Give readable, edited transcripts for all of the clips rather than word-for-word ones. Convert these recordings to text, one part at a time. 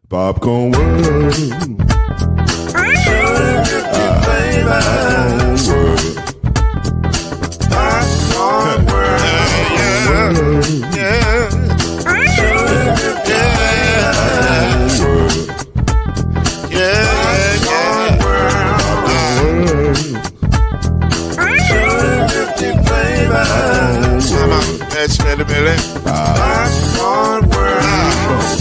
Popcorn World. Popcorn World. Yeah.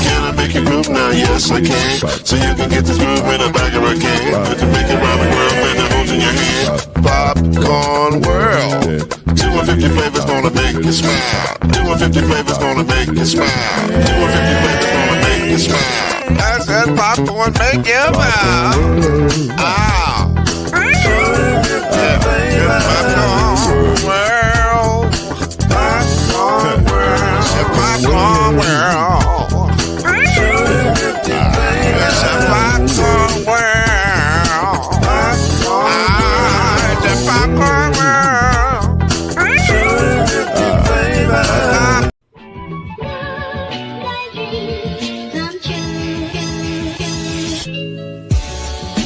Can I make you groove now? Yes, I can. So you can get this groove in the back of a can. Put the make it round the world and the holes in your hand. Popcorn World. 250 flavors gonna make you smile. 250 flavors gonna make you smile. 250 flavors gonna make you smile. I said popcorn make you smile. Ah. Popcorn World. Popcorn World. Popcorn World.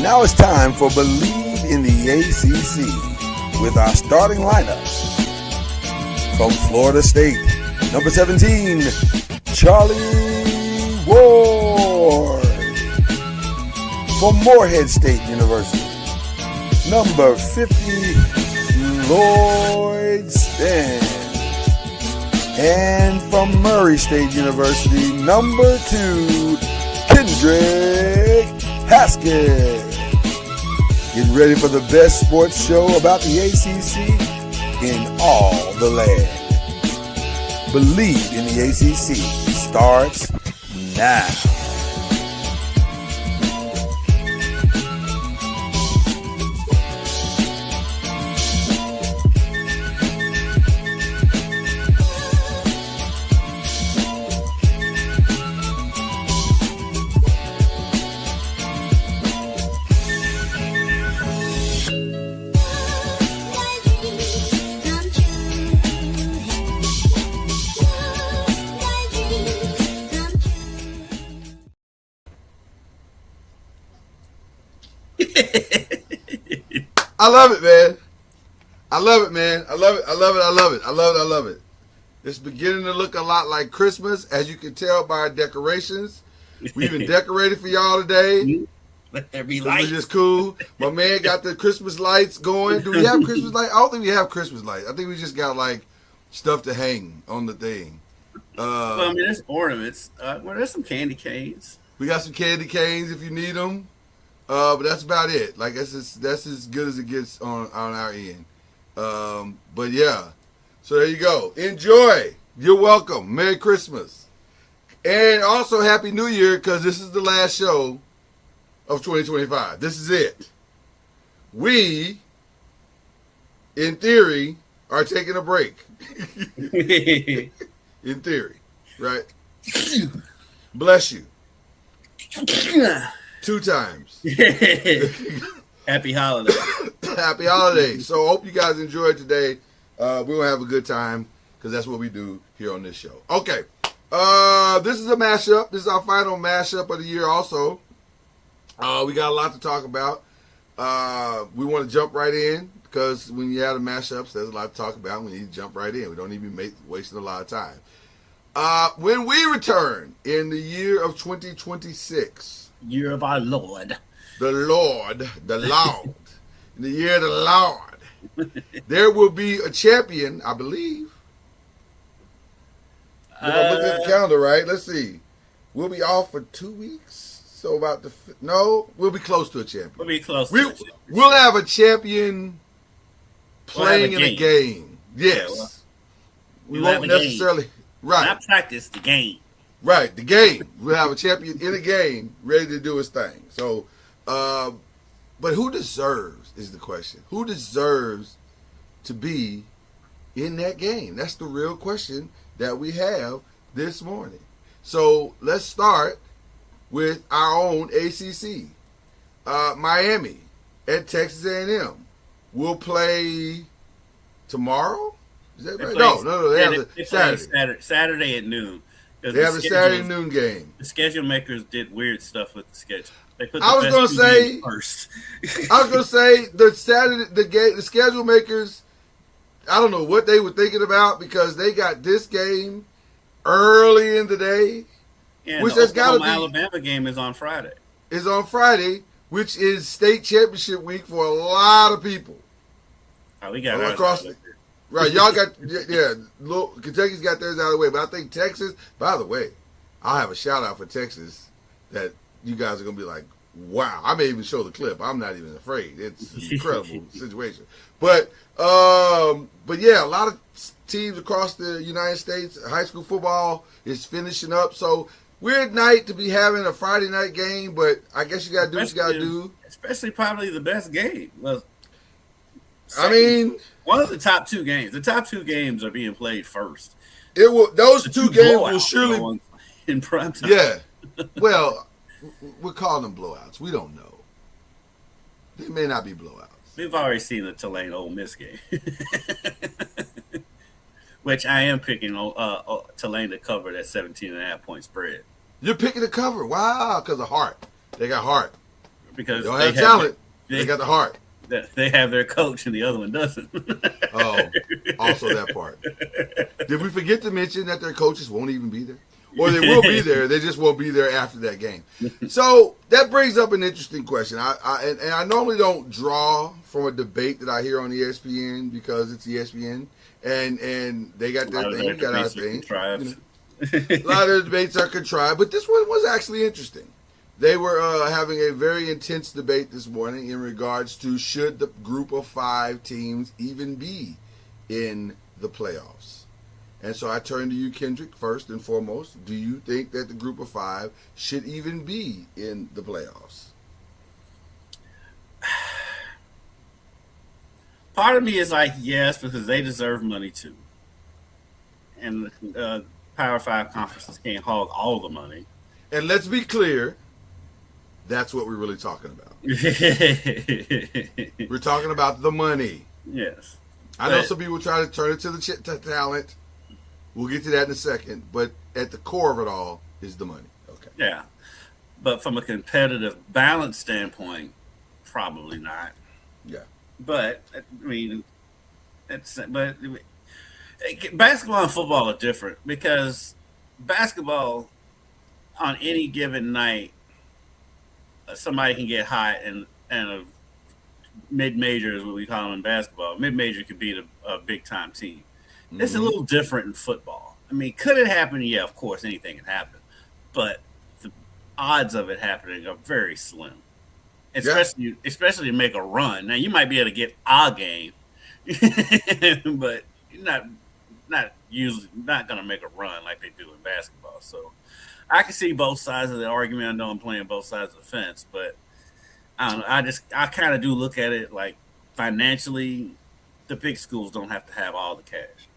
Now it's time for Believe in the ACC with our starting lineup. From Florida State, number 17, Charlie Ward. From Morehead State University, number 50, Lloyd Stan. And from Murray State University, number 2, Kendrick Haskett. Get ready for the best sports show about the ACC in all the land. Believe in the ACC starts now. I love it, man. I love it, man. I love it. I love it. I love it. I love it. I love it. It's beginning to look a lot like Christmas, as you can tell by our decorations. We've been decorated for y'all today. Let there be light. Which is cool. My man got the Christmas lights going. Do we have Christmas lights? I don't think we have Christmas lights. I think we just got like stuff to hang on the thing. Well, I mean, there's ornaments. Well, there's some candy canes. We got some candy canes if you need them. But that's about it. Like that's as good as it gets on our end. But yeah. So there you go. Enjoy. You're welcome. Merry Christmas. And also Happy New Year, because this is the last show of 2025. This is it. We, in theory, are taking a break. In theory. Right? Bless you. 2 times. Happy holidays. Happy holidays. So hope you guys enjoyed today. We're going to have a good time because that's what we do here on this show. Okay. This is a mashup. This is our final mashup of the year also. We got a lot to talk about. We want to jump right in because when you have the mashups, there's a lot to talk about. We need to jump right in. We don't even wasting a lot of time. When we return in the year of 2026, year of our Lord. The Lord. In the year of the Lord, there will be a champion, I believe. Look at the calendar, right? Let's see. We'll be off for 2 weeks. So about we'll be close to a champion. We'll be close. We'll have a champion playing in a game. Yes. Yeah, we won't necessarily. Right. Not practice, the game. Right, the game. We'll have a champion in a game ready to do his thing. So, but who deserves is the question. Who deserves to be in that game? That's the real question that we have this morning. So let's start with our own ACC. Miami at Texas A&M will play tomorrow. Is that right? No. They have the Saturday Saturday at noon. They have a Saturday noon game. The schedule makers did weird stuff with the schedule. They put I was going to say first. I was going to say the schedule makers. I don't know what they were thinking about because they got this game early in the day, which has got to be. Alabama game is on Friday. Is on Friday, which is state championship week for a lot of people. Oh, we got across. Right, y'all got Kentucky's got theirs out of the way, but I think Texas. By the way, I'll have a shout out for Texas that you guys are gonna be like, wow. I may even show the clip. I'm not even afraid. It's an incredible situation. But yeah, a lot of teams across the United States, high school football is finishing up. So weird night to be having a Friday night game, but I guess you gotta do what you gotta do. Especially probably the best game. Well, I mean, one of the top two games. The top two games are being played first. It will. Those two games will surely in prime time. Yeah. Well, we're calling them blowouts. We don't know. They may not be blowouts. We've already seen the Tulane Ole Miss game, which I am picking Tulane to cover that 17.5-point spread. You're picking the cover. Wow, because of heart. They got heart. Because they don't have talent. They got the heart. They have their coach and the other one doesn't. Oh, also that part. Did we forget to mention that their coaches won't even be there? Or they will be there. They just won't be there after that game. So that brings up an interesting question. I normally don't draw from a debate that I hear on ESPN because it's ESPN and they got their thing, we got our thing. A lot of the debates are contrived, but this one was actually interesting. They were having a very intense debate this morning in regards to should the group of 5 teams even be in the playoffs. And so I turn to you, Kendrick, first and foremost. Do you think that the group of 5 should even be in the playoffs? Part of me is like, yes, because they deserve money too. And the Power 5 conferences can't hog all the money. And let's be clear, that's what we're really talking about. We're talking about the money. Yes. I know some people try to turn it to the talent. We'll get to that in a second. But at the core of it all is the money. Okay. Yeah. But from a competitive balance standpoint, probably not. Yeah. But, I mean, basketball and football are different because basketball on any given night, somebody can get hot and a mid-major is what we call them in basketball. Mid-major could beat a big-time team. Mm-hmm. It's a little different in football. I mean, could it happen? Yeah, of course, anything can happen. But the odds of it happening are very slim, especially to make a run. Now, you might be able to get a game, but you're not going to make a run like they do in basketball. So I can see both sides of the argument. I know I'm playing both sides of the fence, but I don't know. I kind of do look at it like financially, the big schools don't have to have all the cash.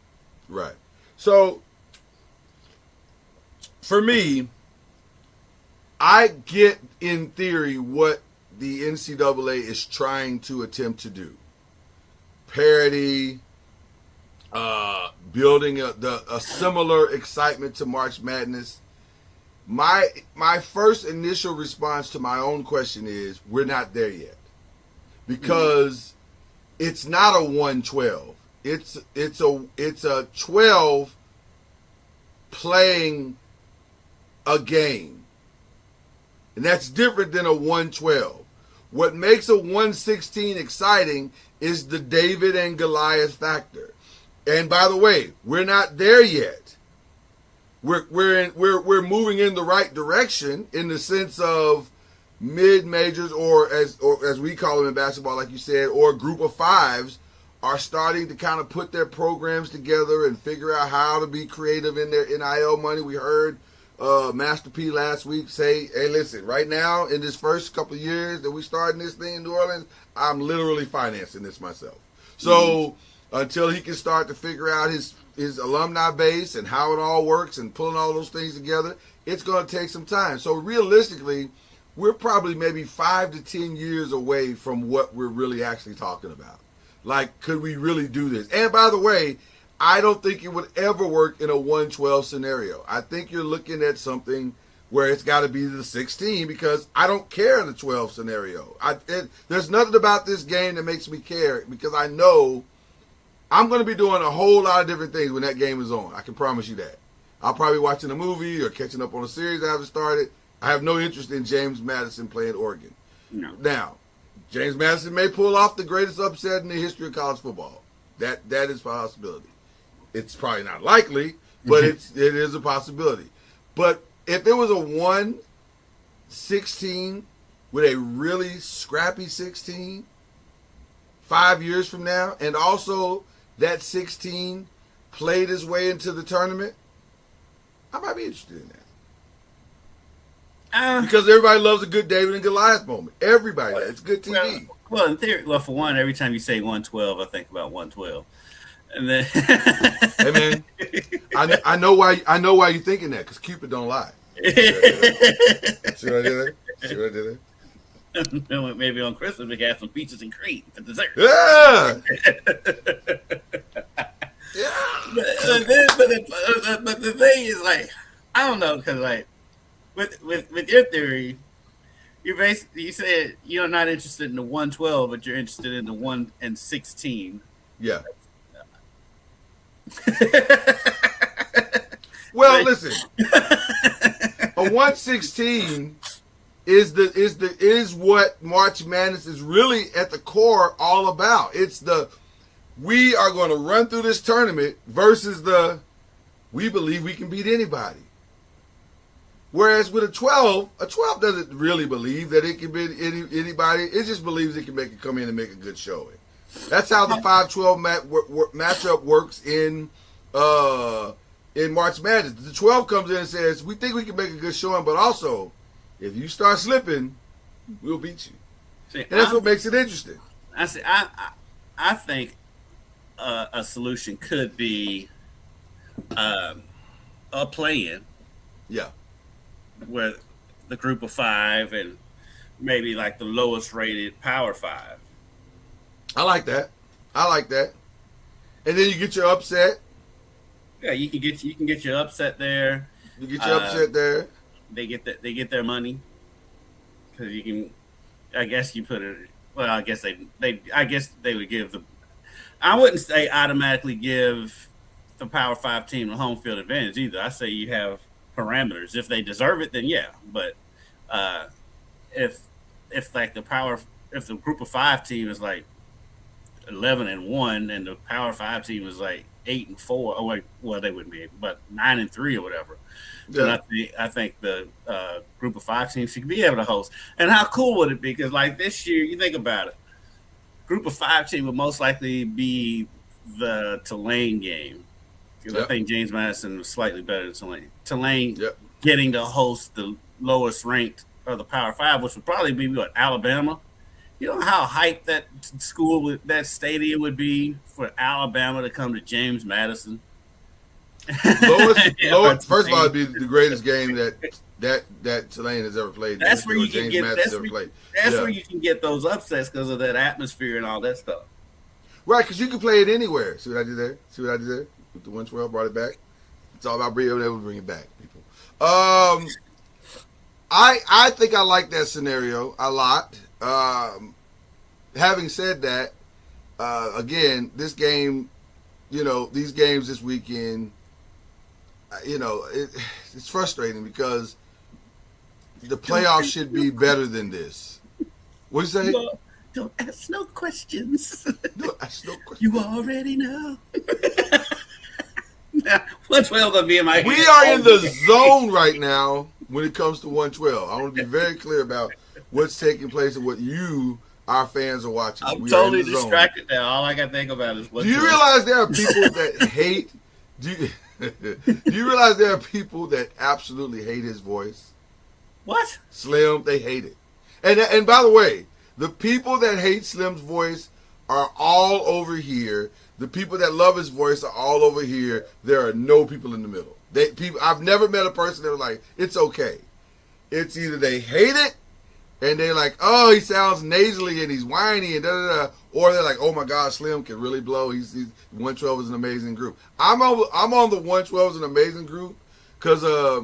Right. So for me, I get in theory what the NCAA is trying to attempt to do. Parity, building a similar excitement to March Madness. My first initial response to my own question is we're not there yet because it's not a 1-12. It's a 12 playing a game, and that's different than a 1-12. What makes a 1-16 exciting is the David and Goliath factor. And by the way, we're not there yet. We're moving in the right direction in the sense of mid-majors or as we call them in basketball, like you said, or group of 5s are starting to kind of put their programs together and figure out how to be creative in their NIL money. We heard Master P last week say, hey, listen, right now in this first couple of years that we starting this thing in New Orleans, I'm literally financing this myself. So until he can start to figure out his alumni base and how it all works and pulling all those things together, it's going to take some time. So realistically, we're probably maybe 5 to 10 years away from what we're really actually talking about. Like, could we really do this? And by the way, I don't think it would ever work in a 112 scenario. I think you're looking at something where it's got to be the 16 because I don't care in the 12 scenario. There's nothing about this game that makes me care because I know I'm going to be doing a whole lot of different things when that game is on. I can promise you that. I'll probably be watching a movie or catching up on a series I haven't started. I have no interest in James Madison playing Oregon. No. Now, James Madison may pull off the greatest upset in the history of college football. That is a possibility. It's probably not likely, but it is a possibility. But if it was a 1-16 with a really scrappy 16 5 years from now, and also that 16 played his way into the tournament, I might be interested in that. Because everybody loves a good David and Goliath moment. Everybody. It's good TV. Well, in theory, for one, every time you say 112, I think about 112. And then, hey man, I know why you're thinking that because Cupid don't lie. See what I did there? Maybe on Christmas we have some peaches and cream for dessert. Yeah. But the thing is, like, I don't know, because like with your theory, you said you're not interested in the 112, but you're interested in the 1-16. Yeah. Well, listen. A 1-16 is what March Madness is really at the core all about. It's we are going to run through this tournament versus we believe we can beat anybody. Whereas with a 12 doesn't really believe that it can beat anybody. It just believes it can come in and make a good showing. That's how the 5-12 matchup works in March Madness. The 12 comes in and says, we think we can make a good showing, but also, if you start slipping, we'll beat you. See, and that's what makes it interesting. I think a solution could be a play-in. Yeah. Where the group of 5 and maybe like the lowest rated Power 5. I like that. And then you get your upset. Yeah, you can get your upset there. You get your upset there. They get their money because you can. I guess you put it. Well, I guess they would give the. I wouldn't say automatically give the Power 5 team the home field advantage either. I say you have parameters. If they deserve it, then yeah. But if the group of 5 team is like 11-1 and the Power 5 team is like 8-4, oh wait, well they wouldn't be, but 9-3 or whatever. Yeah. And I think the group of 5 teams should be able to host. And how cool would it be? Because like this year, you think about it, group of 5 team would most likely be the Tulane game. Because I think James Madison was slightly better than Tulane. Tulane getting to host the lowest ranked of the Power 5, which would probably be what, Alabama. You know how hyped that that stadium would be for Alabama to come to James Madison? Lowest, first of all, it'd be the greatest game that Tulane has ever played. That's where you can get. That's where you can get those upsets because of that atmosphere and all that stuff. Right, because you can play it anywhere. See what I did there? With the 112, brought it back. It's all about being able to bring it back, people. I think I like that scenario a lot. Having said that, again, this game, these games this weekend, it's frustrating because the playoffs should be better than this. What do you say? Don't ask no questions. Don't ask no questions. You already know. 112 gonna be in my. We are in the zone right now when it comes to 112. I want to be very clear about what's taking place and what our fans, are watching. I'm totally distracted now. All I can think about is 112. Do you realize there are people that hate? Do you realize there are people that absolutely hate his voice? What? Slim, they hate it. And by the way, the people that hate Slim's voice are all over here. The people that love his voice are all over here. There are no people in the middle. I've never met a person that was like, it's okay. It's either they hate it and they're like, oh, he sounds nasally and he's whiny and da da da, or they're like, oh my God, Slim can really blow. He's 112 is an amazing group. I'm on the 112 is an amazing group because I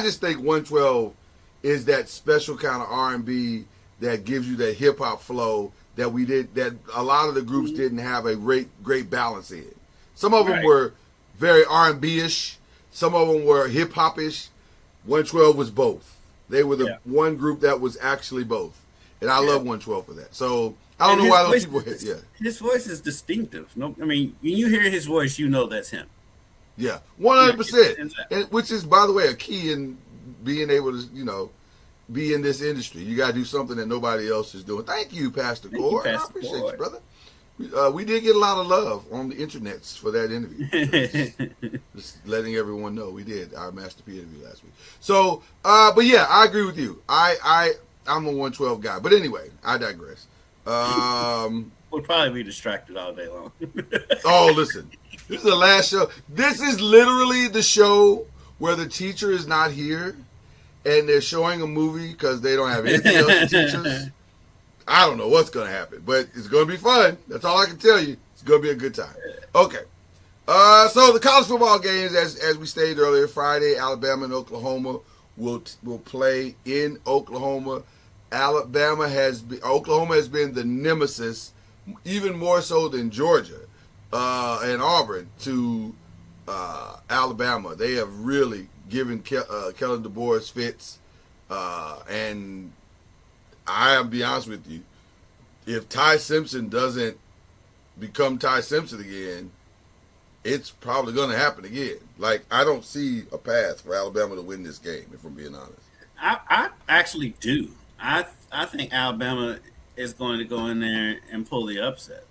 just think 112 is that special kind of R&B that gives you that hip hop flow that a lot of the groups didn't have a great balance in. Some of them were very R&B-ish. Some of them were hip hop-ish. 112 was both. They were the one group that was actually both, and I love 112 for that. So I don't know why those people. His voice is distinctive. No, I mean when you hear his voice, you know that's him. Yeah, 100%. Which is, by the way, a key in being able to, be in this industry. You got to do something that nobody else is doing. Thank you, Pastor Gore. I appreciate you, brother. We did get a lot of love on the internets for that interview. Just letting everyone know we did our Master P interview last week. So, but yeah, I agree with you. I'm a 112 guy. But anyway, I digress. We'll probably be distracted all day long. Oh, listen. This is the last show. This is literally the show where the teacher is not here and they're showing a movie because they don't have anything else to teach us. I don't know what's going to happen, but it's going to be fun. That's all I can tell you. It's going to be a good time. Okay. So the college football games, as we stated earlier, Friday, Alabama and Oklahoma will play in Oklahoma. Oklahoma has been the nemesis, even more so than Georgia and Auburn, to Alabama. They have really given Kellen DeBoer fits, and I'll be honest with you, if Ty Simpson doesn't become Ty Simpson again, it's probably going to happen again. Like, I don't see a path for Alabama to win this game, if I'm being honest. I actually do. I think Alabama is going to go in there and pull the upset.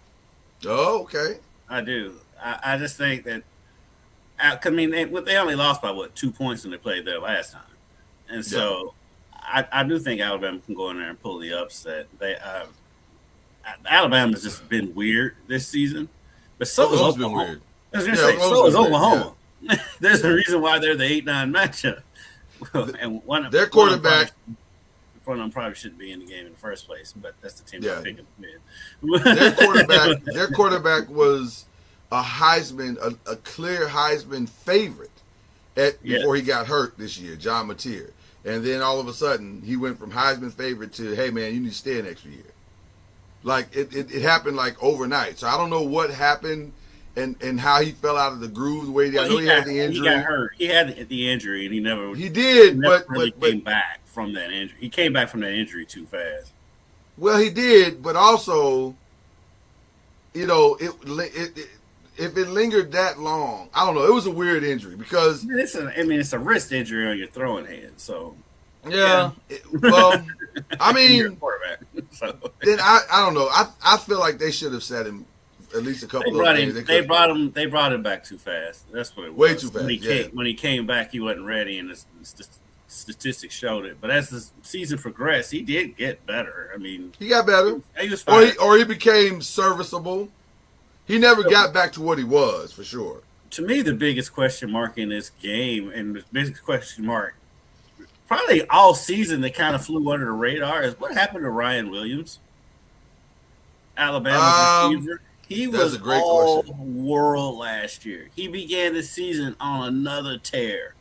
Oh, okay. I do. I just think that, I mean, they only lost by, 2 points when they played there last time. And so I do think Alabama can go in there and pull the upset. Alabama's just been weird this season. But so is Oklahoma. Weird. I was going to say, so is Oklahoma. Yeah. There's a reason why they're the 8-9 matchup. And their quarterback. One of them probably shouldn't be in the game in the first place, but that's the team I'm picking. Their quarterback was a Heisman, a clear Heisman favorite before he got hurt this year, John Mateer. And then all of a sudden, he went from Heisman favorite to, hey, man, you need to stay an extra year. Like, it happened, like, overnight. So I don't know what happened and how he fell out of the groove the way he did. I know he had the injury. He got hurt. He had the injury, and he never came back from that injury. He came back from that injury too fast. Well, he did, but also, if it lingered that long, I don't know. It was a weird injury because it's a wrist injury on your throwing hand. So I mean, you're a quarterback. So then I don't know. I feel like they should have set him at least a couple of games. They brought him back too fast. That's what it was. Way too fast. When he came back, he wasn't ready, and the statistics showed it. But as the season progressed, he did get better. I mean, he got better. He was fine. Or he became serviceable. He never got back to what he was, for sure. To me, the biggest question mark in this game, and the biggest question mark probably all season that kind of flew under the radar, is what happened to Ryan Williams, Alabama's receiver. He was all world last year. He began the season on another tear.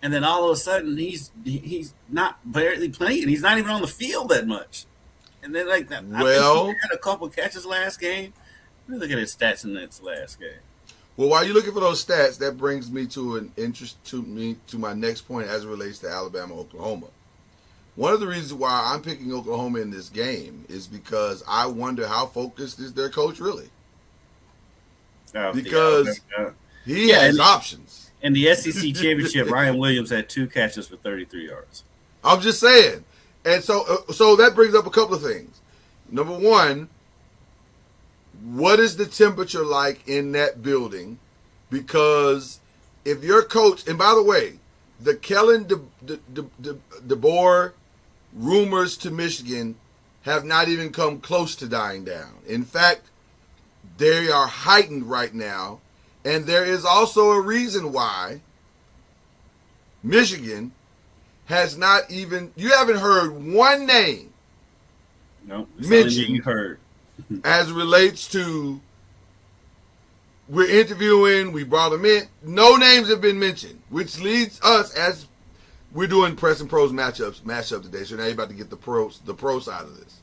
And then all of a sudden, he's not barely playing. He's not even on the field that much. And then, like that, well, I think he had a couple catches last game. Let me look at his stats in that last game. Well, while you're looking for those stats, that brings me to my next point as it relates to Alabama, Oklahoma. One of the reasons why I'm picking Oklahoma in this game is because I wonder how focused is their coach really. Because he has options. In the SEC championship, Ryan Williams had 2 catches for 33 yards. I'm just saying. And so that brings up a couple of things. Number one, what is the temperature like in that building? Because if your coach, and by the way, the Kellen DeBoer rumors to Michigan have not even come close to dying down. In fact, they are heightened right now, and there is also a reason why Michigan has not even, you haven't heard one name mentioned you heard. as it relates to, we're interviewing, we brought them in. No names have been mentioned, which leads us, as we're doing press and pros mashup today, so now you're about to get the pro side of this,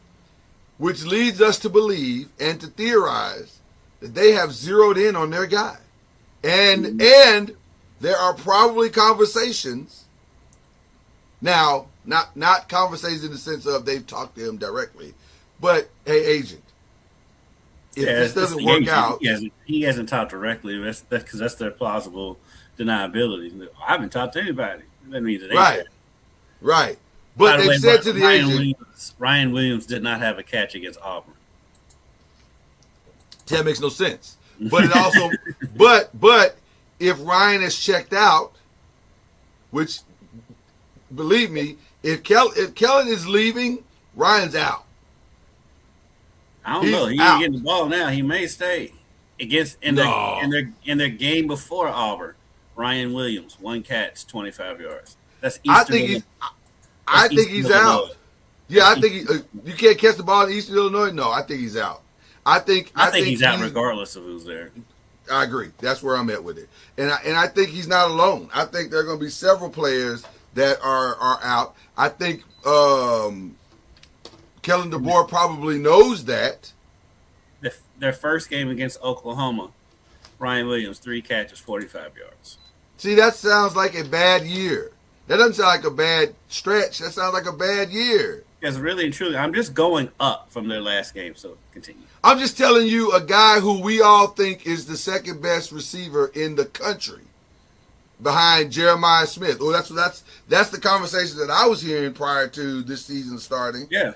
which leads us to believe and to theorize that they have zeroed in on their guy. And there are probably conversations now, not conversations in the sense of they've talked to him directly, but hey, agent, if this doesn't work out, he hasn't talked directly. That's because that's their plausible deniability. I haven't talked to anybody. That means it ain't right. But they said to the agent, Ryan Williams did not have a catch against Auburn. That makes no sense. But it also, but if Ryan has checked out, which, believe me, if Kellen is leaving, Ryan's out. I don't know. He ain't getting the ball now. He may stay against in their game before Auburn. Ryan Williams, 1 catch, 25 yards. That's Eastern. I think he's out. Yeah, I think you can't catch the ball in Eastern Illinois. No, I think he's out. I think he's out regardless of who's there. I agree. That's where I'm at with it. And I think he's not alone. I think there are going to be several players that are out. I think Kellen DeBoer probably knows that. Their first game against Oklahoma, Ryan Williams, 3 catches, 45 yards. See, that sounds like a bad year. That doesn't sound like a bad stretch. That sounds like a bad year. Yes, really and truly. I'm just going up from their last game, so continue. I'm just telling you, a guy who we all think is the second best receiver in the country, behind Jeremiah Smith. Well, that's the conversation that I was hearing prior to this season starting. Yeah,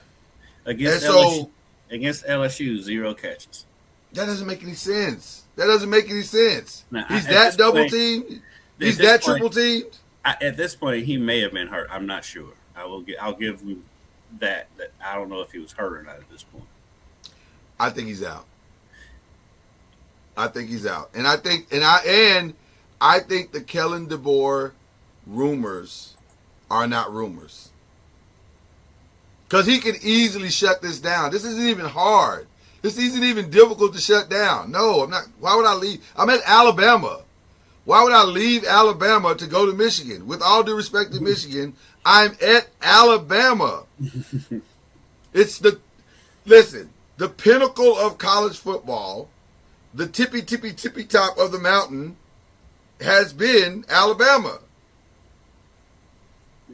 against LSU, 0 catches. That doesn't make any sense. Now, he's that double teamed. He's that triple teamed. At this point, he may have been hurt. I'm not sure. I'll give him that I don't know if he was hurt or not at this point. I think he's out. And I think the Kellen DeBoer rumors are not rumors. Because he can easily shut this down. This isn't even hard. This isn't even difficult to shut down. No, I'm not. Why would I leave? I'm at Alabama. Why would I leave Alabama to go to Michigan? With all due respect to Michigan, I'm at Alabama. It's the pinnacle of college football, the tippy top of the mountain has been Alabama.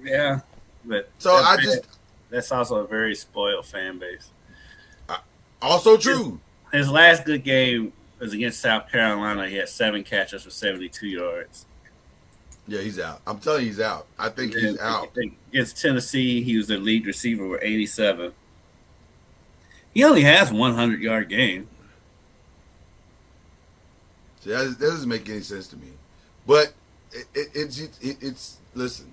Yeah, but so that's also a very spoiled fan base. Also true. His last good game was against South Carolina. He had 7 catches for 72 yards. Yeah, he's out. I'm telling you, he's out. I think he's out. Against Tennessee, he was the lead receiver with 87. He only has 100-yard game. See, that doesn't make any sense to me. But it's listen.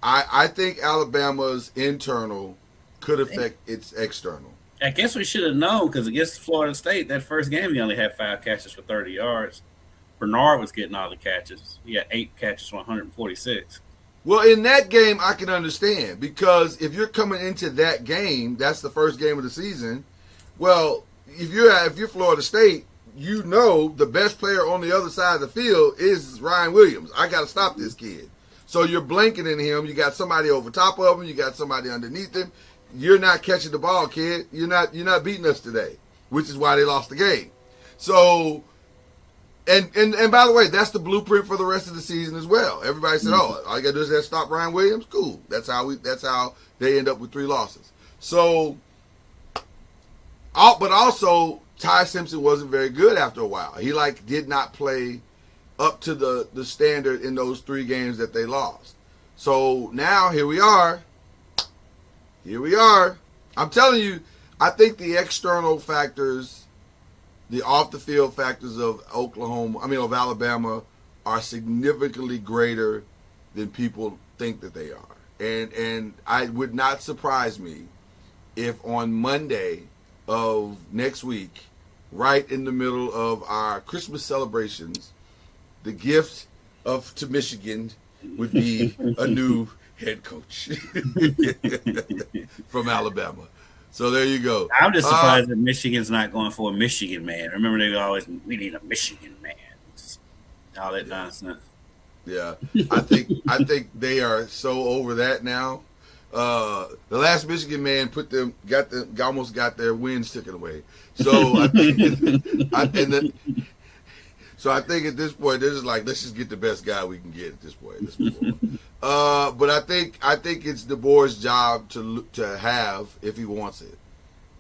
I think Alabama's internal could affect its external. I guess we should have known because against Florida State, that first game, he only had 5 catches for 30 yards. Bernard was getting all the catches. He had 8 catches for 146. Well, in that game, I can understand because if you're coming into that game, that's the first game of the season. Well, if you're Florida State, you know the best player on the other side of the field is Ryan Williams. I got to stop this kid. So you're blanketing him. You got somebody over top of him. You got somebody underneath him. You're not catching the ball, kid. You're not beating us today, which is why they lost the game. So, and by the way, that's the blueprint for the rest of the season as well. Everybody said, "Oh, all you got to do is just stop Ryan Williams." Cool. That's how they end up with 3 losses. So, but also Ty Simpson wasn't very good after a while. He did not play up to the standard in those 3 games that they lost. So now here we are. I'm telling you, I think the external factors, the off the field factors of Alabama are significantly greater than people think that they are. And it would not surprise me if on Monday of next week, right in the middle of our Christmas celebrations, the gift to Michigan would be a new head coach from Alabama. So there you go. I'm just surprised that Michigan's not going for a Michigan man. Remember, they always, we need a Michigan man. All that nonsense. Yeah, I think they are so over that now. The last Michigan man almost got their wins taken away. So I think, I think at this point they're just like, let's just get the best guy we can get at this point. Let's move on. But I think it's DeBoer's job to have if he wants it,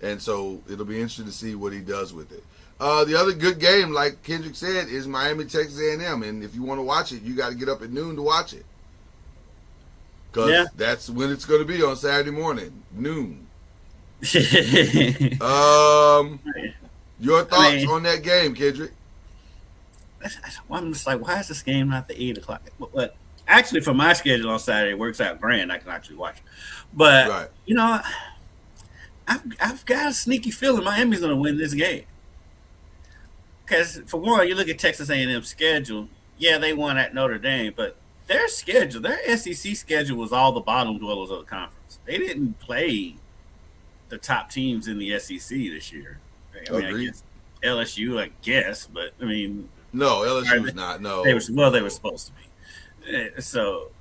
and so it'll be interesting to see what he does with it. The other good game, like Kendrick said, is Miami Texas A&M, and if you want to watch it, you got to get up at noon to watch it, because that's when it's going to be on Saturday morning, noon. Your thoughts on that game, Kendrick? I'm just like, why is this game not the 8 o'clock? But actually, for my schedule on Saturday, it works out grand. I can actually watch it. But, you know, I've got a sneaky feeling Miami's going to win this game. Because, for one, you look at Texas A&M's schedule. Yeah, they won at Notre Dame, but their schedule, their SEC schedule was all the bottom dwellers of the conference. They didn't play the top teams in the SEC this year. I mean, I guess LSU, I guess, but, I mean... No, LSU was not. No, they were supposed to be. So,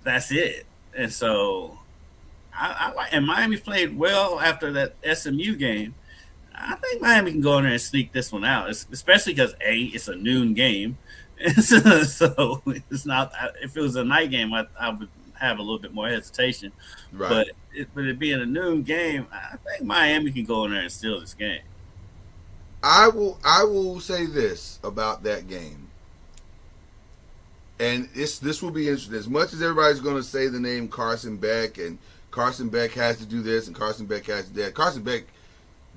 that's it. And so, and Miami played well after that SMU game. I think Miami can go in there and sneak this one out, especially because it's a noon game. So it's not. If it was a night game, I would have a little bit more hesitation. Right. But it being a noon game, I think Miami can go in there and steal this game. I will say this about that game, and this will be interesting. As much as everybody's going to say the name Carson Beck, and Carson Beck has to do this, and Carson Beck has to do that, Carson Beck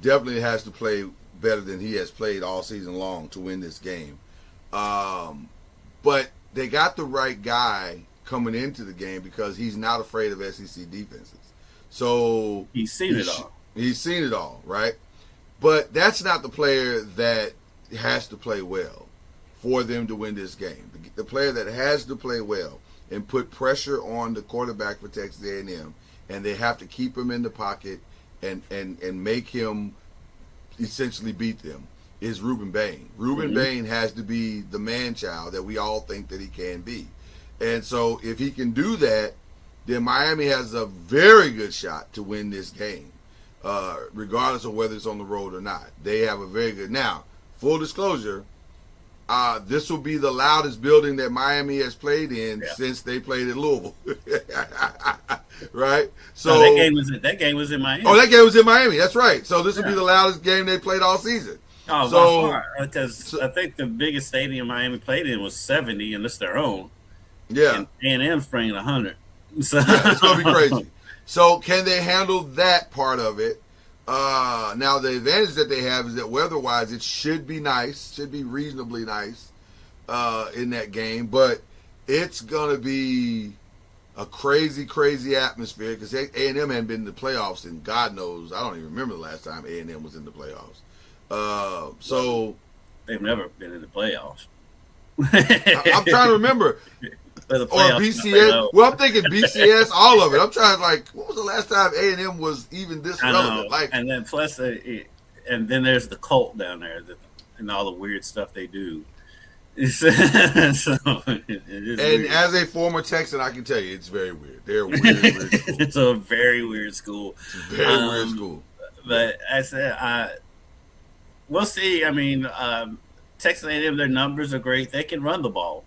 definitely has to play better than he has played all season long to win this game. But they got the right guy coming into the game because he's not afraid of SEC defenses. So he's seen it all. He's seen it all, right? But that's not the player that has to play well for them to win this game. The player that has to play well and put pressure on the quarterback for Texas A&M, and they have to keep him in the pocket and make him essentially beat them, is Ruben Bain. Ruben Bain has to be the man-child that we all think that he can be. And so if he can do that, then Miami has a very good shot to win this game. Regardless of whether it's on the road or not. They have a very good... Now, full disclosure, this will be the loudest building that Miami has played in since they played in Louisville. Right? So that game was in Miami. Oh, that game was in Miami. That's right. So this will be the loudest game they played all season. Oh, so, by far. Because I think the biggest stadium Miami played in was 70, and it's their own. Yeah. And A&M's bringing 100. So it's going to be crazy. So can they handle that part of it? Now the advantage that they have is that weather-wise, it should be nice, should be reasonably nice in that game. But it's going to be a crazy, crazy atmosphere because A&M hadn't been in the playoffs in God knows. I don't even remember the last time A&M was in the playoffs. So they've never been in the playoffs. I'm trying to remember. Or BCS. Well, I'm thinking BCS, all of it. I'm trying to what was the last time A&M was even this relevant? And then plus, and then there's the cult down there and all the weird stuff they do. So, weird. As a former Texan, I can tell you it's very weird. They're weird school. It's a very weird school. It's a very weird school. But I said, we'll see. I mean, Texas A&M, their numbers are great. They can run the ball.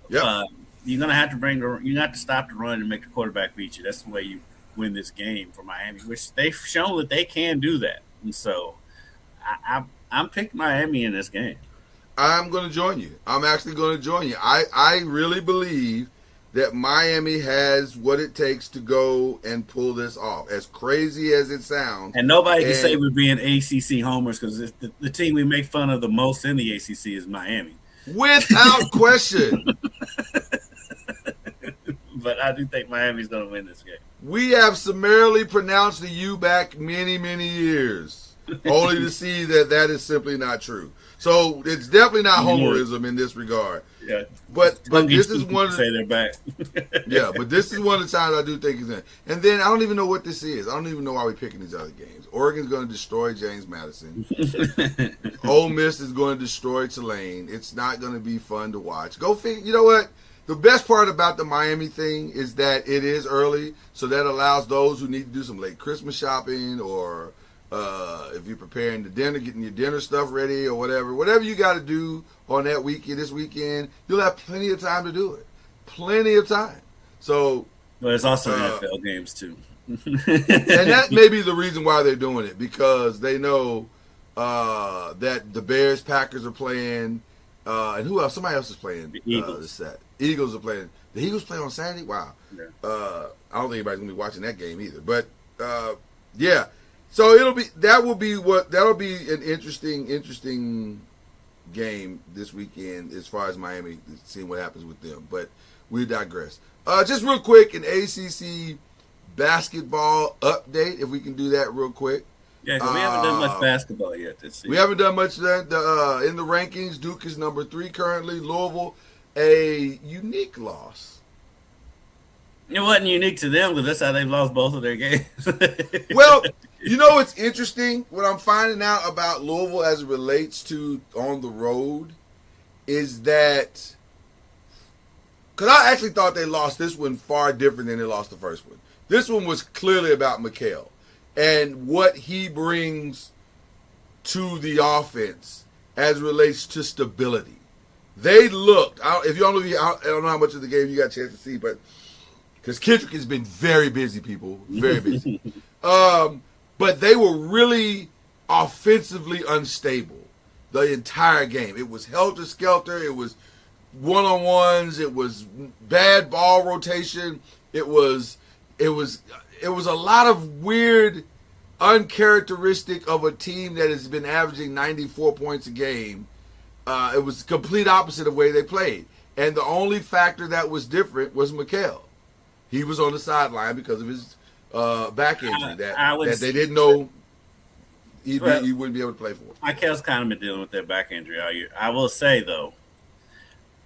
Yeah. You're gonna have to stop the run and make the quarterback beat you. That's the way you win this game for Miami, which they've shown that they can do that. And so, I'm picking Miami in this game. I'm going to join you. I'm actually going to join you. I really believe that Miami has what it takes to go and pull this off. As crazy as it sounds, and nobody can say we're being ACC homers because the team we make fun of the most in the ACC is Miami, without question. But I do think Miami's going to win this game. We have summarily pronounced the U back many, many years, only to see that is simply not true. So it's definitely not homerism in this regard. Yeah, but this is one of say they're back. Yeah, but this is one of the times I do think it's in. And then I don't even know what this is. I don't even know why we're picking these other games. Oregon's going to destroy James Madison. Ole Miss is going to destroy Tulane. It's not going to be fun to watch. Go figure. You know what? The best part about the Miami thing is that it is early, so that allows those who need to do some late Christmas shopping, or if you're preparing the dinner, getting your dinner stuff ready, or whatever you got to do on that weekend, this weekend, you'll have plenty of time to do it. Plenty of time. So, well, there's also NFL games too, and that may be the reason why they're doing it, because they know that the Bears, Packers are playing, and who else? Somebody else is playing. The Eagles. This set. Eagles are playing. The Eagles play on Saturday. Wow. Yeah. I don't think anybody's gonna be watching that game either. But yeah. So that'll be an interesting game this weekend as far as Miami, seeing what happens with them. But we digress. Just real quick, an ACC basketball update, if we can do that real quick. Yeah, 'cause we haven't done much basketball yet this season. We haven't done much in the rankings. Duke is number 3 currently. Louisville, a unique loss. It wasn't unique to them, because that's how they've lost both of their games. Well, you know what's interesting? What I'm finding out about Louisville as it relates to on the road is that, because I actually thought they lost this one far different than they lost the first one. This one was clearly about Mikal and what he brings to the offense as it relates to stability. They looked, I don't know how much of the game you got a chance to see, but because Kendrick has been very busy, people, very busy. But they were really offensively unstable the entire game. It was helter-skelter. It was one-on-ones. It was bad ball rotation. It was a lot of weird, uncharacteristic of a team that has been averaging 94 points a game. It was the complete opposite of the way they played. And the only factor that was different was Mikal. He was on the sideline because of his back injury that they didn't know he wouldn't be able to play for. Mikal's kind of been dealing with that back injury all year. I will say, though,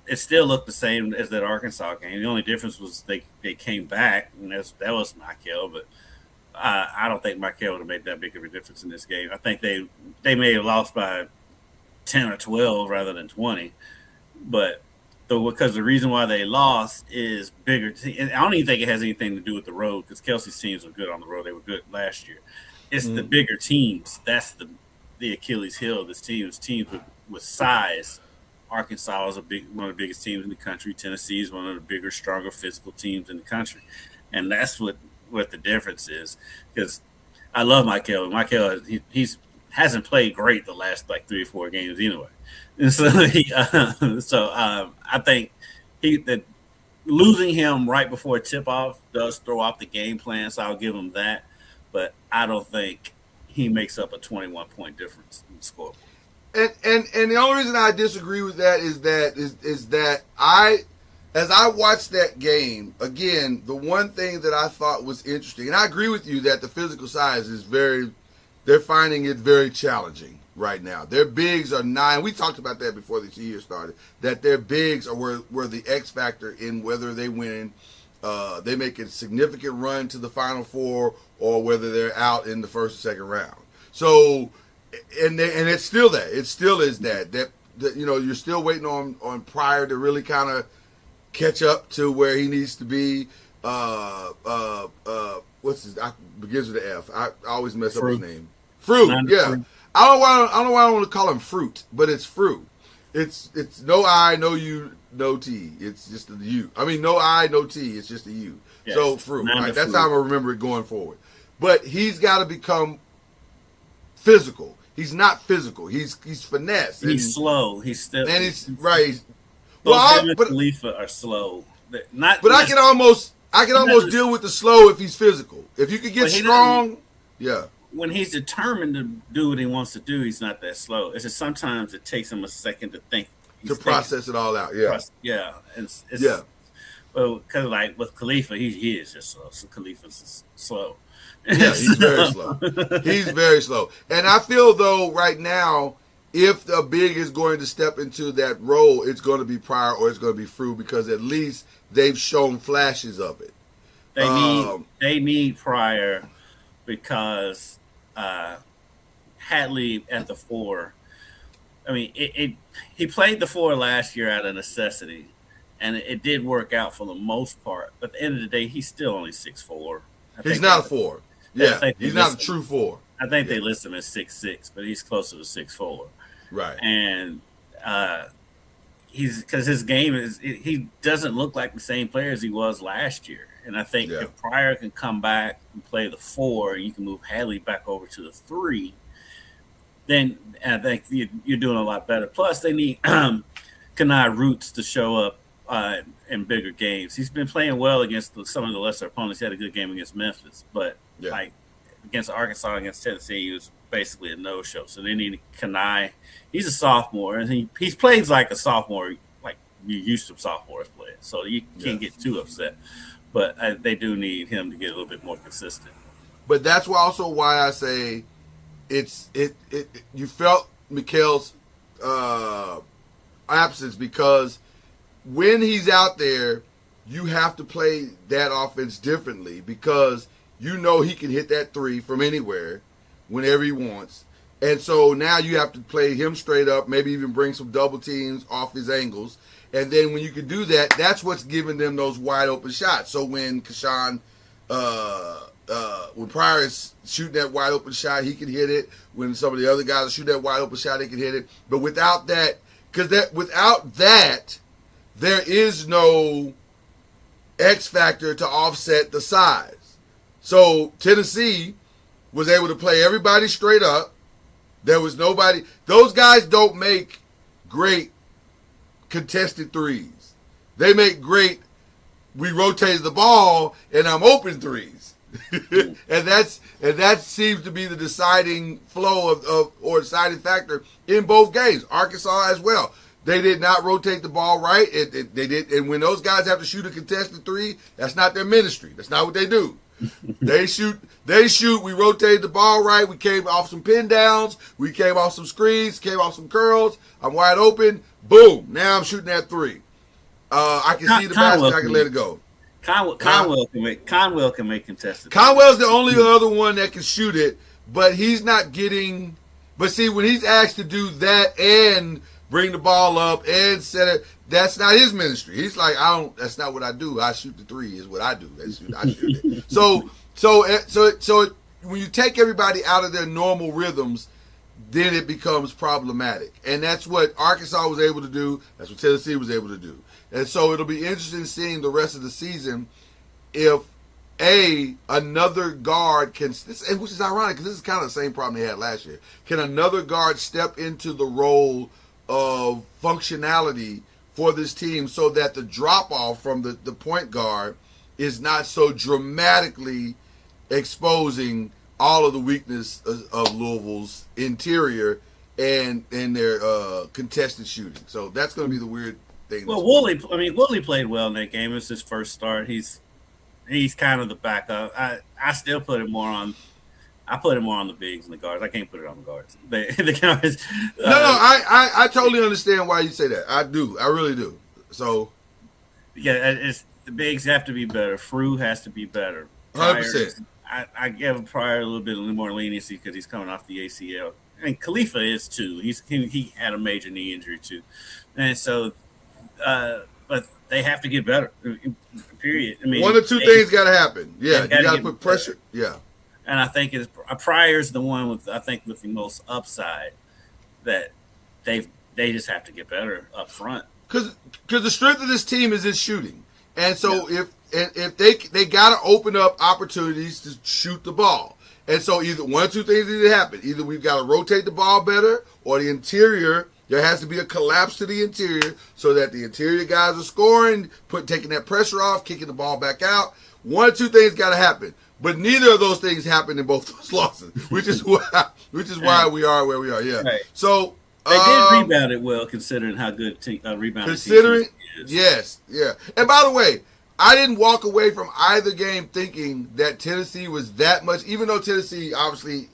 it still looked the same as that Arkansas game. The only difference was they came back, and that was Mikal. But I don't think Mikal would have made that big of a difference in this game. I think they may have lost by 10 or 12 rather than 20. But because the reason why they lost is bigger. And I don't even think it has anything to do with the road, because Kelsey's teams were good on the road. They were good last year. It's the bigger teams. That's the Achilles heel of this team. It's teams with size. Arkansas is one of the biggest teams in the country. Tennessee is one of the bigger, stronger physical teams in the country. And that's what the difference is. Because I love Mikal. Mikal, he hasn't played great the last 3 or 4 games anyway. And so, I think that losing him right before tip-off does throw off the game plan, so I'll give him that. But I don't think he makes up a 21-point difference in the score. And the only reason I disagree with that is that as I watched that game, again, the one thing that I thought was interesting, and I agree with you that the physical size is they're finding it very challenging right now. Their bigs are 9. We talked about that before this year started, that their bigs were the X factor in whether they win, they make a significant run to the Final Four, or whether they're out in the first or second round. So, and it's still that. It still is that you're still waiting on Pryor to really kind of catch up to where he needs to be. What's his? Begins with an F. I always mess up his name. Fruit. Yeah. Fruit. I don't know why I want to call him Fruit, but it's Fruit. It's no I, no U, no T. It's just a U. I mean, no I, no T. It's just a U. Yes. So Fruit. Right? That's how I'm gonna remember it going forward. But he's got to become physical. He's not physical. He's finesse. He's slow. He's still. And he's right. Khalifa are slow. I can almost deal with the slow if he's physical. If you could get strong, yeah. When he's determined to do what he wants to do, he's not that slow. It's just sometimes it takes him a second to think. To process it all out, yeah. Yeah. Yeah. Well, because with Khalifa, he is just slow. So Khalifa's slow. Yeah, he's very slow. He's very slow. And I feel, though, right now, if the big is going to step into that role, it's going to be Pryor or it's going to be Frew, because at least they've shown flashes of it. They need Pryor because Hadley at the 4. I mean, he played the 4 last year out of necessity, and it did work out for the most part. But at the end of the day, he's still only 6'4". He's not a 4. Yeah, he's not a true 4. I think they list him as 6'6", but he's closer to 6'4". Right. And because his game he doesn't look like the same player as he was last year. And I think if Pryor can come back and play the 4, and you can move Hadley back over to the 3, then I think you're doing a lot better. Plus, they need Kanai Roots to show up in bigger games. He's been playing well against some of the lesser opponents. He had a good game against Memphis, but like against Arkansas, against Tennessee, he was basically a no-show. So they need Kanai. He's a sophomore, and he plays like a sophomore, like you used to sophomores play. So you can't get too upset. But they do need him to get a little bit more consistent. But that's also why I say you felt Mikel's absence, because when he's out there, you have to play that offense differently, because you know he can hit that 3 from anywhere whenever he wants. And so now you have to play him straight up, maybe even bring some double teams off his angles. And then when you can do that, that's what's giving them those wide open shots. So when Kashawn, when Pryor is shooting that wide open shot, he can hit it. When some of the other guys shoot that wide open shot, they can hit it. But without that, without that, there is no X factor to offset the size. So Tennessee was able to play everybody straight up. There was nobody. Those guys don't make great contested threes. They make great, we rotated the ball and I'm open threes. and that seems to be the deciding flow or deciding factor in both games. Arkansas as well. They did not rotate the ball right. They did, and when those guys have to shoot a contested 3, that's not their ministry. That's not what they do. They shoot. We rotated the ball right. We came off some pin downs. We came off some screens. Came off some curls. I'm wide open. Boom. Now I'm shooting that 3. I can see the basket. I can let it go. Conwell can make contested. Conwell's the only other one that can shoot it, but he's not getting. But see, when he's asked to do that and bring the ball up and set it, that's not his ministry. He's like, that's not what I do. I shoot the 3 is what I do. I shoot it. So when you take everybody out of their normal rhythms, then it becomes problematic. And that's what Arkansas was able to do. That's what Tennessee was able to do. And so it'll be interesting seeing the rest of the season if another guard can, which is ironic because this is kind of the same problem they had last year. Can another guard step into the role of functionality for this team so that the drop-off from the point guard is not so dramatically exposing all of the weakness of Louisville's interior and their contested shooting. So that's going to be the weird thing. Well, Woolley played well in that game. It was his first start. He's kind of the backup. I still put him more on. I put him more on the bigs and the guards. I can't put it on the guards. The guards. I totally understand why you say that. I do. I really do. So, yeah, the bigs have to be better. Frew has to be better. 100%. I give Pryor a little bit more leniency because he's coming off the ACL, and Khalifa is too. He had a major knee injury too, and so, but they have to get better. Period. I mean, one or two things got to happen. Yeah, you got to put pressure. Better. Yeah. And I think Pryor's the one with the most upside that they just have to get better up front. Because the strength of this team is its shooting, and so if they got to open up opportunities to shoot the ball, and so either one or two things need to happen. Either we've got to rotate the ball better, or the interior there has to be a collapse to the interior so that the interior guys are scoring, taking that pressure off, kicking the ball back out. One or two things got to happen. But neither of those things happened in both those losses, which is why we are where we are. Yeah. Right. So they did rebound it well, considering how good rebounding. Considering, is. Yes, yeah. And by the way, I didn't walk away from either game thinking that Tennessee was that much. Even though Tennessee obviously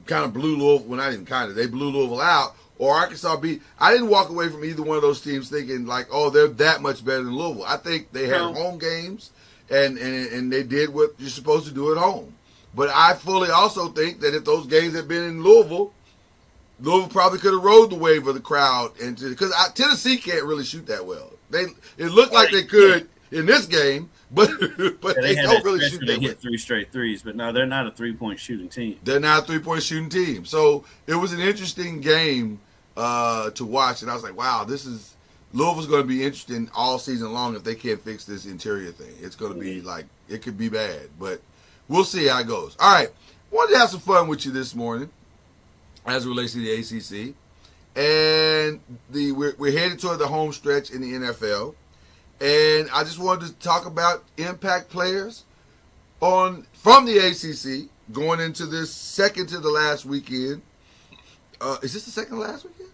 kind of blew Louisville, well, not even kind of, they blew Louisville out. or Arkansas beat. I didn't walk away from either one of those teams thinking like, oh, they're that much better than Louisville. I think they had home games and they did what you're supposed to do at home. But I fully also think that if those games had been in Louisville probably could have rode the wave of the crowd because Tennessee can't really shoot that well. It looked like they could in this game, but they don't really shoot that well. They hit 3 straight threes, but no, they're not a 3-point shooting team. They're not a 3-point shooting team. So it was an interesting game to watch, and I was like, wow, Louisville's going to be interesting all season long if they can't fix this interior thing. It's going to be like, it could be bad, but we'll see how it goes. All right, wanted to have some fun with you this morning as it relates to the ACC. And we're headed toward the home stretch in the NFL. And I just wanted to talk about impact players from the ACC going into this second to the last weekend. Is this the second to last weekend?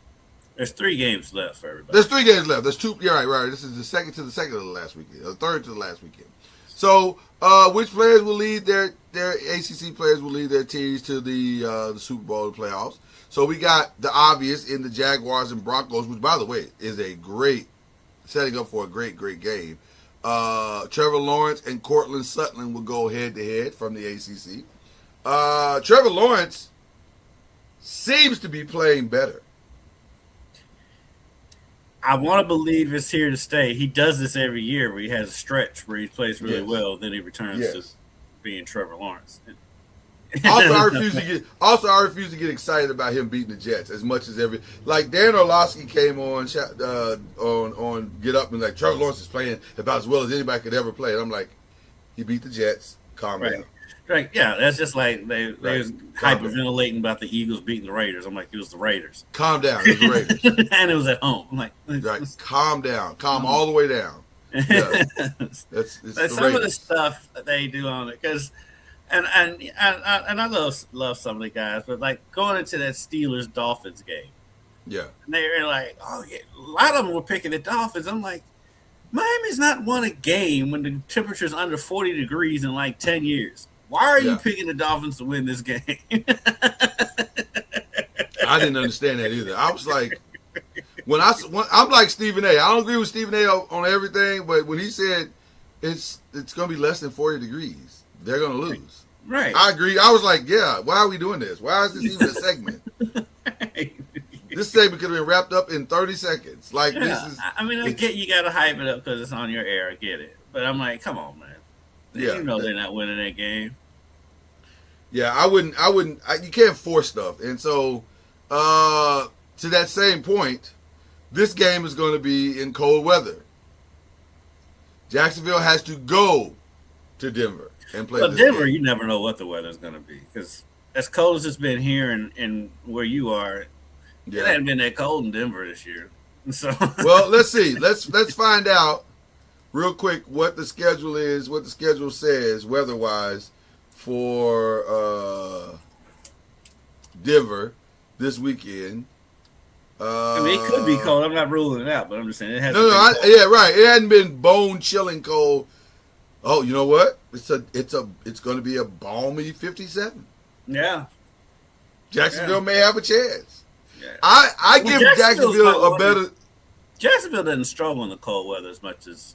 There's 3 games left for everybody. There's 3 games left. There's 2. You're right. This is the second to the last weekend, or the third to the last weekend. So, which players will lead their ACC players will lead their teams to the Super Bowl playoffs? So we got the obvious in the Jaguars and Broncos, which, by the way, is a great setting up for a great game. Trevor Lawrence and Cortland Sutton will go head-to-head from the ACC. Trevor Lawrence seems to be playing better. I want to believe it's here to stay. He does this every year where he has a stretch where he plays really well, then he returns to being Trevor Lawrence. Also, I refuse to get excited about him beating the Jets as much as like Dan Orlovsky came on Get Up and like Trevor Lawrence is playing about as well as anybody could ever play. And I'm like, he beat the Jets. Calm down. Right, yeah, that's just like they was hyperventilating about the Eagles beating the Raiders. I'm like, it was the Raiders. Calm down, it was the Raiders, and it was at home. I'm like, calm down, all the way down. Yeah. It's some of the stuff that they do on it because. And I love some of the guys, but like going into that Steelers Dolphins game, and they were like, oh yeah, a lot of them were picking the Dolphins. I'm like, Miami's not won a game when the temperature's under 40 degrees in like 10 years. Why are you picking the Dolphins to win this game? I didn't understand that either. I was like, I'm like Stephen A. I don't agree with Stephen A. on everything, but when he said it's going to be less than 40 degrees. They're going to lose. Right. I agree. I was like, yeah, why are we doing this? Why is this even a segment? This segment could have been wrapped up in 30 seconds. Like, this is. I mean, I get you got to hype it up because it's on your air. I get it. But I'm like, come on, man. You know they're not winning that game. Yeah, I wouldn't. You can't force stuff. And so, to that same point, this game is going to be in cold weather. Jacksonville has to go to Denver. And play Denver, game. You never know what the weather's going to be because as cold as it's been here and where you are, it hasn't been that cold in Denver this year. So well, let's see. Let's find out real quick what the schedule is, what the schedule says weather-wise for Denver this weekend. I mean, it could be cold. I'm not ruling it out, but I'm just saying it hasn't. Right. It hadn't been bone-chilling cold. Oh, you know what? It's going to be a balmy 57. Yeah. Jacksonville may have a chance. Yeah. I give Jacksonville a better. Jacksonville doesn't struggle in the cold weather as much as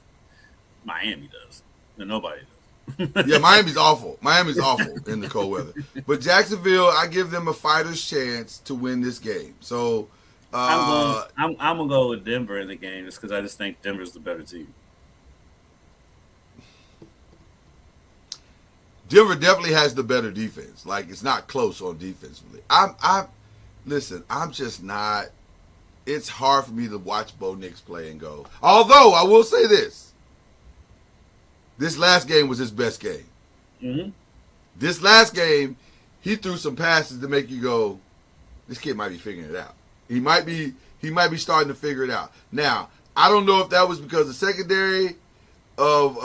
Miami does. And nobody does. Yeah, Miami's awful. Miami's awful in the cold weather. But Jacksonville, I give them a fighter's chance to win this game. So I'm gonna go with Denver in the game just because I just think Denver's the better team. Denver definitely has the better defense. Like, it's not close on defensively. Listen, I'm just not. It's hard for me to watch Bo Nix play and go. Although I will say this last game was his best game. Mm-hmm. This last game, he threw some passes to make you go, this kid might be figuring it out. He might be starting to figure it out. Now, I don't know if that was because the secondary of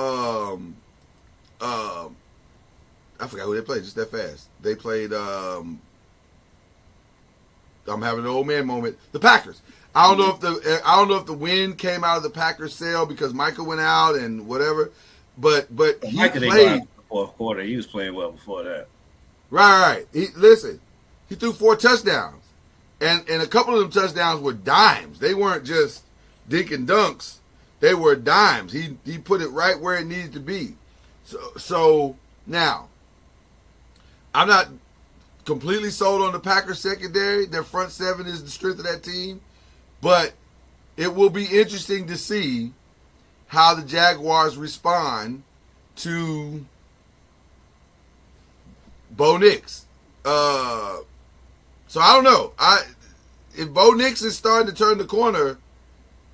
I forgot who they played just that fast. They played I'm having an old man moment. The Packers. I don't know if the wind came out of the Packers' sail because Michael went out and whatever. But he played the fourth quarter. He was playing well before that. Right. He threw 4 touchdowns. And a couple of them touchdowns were dimes. They weren't just dink and dunks. They were dimes. He put it right where it needed to be. So now, I'm not completely sold on the Packers secondary. Their front seven is the strength of that team. But it will be interesting to see how the Jaguars respond to Bo Nix. So I don't know. If Bo Nix is starting to turn the corner,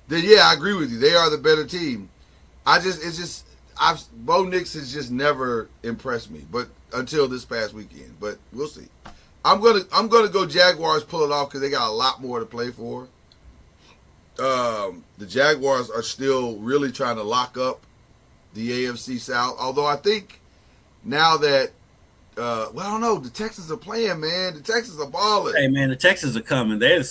then yeah, I agree with you. They are the better team. Bo Nix has just never impressed me, but until this past weekend. But we'll see. I'm gonna go Jaguars, pull it off because they got a lot more to play for. The Jaguars are still really trying to lock up the AFC South. Although I think now that I don't know. The Texans are playing, man. The Texans are balling. Hey, man, the Texans are coming. They're the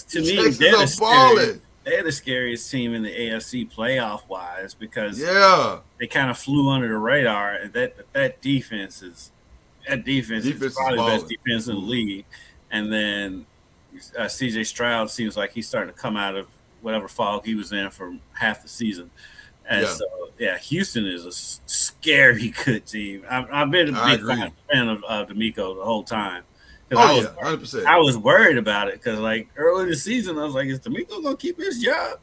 scariest team in the AFC playoff wise because they kind of flew under the radar. And that defense is probably the best defense in the league. And then CJ Stroud seems like he's starting to come out of whatever fog he was in for half the season. And so, Houston is a scary good team. I've been a big fan of D'Amico the whole time. 100%. I was worried about it because, like, early in the season, I was like, is D'Amico going to keep his job?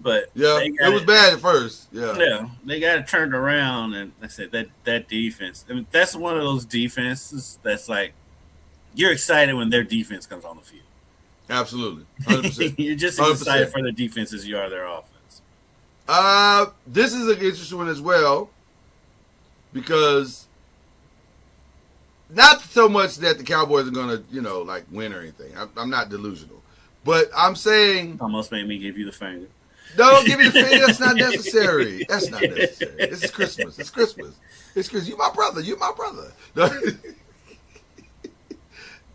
But it was bad at first. Yeah, they got it turned around. And like I said, that defense, I mean, that's one of those defenses that's like, you're excited when their defense comes on the field. Absolutely. 100%. You're just as excited for the defense as you are their offense. This is an interesting one as well because not so much that the Cowboys are going to, win or anything. I'm not delusional. But I'm saying... Almost made me give you the finger. No, don't give me the finger. That's not necessary. This is Christmas. It's Christmas. You my brother.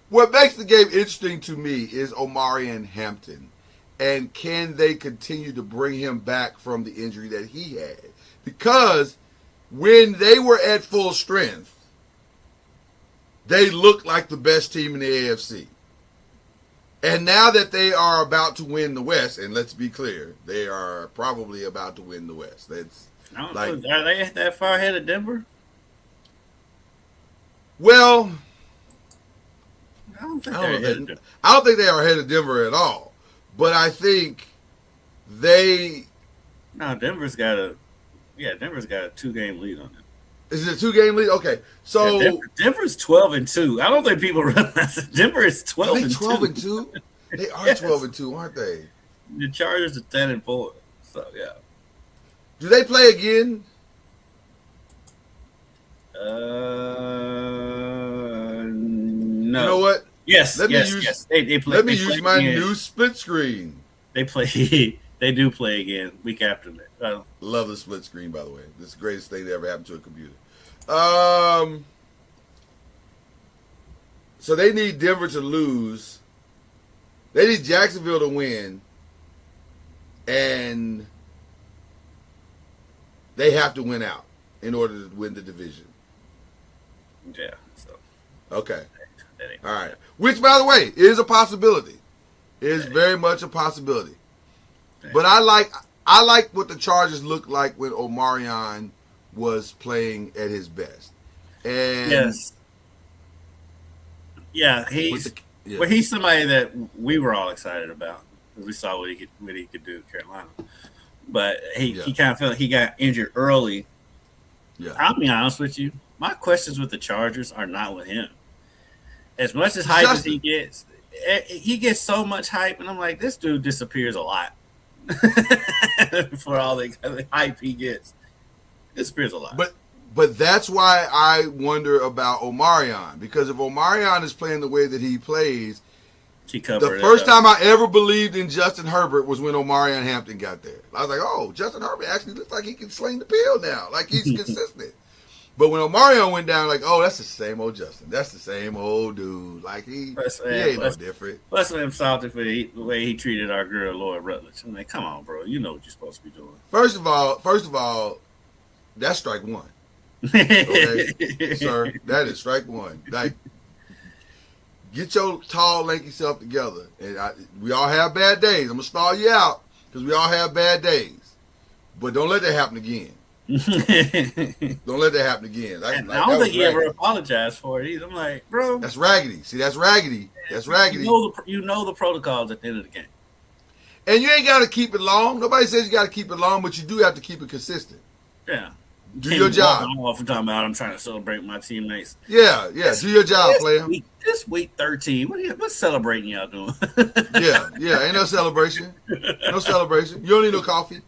What makes the game interesting to me is Omarion Hampton. And can they continue to bring him back from the injury that he had? Because when they were at full strength, they looked like the best team in the AFC. And now that they are about to win the West, and let's be clear, they are probably about to win the West. Are they that far ahead of Denver? Well, I don't think they are ahead of Denver at all. But I think Denver's got a 2-game lead on them. Is it a 2-game lead? Okay. So Denver's 12-2. I don't think people realize that Denver is 12-2. 12-2? They are 12-2, aren't they? The Chargers are 10-4. So yeah. Do they play again? No. You know what? Yes. Yes. They play. Let me use my new split screen. They play. They do play again week after that. Love the split screen, by the way. This is the greatest thing that ever happened to a computer. So they need Denver to lose. They need Jacksonville to win. And they have to win out in order to win the division. Yeah. So. Okay. All right. Which, by the way, is a possibility. It is very much a possibility. But I like what the Chargers looked like when Omarion was playing at his best. And yes. Yeah, he's somebody that we were all excited about. We saw what he could do in Carolina. But he kind of felt he got injured early. Yeah. I'll be honest with you. My questions with the Chargers are not with him. As much as hype as he gets so much hype, and I'm like, this dude disappears a lot. For all the hype he gets, disappears a lot. But that's why I wonder about Omarion, because if Omarion is playing the way that he plays, the first time I ever believed in Justin Herbert was when Omarion Hampton got there. I was like, oh, Justin Herbert actually looks like he can sling the pill now, like he's consistent. But when Omarion went down, like, oh, that's the same old Justin. That's the same old dude. Like, he ain't no different. Plus, I'm salty for the way he treated our girl, Lloyd Rutledge. I'm like, come on, bro. You know what you're supposed to be doing. First of all, that's strike one. Okay, sir, that is strike one. Like, Get your tall, lanky self together. And we all have bad days. I'm gonna stall you out because we all have bad days. But don't let that happen again. Don't let that happen again. I don't think he ever apologized for it either. I'm like, bro, that's raggedy. See, that's raggedy. That's raggedy. You know the protocols at the end of the game. And you ain't got to keep it long. Nobody says you got to keep it long, but you do have to keep it consistent. Yeah. Do your job. I'm off talking about I'm trying to celebrate my teammates. Yeah. Do your job, player. This week 13. What's celebrating y'all doing? Yeah. Ain't no celebration. No celebration. You don't need no coffee.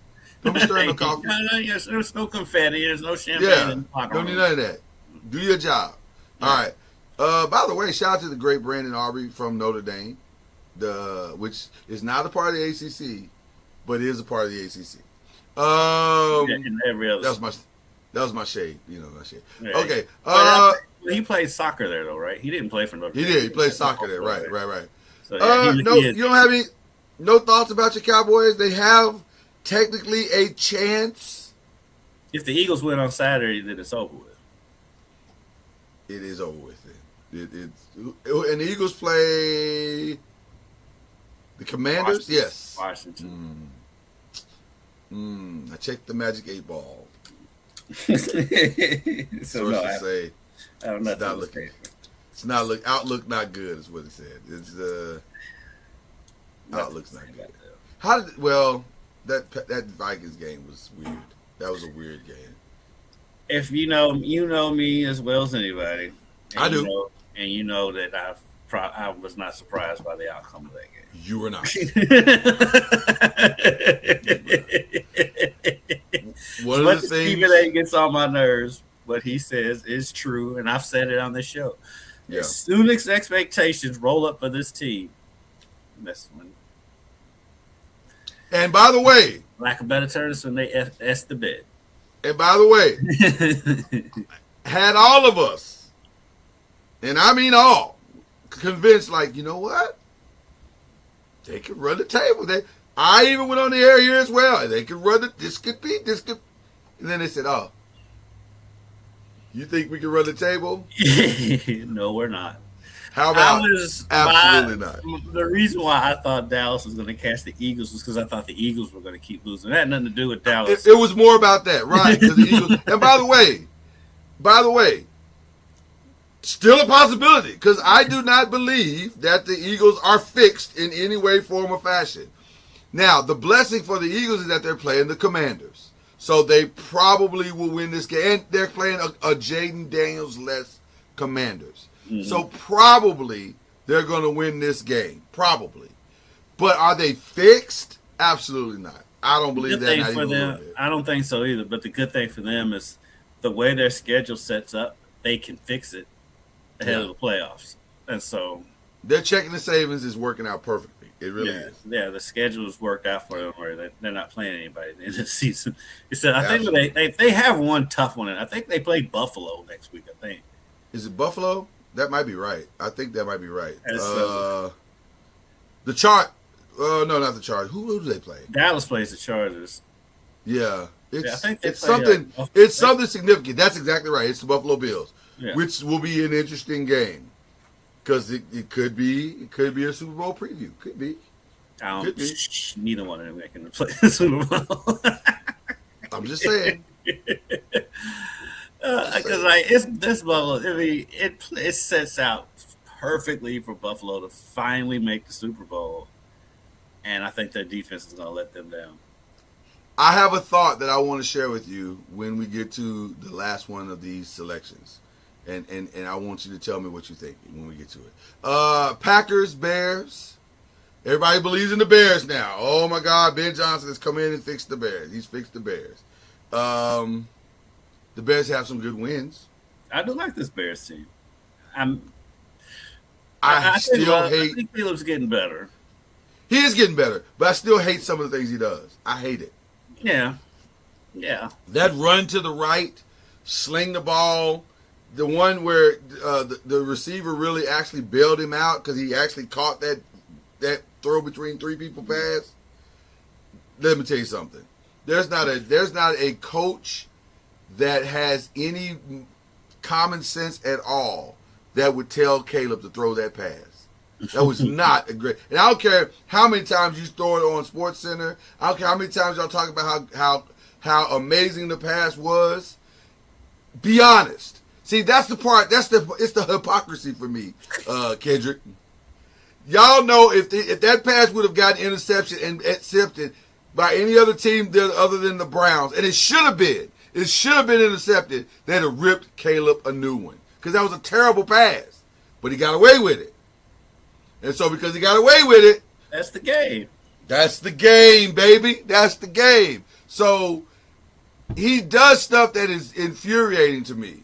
Don't be stirring no coffee. Yes, there's no confetti. There's no champagne in the pocket. Don't need none of that. Do your job. Yeah. All right. By the way, shout out to the great Brandon Aubrey from Notre Dame, which is not a part of the ACC, but is a part of the ACC. Every other that was my shade. You know my shade. Yeah. Okay. He played soccer there though, right? He didn't play for Notre Dame. He did. He played soccer there. Right. So, yeah, no, you don't have any thoughts about your Cowboys? They have technically a chance. If the Eagles win on Saturday, then it's over with. It is over with. And the Eagles play the Commanders. Washington. Yes. Washington. I checked the Magic 8 Ball. So no, say I'm not looking. It's not outlook not good is what it said. It's outlook's not good. That Vikings game was weird. That was a weird game. If you know me as well as anybody. I do. And you know that I was not surprised by the outcome of that game. You were not. One of the things Stephen A gets on my nerves, what he says is true, and I've said it on this show. Yeah. As soon as expectations roll up for this team, that's when. And by the way, lack of better terms, when they S the bed. And by the way, had all of us, and I mean all, convinced, like, you know what? They could run the table. I even went on the air here as well. They could run this could. And then they said, oh, you think we can run the table? No, we're not. How about absolutely not? The reason why I thought Dallas was going to catch the Eagles was because I thought the Eagles were going to keep losing. It had nothing to do with Dallas. It was more about that, right? The Eagles. And by the way, still a possibility, because I do not believe that the Eagles are fixed in any way, form, or fashion. Now, the blessing for the Eagles is that they're playing the Commanders. So they probably will win this game. And they're playing a Jaden Daniels-less Commanders. Mm-hmm. So probably they're going to win this game. Probably. But are they fixed? Absolutely not. I don't believe that. Not even a little bit. I don't think so either. But the good thing for them is the way their schedule sets up, they can fix it ahead of the playoffs. And so their checking the savings is working out perfectly. It really is. Yeah, the schedule has worked out for them where they're not playing anybody at the end of the season. I think they have one tough one. And I think they play Buffalo next week, I think. Is it Buffalo? That might be right. I think that might be right. The chart. No, not the Chargers. Who do they play? Dallas plays the Chargers. Yeah. I think it's something. It's something significant. That's exactly right. It's the Buffalo Bills, which will be an interesting game because it could be a Super Bowl preview. Could be. Neither one of them can play the Super Bowl. I'm just saying. Because it's this Buffalo. I mean, it sets out perfectly for Buffalo to finally make the Super Bowl, and I think their defense is going to let them down. I have a thought that I want to share with you when we get to the last one of these selections, and I want you to tell me what you think when we get to it. Packers, Bears. Everybody believes in the Bears now. Oh my God, Ben Johnson has come in and fixed the Bears. He's fixed the Bears. The Bears have some good wins. I do like this Bears team. I think Caleb's getting better. He is getting better, but I still hate some of the things he does. I hate it. Yeah. That run to the right, sling the ball, the one where the receiver really actually bailed him out because he actually caught that throw between three people pass. Let me tell you something. There's not a coach that has any common sense at all that would tell Caleb to throw that pass. That was not a great. And I don't care how many times you throw it on Sports Center. I don't care how many times y'all talk about how amazing the pass was. Be honest. See, that's the part. It's the hypocrisy for me, Kendrick. Y'all know if that pass would have gotten interception and accepted by any other team other than the Browns, and it should have been intercepted, they'd have ripped Caleb a new one because that was a terrible pass. But he got away with it. And so because he got away with it, that's the game. That's the game, baby. That's the game. So he does stuff that is infuriating to me.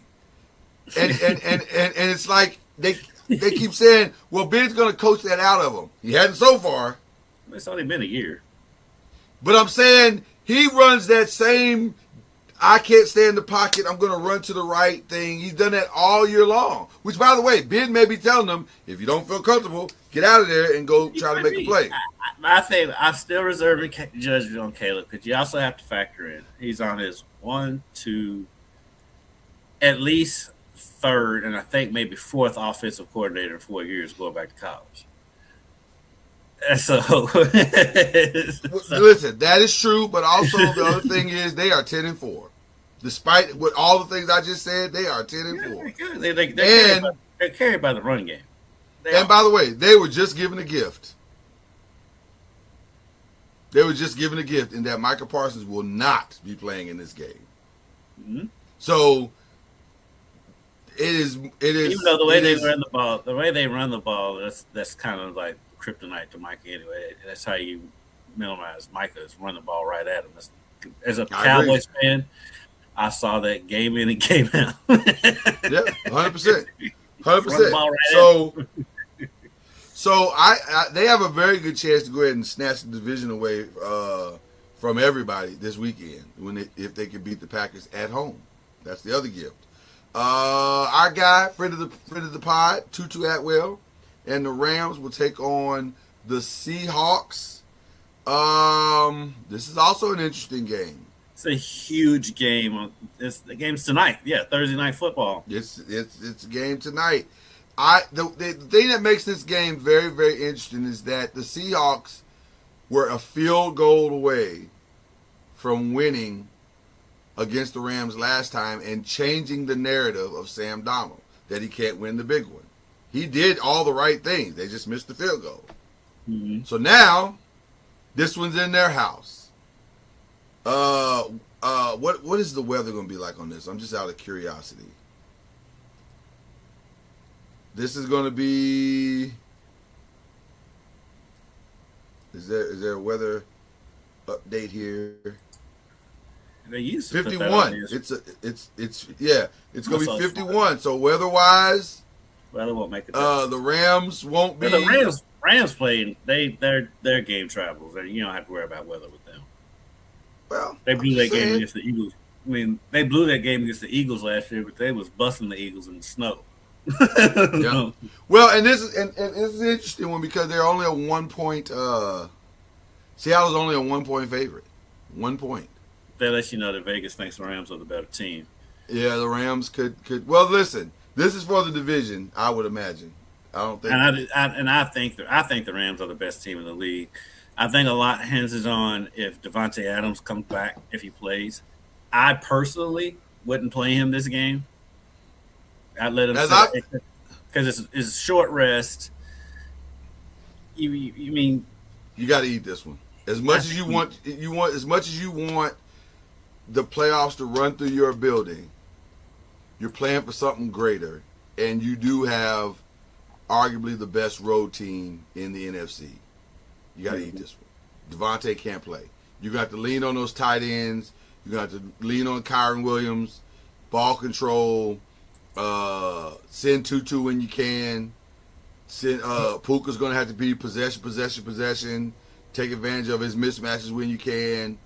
And it's like they keep saying, well, Ben's going to coach that out of him. He hadn't so far. It's only been a year. But I'm saying he runs that same I can't stay in the pocket, I'm going to run to the right thing. He's done that all year long. Which, by the way, Ben may be telling them, if you don't feel comfortable, get out of there and go try to make a play. I think I still reserve the judgment on Caleb because you also have to factor in he's on his 1, 2, at least third, and I think maybe fourth offensive coordinator in 4 years going back to college. So listen, that is true, but also the other thing is they are 10-4. Despite what all the things I just said, they are 10-4. They're carried by the run game. By the way, they were just given a gift. They were just given a gift in that Micah Parsons will not be playing in this game. Mm-hmm. So it is. Even though the way they run the ball, that's kind of like kryptonite to Micah anyway. That's how you minimize Micah's run the ball right at him. As a Cowboys fan, I saw that game in and game out. Yeah, 100%. 100%. So they have a very good chance to go ahead and snatch the division away from everybody this weekend if they can beat the Packers at home. That's the other gift. Our guy, friend of the pod, Tutu Atwell, and the Rams will take on the Seahawks. This is also an interesting game. It's a huge game. The game's tonight. Yeah, Thursday Night Football. It's a game tonight. The thing that makes this game very, very interesting is that the Seahawks were a field goal away from winning against the Rams last time and changing the narrative of Sam Darnold that he can't win the big one. He did all the right things. They just missed the field goal. Mm-hmm. So now, this one's in their house. What is the weather going to be like on this? I'm just out of curiosity. This is going to be. Is there a weather update here? They used 51. It's going to be 51. So weather-wise, weather won't make it. The Rams won't be. The Rams playing. Their game travels. You don't have to worry about weather with them. Well, they blew that game against the Eagles. I mean, they blew that game against the Eagles last year, but they was busting the Eagles in the snow. Yeah. Well, and this is an interesting one because they're only a 1 point. Seattle's only a 1 point favorite. 1 point. That lets you know that Vegas thinks the Rams are the better team. Yeah, the Rams could. Well, listen, this is for the division. I would imagine. I don't think. I think the Rams are the best team in the league. I think a lot hinges on if Devontae Adams comes back, if he plays. I personally wouldn't play him this game. I'd let him because it's short rest. You mean you got to eat this one as much as you want. As much as you want the playoffs to run through your building. You're playing for something greater, and you do have arguably the best road team in the NFC. You got to eat this one. Devontae can't play. You got to lean on those tight ends. You got to lean on Kyron Williams, ball control. Send Tutu when you can. Puka's going to have to be possession. Take advantage of his mismatches when you can.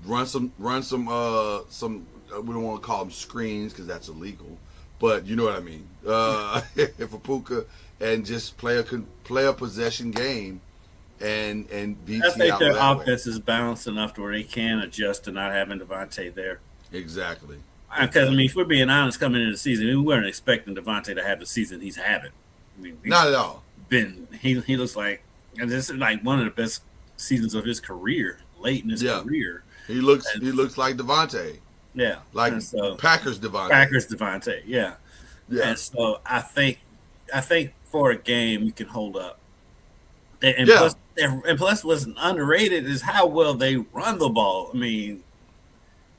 Run some. We don't want to call them screens because that's illegal, but you know what I mean. For Puka and just play a possession game and beat Seattle. I think their offense is balanced enough to where they can adjust to not having Devontae there. Exactly. Because, if we're being honest, coming into the season, we weren't expecting Devontae to have the season he's having. I mean, Not at all. He looks like, and this is like one of the best seasons of his career, late in his career. He looks like Devontae. Yeah, Like Packers Devontae. Yeah. And so I think for a game you can hold up. And plus, what's underrated is how well they run the ball. I mean,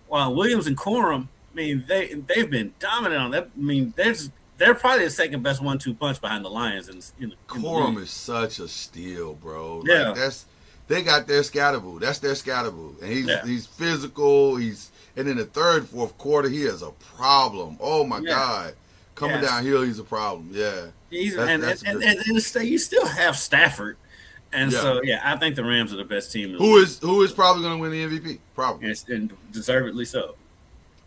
while Williams and Corum, I mean, they've been dominant on that. I mean, they're probably the second best 1-2 punch behind the Lions. Corum is such a steal, bro. Yeah, like they got their Scatterboo. That's their Scatterboo, and he's physical. And in the third, fourth quarter, he is a problem. Oh my God, coming downhill, he's a problem. Yeah, you still have Stafford, and so I think the Rams are the best team. Who is probably going to win the MVP? Probably, and deservedly so.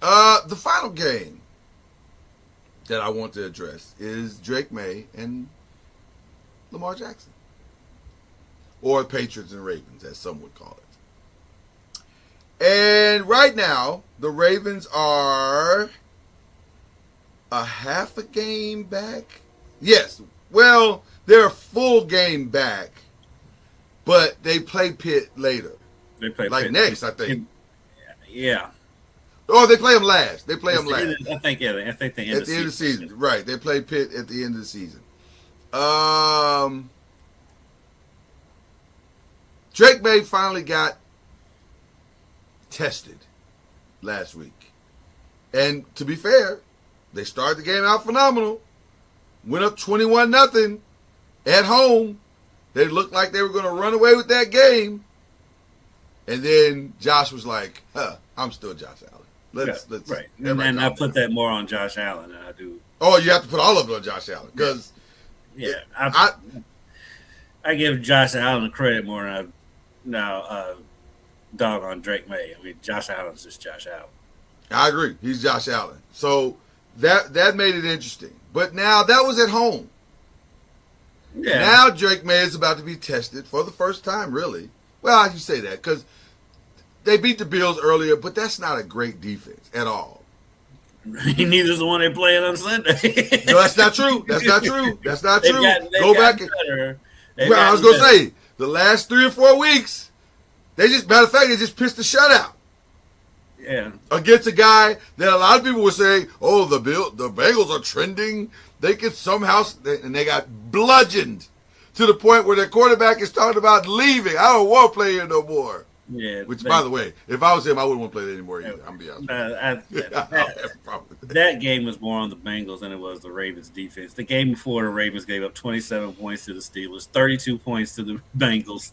The final game that I want to address is Drake May and Lamar Jackson, or Patriots and Ravens, as some would call it. And right now, the Ravens are a half a game back. Yes, well, they're a full game back, but they play Pitt later. They play like Pitt next, I think. Yeah. Oh, they play them last. They play them last. I think they end at the end of the season. Right. They play Pitt at the end of the season. Drake May finally got tested last week. And to be fair, they started the game out phenomenal. Went up 21-0 at home. They looked like they were going to run away with that game. And then Josh was like, I'm still Josh Allen. Let's right. And I put that more on Josh Allen than I do. Oh, you have to put all of it on Josh Allen because I give Josh Allen the credit more than I now dog on Drake May. I mean, Josh Allen's just Josh Allen. I agree. He's Josh Allen. So that made it interesting. But now that was at home. Yeah. Now Drake May is about to be tested for the first time, really. Well, you say that because they beat the Bills earlier, but that's not a great defense at all. Neither is the one they playing on Sunday. No, that's not true. That's not true. That's not true. Go back. I was going to say, the last 3 or 4 weeks, matter of fact, they just pitched a shutout. Yeah. Against a guy that a lot of people were saying, oh, the Bengals are trending. They could somehow, and they got bludgeoned to the point where their quarterback is talking about leaving. I don't want to play here no more. Yeah. Which, by the way, if I was him, I wouldn't want to play there anymore either. I'm going to be honest. That game was more on the Bengals than it was the Ravens defense. The game before, the Ravens gave up 27 points to the Steelers, 32 points to the Bengals.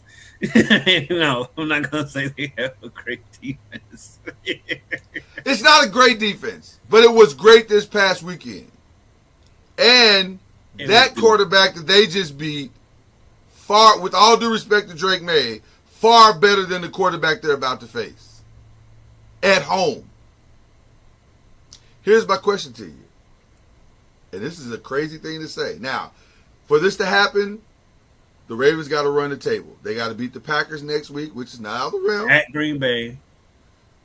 I'm not going to say they have a great defense. It's not a great defense, but it was great this past weekend. And that quarterback that they just beat, far, with all due respect to Drake May, far better than the quarterback they're about to face at home. Here's my question to you. And this is a crazy thing to say. Now, for this to happen, the Ravens got to run the table. They got to beat the Packers next week, which is not out of the realm. At Green Bay.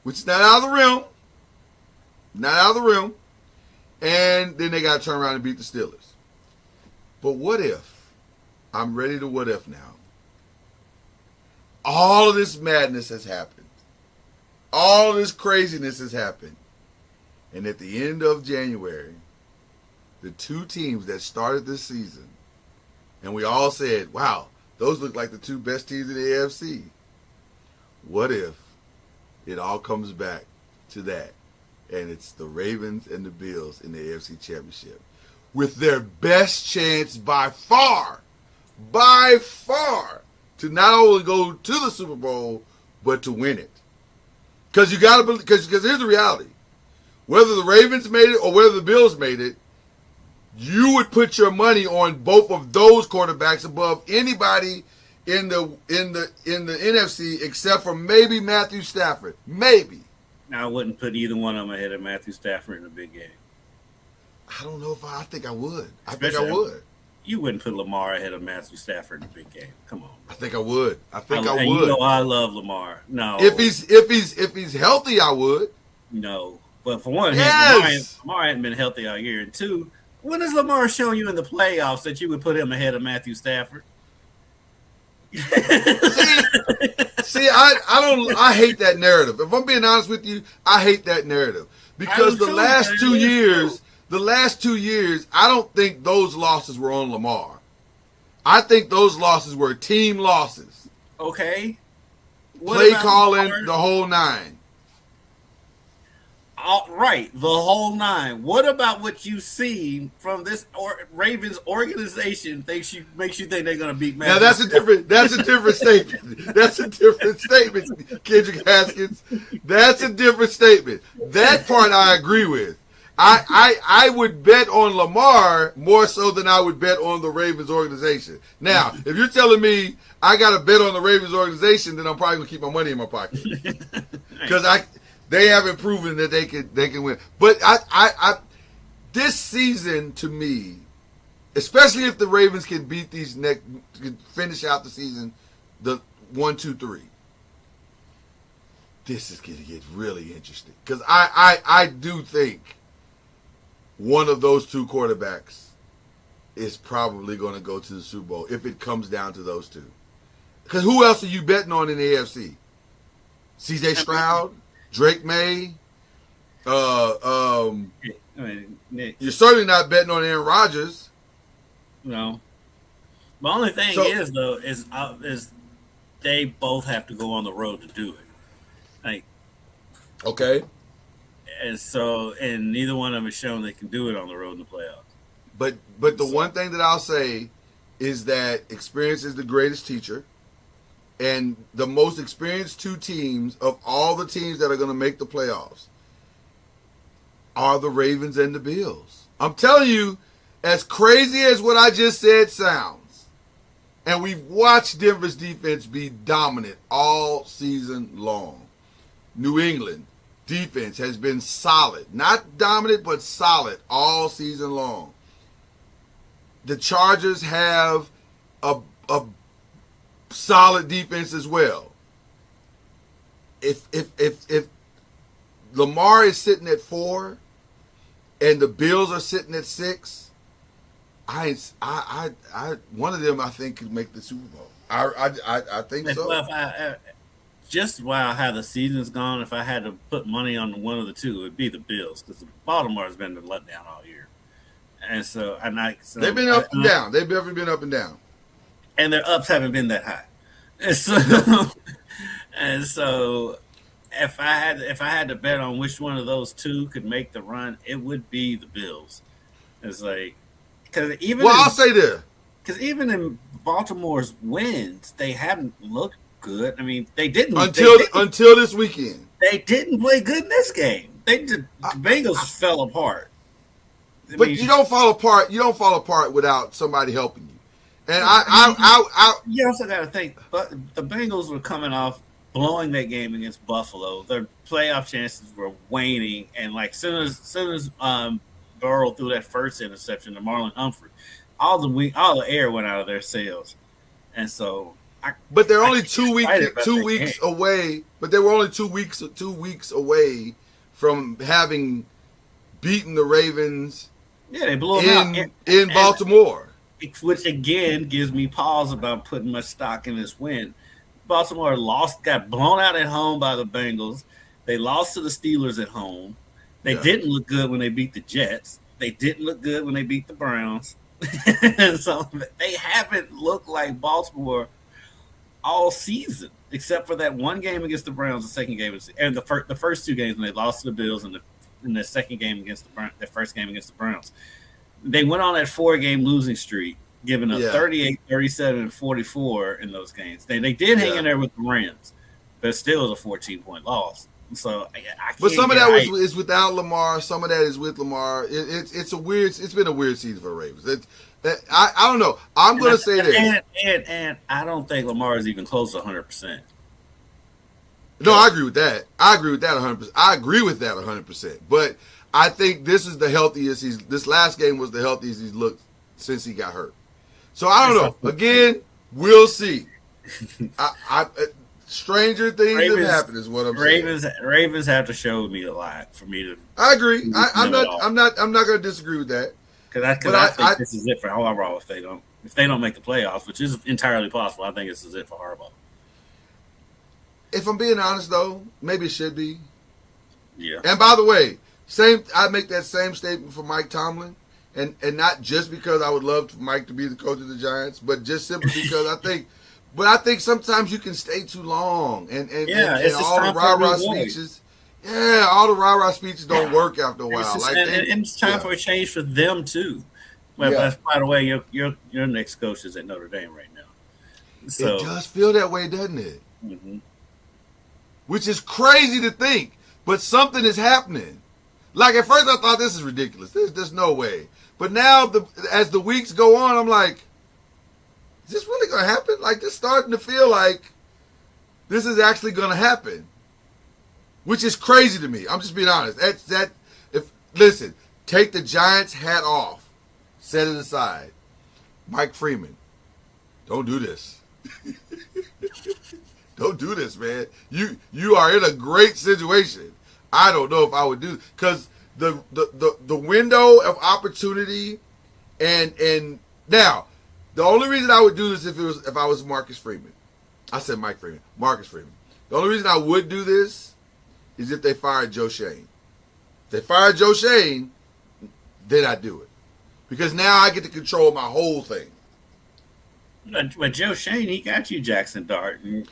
Which is not out of the realm. Not out of the realm. And then they got to turn around and beat the Steelers. But what if? I'm ready to what if now. All of this madness has happened. All of this craziness has happened. And at the end of January, the two teams that started this season, and we all said, wow, those look like the two best teams in the AFC. What if it all comes back to that, and it's the Ravens and the Bills in the AFC Championship with their best chance by far, to not only go to the Super Bowl, but to win it. Because you got to, because here's the reality. Whether the Ravens made it or whether the Bills made it, you would put your money on both of those quarterbacks above anybody in the NFC except for maybe Matthew Stafford. Maybe. I wouldn't put either one of them ahead of Matthew Stafford in a big game. I don't know if I think I would. I think I would. You wouldn't put Lamar ahead of Matthew Stafford in a big game. Come on. I think I would. I would. You know I love Lamar. No. If he's healthy, I would. No. But for one, yes. Lamar hadn't been healthy all year. And two, When has Lamar shown you in the playoffs that you would put him ahead of Matthew Stafford? I hate that narrative. If I'm being honest with you, I hate that narrative because the last 2 years, I don't think those losses were on Lamar. I think those losses were team losses. Okay. Play calling, the whole nine. Right, the whole nine. What about what you see from this Ravens organization makes you think they're going to beat Matthew? Now that's a different statement. That's a different statement, Kendrick Haskins. That's a different statement. That part I agree with. I would bet on Lamar more so than I would bet on the Ravens organization. Now, if you're telling me I got to bet on the Ravens organization, then I'm probably going to keep my money in my pocket because they haven't proven that they can win. But I this season to me, especially if the Ravens can beat can finish out the season, the 1, 2, 3. This is going to get really interesting because I do think one of those two quarterbacks is probably going to go to the Super Bowl if it comes down to those two. Because who else are you betting on in the AFC? C.J. Stroud? Drake May, you're certainly not betting on Aaron Rodgers. No. The only thing is they both have to go on the road to do it. Okay. And neither one of them has shown they can do it on the road in the playoffs. But the one thing that I'll say is that experience is the greatest teacher. And the most experienced two teams of all the teams that are going to make the playoffs are the Ravens and the Bills. I'm telling you, as crazy as what I just said sounds, and we've watched Denver's defense be dominant all season long. New England defense has been solid. Not dominant, but solid all season long. The Chargers have a solid defense as well. If Lamar is sitting at 4 and the Bills are sitting at 6, one of them I think could make the Super Bowl. I think so. Well, just how the season's gone, if I had to put money on one of the two, it'd be the Bills because Baltimore has been the letdown all year, and they've been up and down. They've never been up and down. And their ups haven't been that high. And so if I had to bet on which one of those two could make the run, it would be the Bills. It's because I'll say this. Because even in Baltimore's wins, they haven't looked good. I mean, they didn't until this weekend. They didn't play good in this game. The Bengals fell apart. You don't fall apart. You don't fall apart without somebody helping you. And you also got to think, but the Bengals were coming off blowing that game against Buffalo. Their playoff chances were waning, and soon as Burrow threw that first interception to Marlon Humphrey, all the air went out of their sails, and so. But they're only 2 weeks away. But they were only 2 weeks away from having beaten the Ravens. Yeah, they blew them out in Baltimore. Which again gives me pause about putting much stock in this win. Baltimore got blown out at home by the Bengals. They lost to the Steelers at home. They didn't look good when they beat the Jets. They didn't look good when they beat the Browns. So they haven't looked like Baltimore all season, except for that one game against the Browns, the second game, and the first 2 games when they lost to the Bills, and the second game against the first game against the Browns. They went on that 4-game losing streak, giving up 38, 37, and 44 in those games. They did hang in there with the Rams, but still was a 14-point loss. So but some of that is without Lamar. Some of that is with Lamar. It's been a weird season for the Ravens. I don't know. I'm going to say this. And I don't think Lamar is even close to 100%. No, I agree with that. 100%. I agree with that 100%. But I think this is the healthiest this last game was the healthiest he's looked since he got hurt. So I don't know. Again, we'll see. Stranger things have happened is what I'm saying. Ravens have to show me a lot for me to. I agree. I'm not going to disagree with that. Because I think this is it for Harbaugh if they don't make the playoffs, which is entirely possible. I think this is it for Harbaugh. If I'm being honest, though, maybe it should be. Yeah. And by the way, I make that same statement for Mike Tomlin, and not just because I would love for Mike to be the coach of the Giants, but just simply because I think sometimes you can stay too long, and all the rah-rah speeches. Yeah, all the rah-rah speeches don't work after a while. And it's time for a change for them too. Well, by the way, your next coach is at Notre Dame right now. So it does feel that way, doesn't it? Mm-hmm. Which is crazy to think, but something is happening. Like at first I thought this is ridiculous. There's no way. But now as the weeks go on, I'm like, is this really going to happen? Like, this starting to feel like this is actually going to happen. Which is crazy to me. I'm just being honest. Listen, take the Giants hat off. Set it aside. Mike Freeman, don't do this. Don't do this, man. You are in a great situation. I don't know if I would do, because the window of opportunity and now the only reason I would do this if I was Marcus Freeman. I said Mike Freeman. Marcus Freeman. The only reason I would do this is if they fired Joe Shane. If they fired Joe Shane, then I'd do it. Because now I get to control my whole thing. But Joe Shane, he got you Jackson Dart and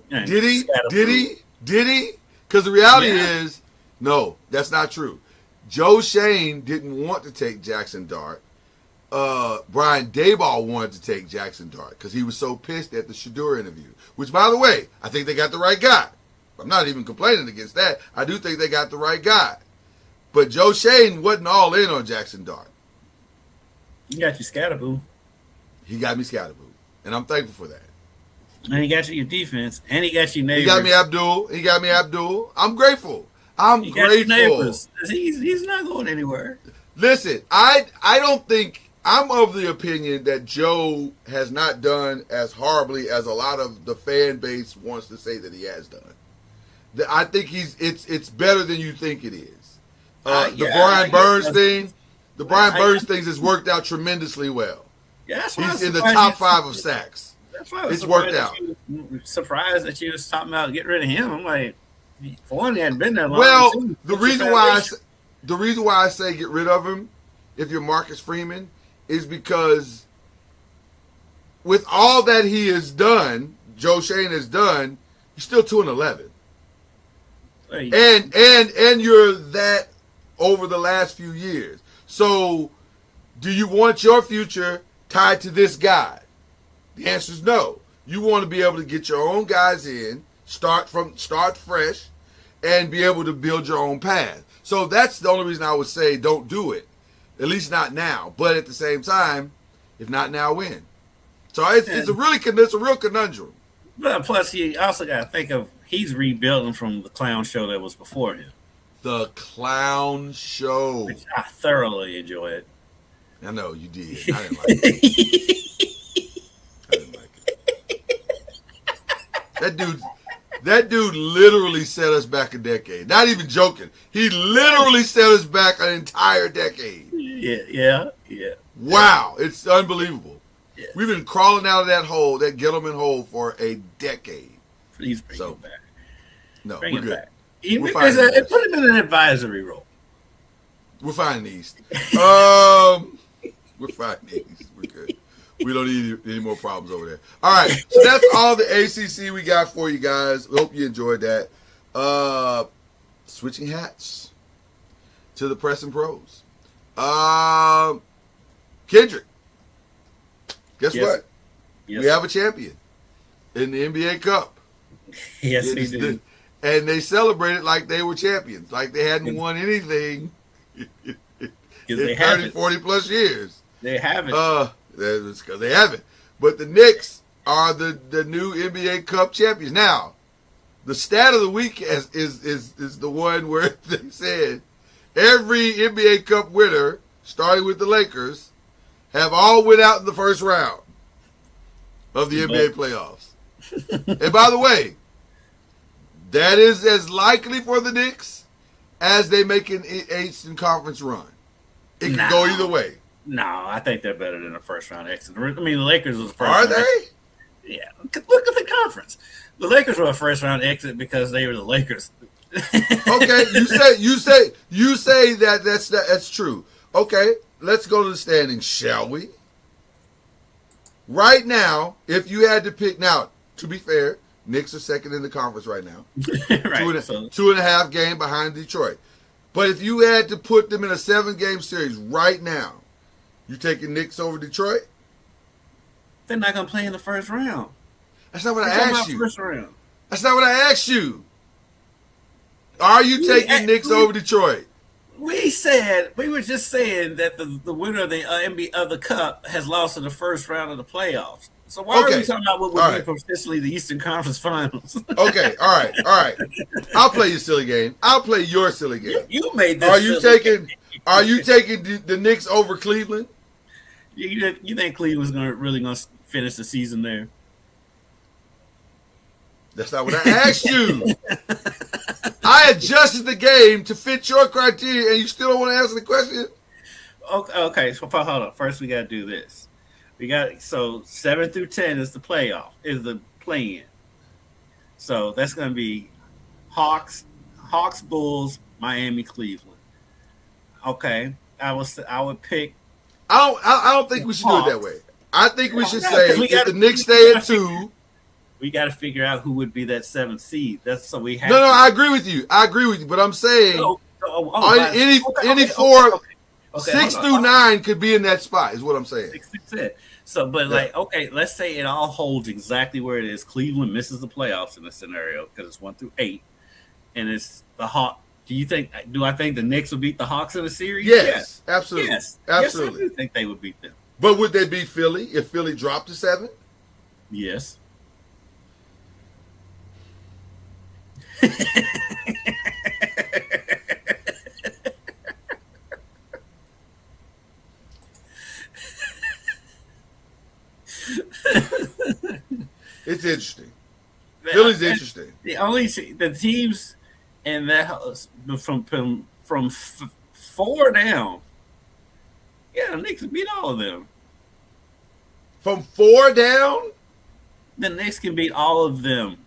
did he? Did he? Because the reality is, no, that's not true. Joe Shane didn't want to take Jackson Dart. Brian Daboll wanted to take Jackson Dart because he was so pissed at the Shador interview. Which, by the way, I think they got the right guy. I'm not even complaining against that. I do think they got the right guy. But Joe Shane wasn't all in on Jackson Dart. He got you Scatterboo. He got me Scatterboo. And I'm thankful for that. And he got you your defense. And he got you Neighbors. He got me Abdul. I'm grateful. I'm grateful. He's not going anywhere. Listen, I don't think, I'm of the opinion that Joe has not done as horribly as a lot of the fan base wants to say that he has done. I think it's better than you think it is. The Brian Burns thing has worked out tremendously well. Yeah, that's he's in the top 5 of sacks. It's worked out. Surprised that you was talking about getting rid of him. I'm like, for one, he hadn't been there long. Well, the reason why I say get rid of him, if you're Marcus Freeman, is because with all that he has done, Joe Shane has done, you're still 2-11. And you're that over the last few years. So, do you want your future tied to this guy? The answer is no. You want to be able to get your own guys in, start fresh, and be able to build your own path. So that's the only reason I would say don't do it. At least not now. But at the same time, if not now, when? So it's a real conundrum. But plus, you also got to think of he's rebuilding from the clown show that was before him. The clown show. Which I thoroughly enjoyed. I know you did. I didn't like it. That dude literally set us back a decade. Not even joking. He literally set us back an entire decade. Yeah. Wow, it's unbelievable. Yes. We've been crawling out of that hole, that Gettleman hole, for a decade. Please bring him back. No, bring we're him good. Back. Put him in an advisory role. We're fine in the East. We're fine in the East. We're good. We don't need any more problems over there. All right, so that's all the ACC we got for you guys. We hope you enjoyed that. Switching hats to the Press and Pros. Kendrick, guess what? Yes. We have a champion in the NBA Cup. Yes, we do. And they celebrated like they were champions, like they hadn't won anything in 30, 40 plus years. They haven't. It's because they haven't. But the Knicks are the new NBA Cup champions. Now, the stat of the week is the one where they said every NBA Cup winner, starting with the Lakers, have all went out in the first round of the NBA playoffs. And by the way, that is as likely for the Knicks as they make an Eastern Conference run. It can go either way. No, I think they're better than a first round exit. I mean, the Lakers was the first. Are round they? exit. Yeah, look at the conference. The Lakers were a first round exit because they were the Lakers. Okay, you say that's true. Okay, let's go to the standings, shall we? Right now, if you had to pick, now to be fair, Knicks are second in the conference right now, Right. 2.5 game behind Detroit. But if you had to put them in a 7-game series right now, you taking Knicks over Detroit? They're not going to play in the first round. That's not what I They're talking asked about you. First round. That's not what I asked you. Are you taking Knicks over Detroit? We were just saying that the winner of the NBA of the Cup has lost in the first round of the playoffs. So why are we talking about what would be potentially the Eastern Conference Finals? Okay, all right. I'll play your silly game. I'll play your silly game. You made this. Are you taking the Knicks over Cleveland? You think Cleveland's really going to finish the season there? That's not what I asked you. I adjusted the game to fit your criteria, and you still don't want to answer the question? Okay. So hold on. First, we got to do this. 7 through 10 is the play-in. So that's going to be Hawks, Bulls, Miami, Cleveland. Okay, I would pick. I don't think we should do it that way. I think we should say if the Knicks stay at 2. We got to figure out who would be that 7th seed. That's so we have. No, I agree with you. But I'm saying any 4, 6 through 9 could be in that spot. Is what I'm saying. 6 through 10. So, but let's say it all holds exactly where it is. Cleveland misses the playoffs in this scenario because it's 1 through 8, and it's the Hawks. Do I think the Knicks will beat the Hawks in the series? Yes, absolutely. Yes, absolutely. Yes, I do think they would beat them. But would they beat Philly if Philly dropped to 7? Yes. It's interesting. Philly's interesting. The teams in that house from 4 down. Yeah, the Knicks beat all of them. From 4 down, the Knicks can beat all of them.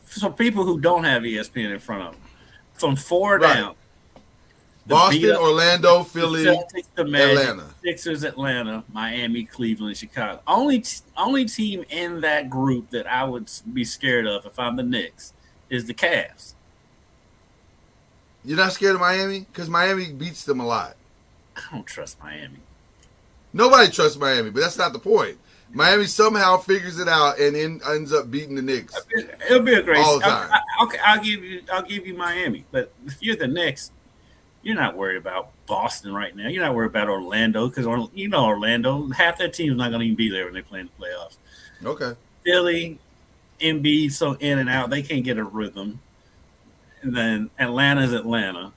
So people who don't have ESPN in front of them, from 4 down. Boston, Orlando, Philly, Celtics, the Magic, Atlanta, Sixers, Atlanta, Miami, Cleveland, Chicago. Only team in that group that I would be scared of if I'm the Knicks is the Cavs. You're not scared of Miami? Because Miami beats them a lot. I don't trust Miami. Nobody trusts Miami, but that's not the point. Miami somehow figures it out and ends up beating the Knicks. It'll be a great all the time. Okay, I'll give you Miami, but if you're the Knicks, you're not worried about Boston right now. You're not worried about Orlando because Orlando, half their team's not going to even be there when they play in the playoffs. Okay. Philly, Embiid, so in and out, they can't get a rhythm. And then Atlanta's Atlanta.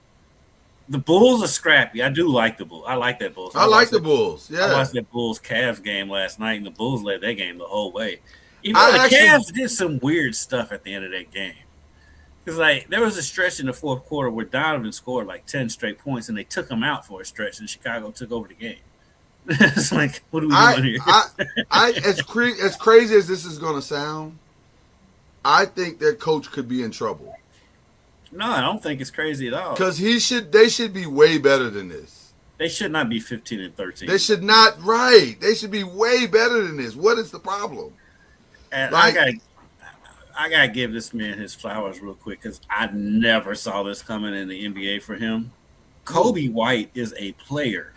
The Bulls are scrappy. I do like the Bulls. I like that Bulls. I like the Bulls. Yeah. I watched that Bulls-Cavs game last night, and the Bulls led that game the whole way. Even though the Cavs did some weird stuff at the end of that game. Because there was a stretch in the fourth quarter where Donovan scored 10 straight points, and they took him out for a stretch, and Chicago took over the game. It's like, what are we doing here? As crazy as this is going to sound, I think their coach could be in trouble. No, I don't think it's crazy at all. Because they should be way better than this. They should not be 15-13. They should not. Right? They should be way better than this. What is the problem? And I gotta give this man his flowers real quick because I never saw this coming in the NBA for him. Kobe White is a player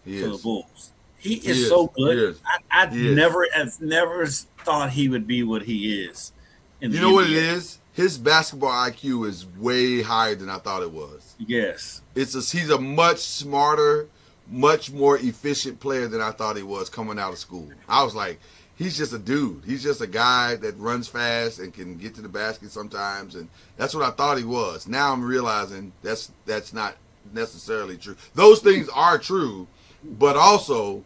for the Bulls. He is so good. I never thought he would be what he is. You know what it is? His basketball IQ is way higher than I thought it was. Yes. He's a much smarter, much more efficient player than I thought he was coming out of school. I was like, he's just a dude. He's just a guy that runs fast and can get to the basket sometimes, and that's what I thought he was. Now I'm realizing that's not necessarily true. Those things are true, but also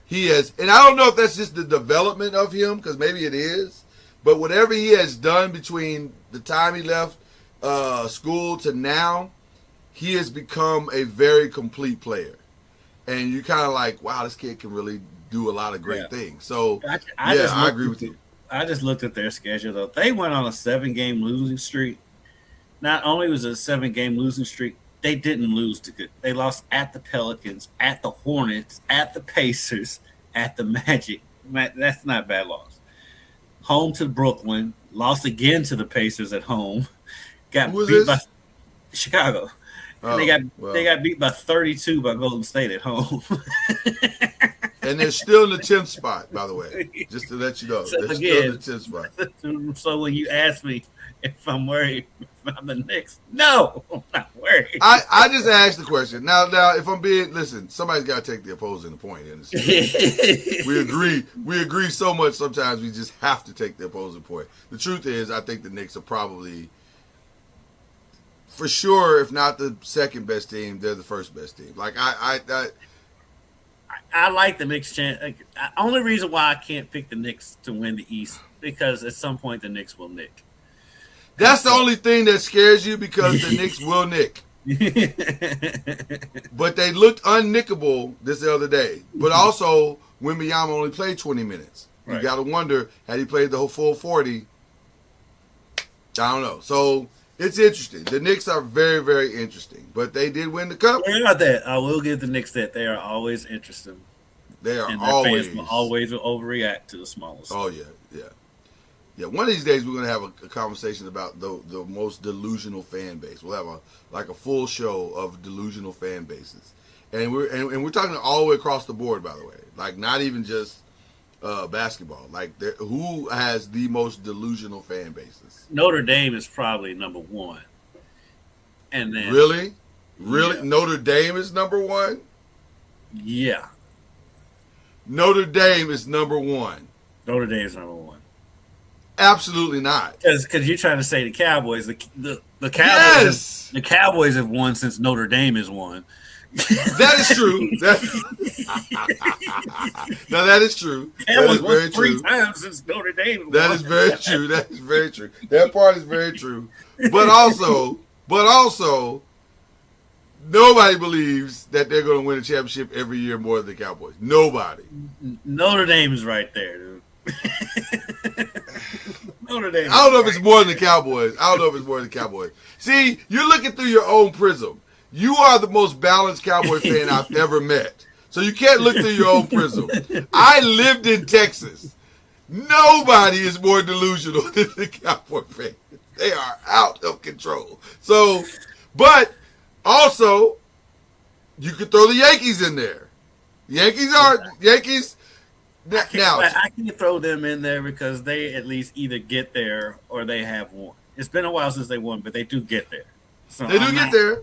he has, and I don't know if that's just the development of him, because maybe it is, but whatever he has done between the time he left school to now, he has become a very complete player. And you're kind of like, wow, this kid can really do a lot of great things. So, I agree with you. I just looked at their schedule, though. They went on a 7-game losing streak. Not only was it a 7-game losing streak, they didn't lose to good. They lost at the Pelicans, at the Hornets, at the Pacers, at the Magic. That's not a bad loss. Home to Brooklyn, lost again to the Pacers at home. Got beat by Chicago. And they got beat by 32 by Golden State at home. And they're still in the 10th spot, by the way, just to let you know. They're still in the 10th spot. So when you ask me if I'm worried about the Knicks, no, I'm not worried. I just asked the question. Now, if I'm being, listen, somebody's got to take the opposing point. We agree so much sometimes we just have to take the opposing point. The truth is, I think the Knicks are probably, for sure, if not the second best team, they're the first best team. Like, I like the Knicks chance. Only reason why I can't pick the Knicks to win the East, because at some point the Knicks will nick. That's the only thing that scares you, because the Knicks will nick. But they looked unnickable this other day. But also, Wembanyama only played 20 minutes. You got to wonder, had he played the whole full 40, I don't know. So it's interesting. The Knicks are very, very interesting. But they did win the cup. They are that. I will give the Knicks that. They are always interesting. They are and always. Fans will always overreact to the smallest. Oh, yeah. Yeah, one of these days we're going to have a conversation about the most delusional fan base. We'll have a full show of delusional fan bases. And we're talking all the way across the board, by the way. Like, not even just basketball. Like, who has the most delusional fan bases? Notre Dame is probably number one. And then Really? Yeah. Notre Dame is number one? Yeah. Notre Dame is number one. Notre Dame is number one. Absolutely not. Because you're trying to say the Cowboys. The Cowboys. Yes! The Cowboys have won since Notre Dame has won. That is true. Now that is true. That is very true. 3 times since Notre Dame. That is very true. That is very true. That part is very true. But also, nobody believes that they're going to win a championship every year more than the Cowboys. Nobody. Notre Dame is right there, dude. Notre Dame. I don't know if it's more than the Cowboys. See, you're looking through your own prism. You are the most balanced Cowboy fan I've ever met. So you can't look through your own prism. I lived in Texas. Nobody is more delusional than the Cowboy fan. They are out of control. So, but also, you could throw the Yankees in there. Yankees. I can throw them in there because they at least either get there or they have won. It's been a while since they won, but they do get there. So they do get there.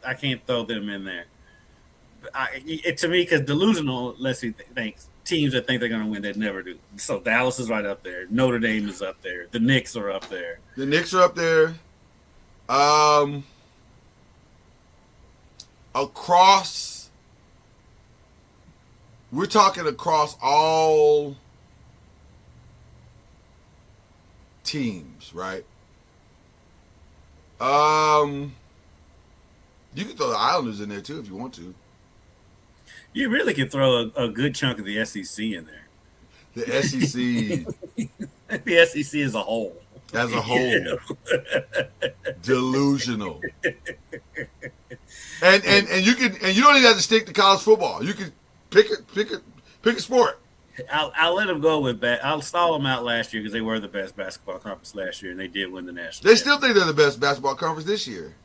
I can't throw them in there. To me, because delusional lets you think teams that think they're going to win that never do. So Dallas is right up there. Notre Dame is up there. The Knicks are up there. Across, we're talking across all teams, right? You can throw the Islanders in there too if you want to. You really can throw a good chunk of the SEC in there. The SEC. The SEC as a whole. As a whole. Delusional. And you don't even have to stick to college football. You can pick a sport. I'll let them go with that. I'll stall them out last year because they were the best basketball conference last year and they did win the national. They still think they're the best basketball conference this year.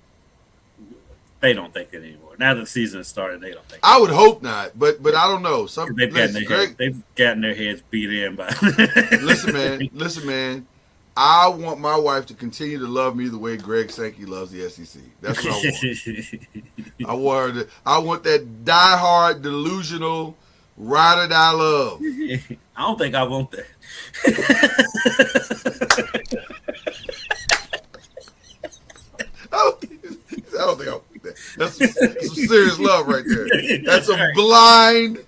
They don't think it anymore. Now that the season has started, they don't think. I would hope not, but I don't know. They've gotten their heads beat in by. Listen, man. I want my wife to continue to love me the way Greg Sankey loves the SEC. That's what I want. I want that diehard, delusional, ride or die love. I don't think I want that. I don't think I want that. That's some serious love right there. That's some blind,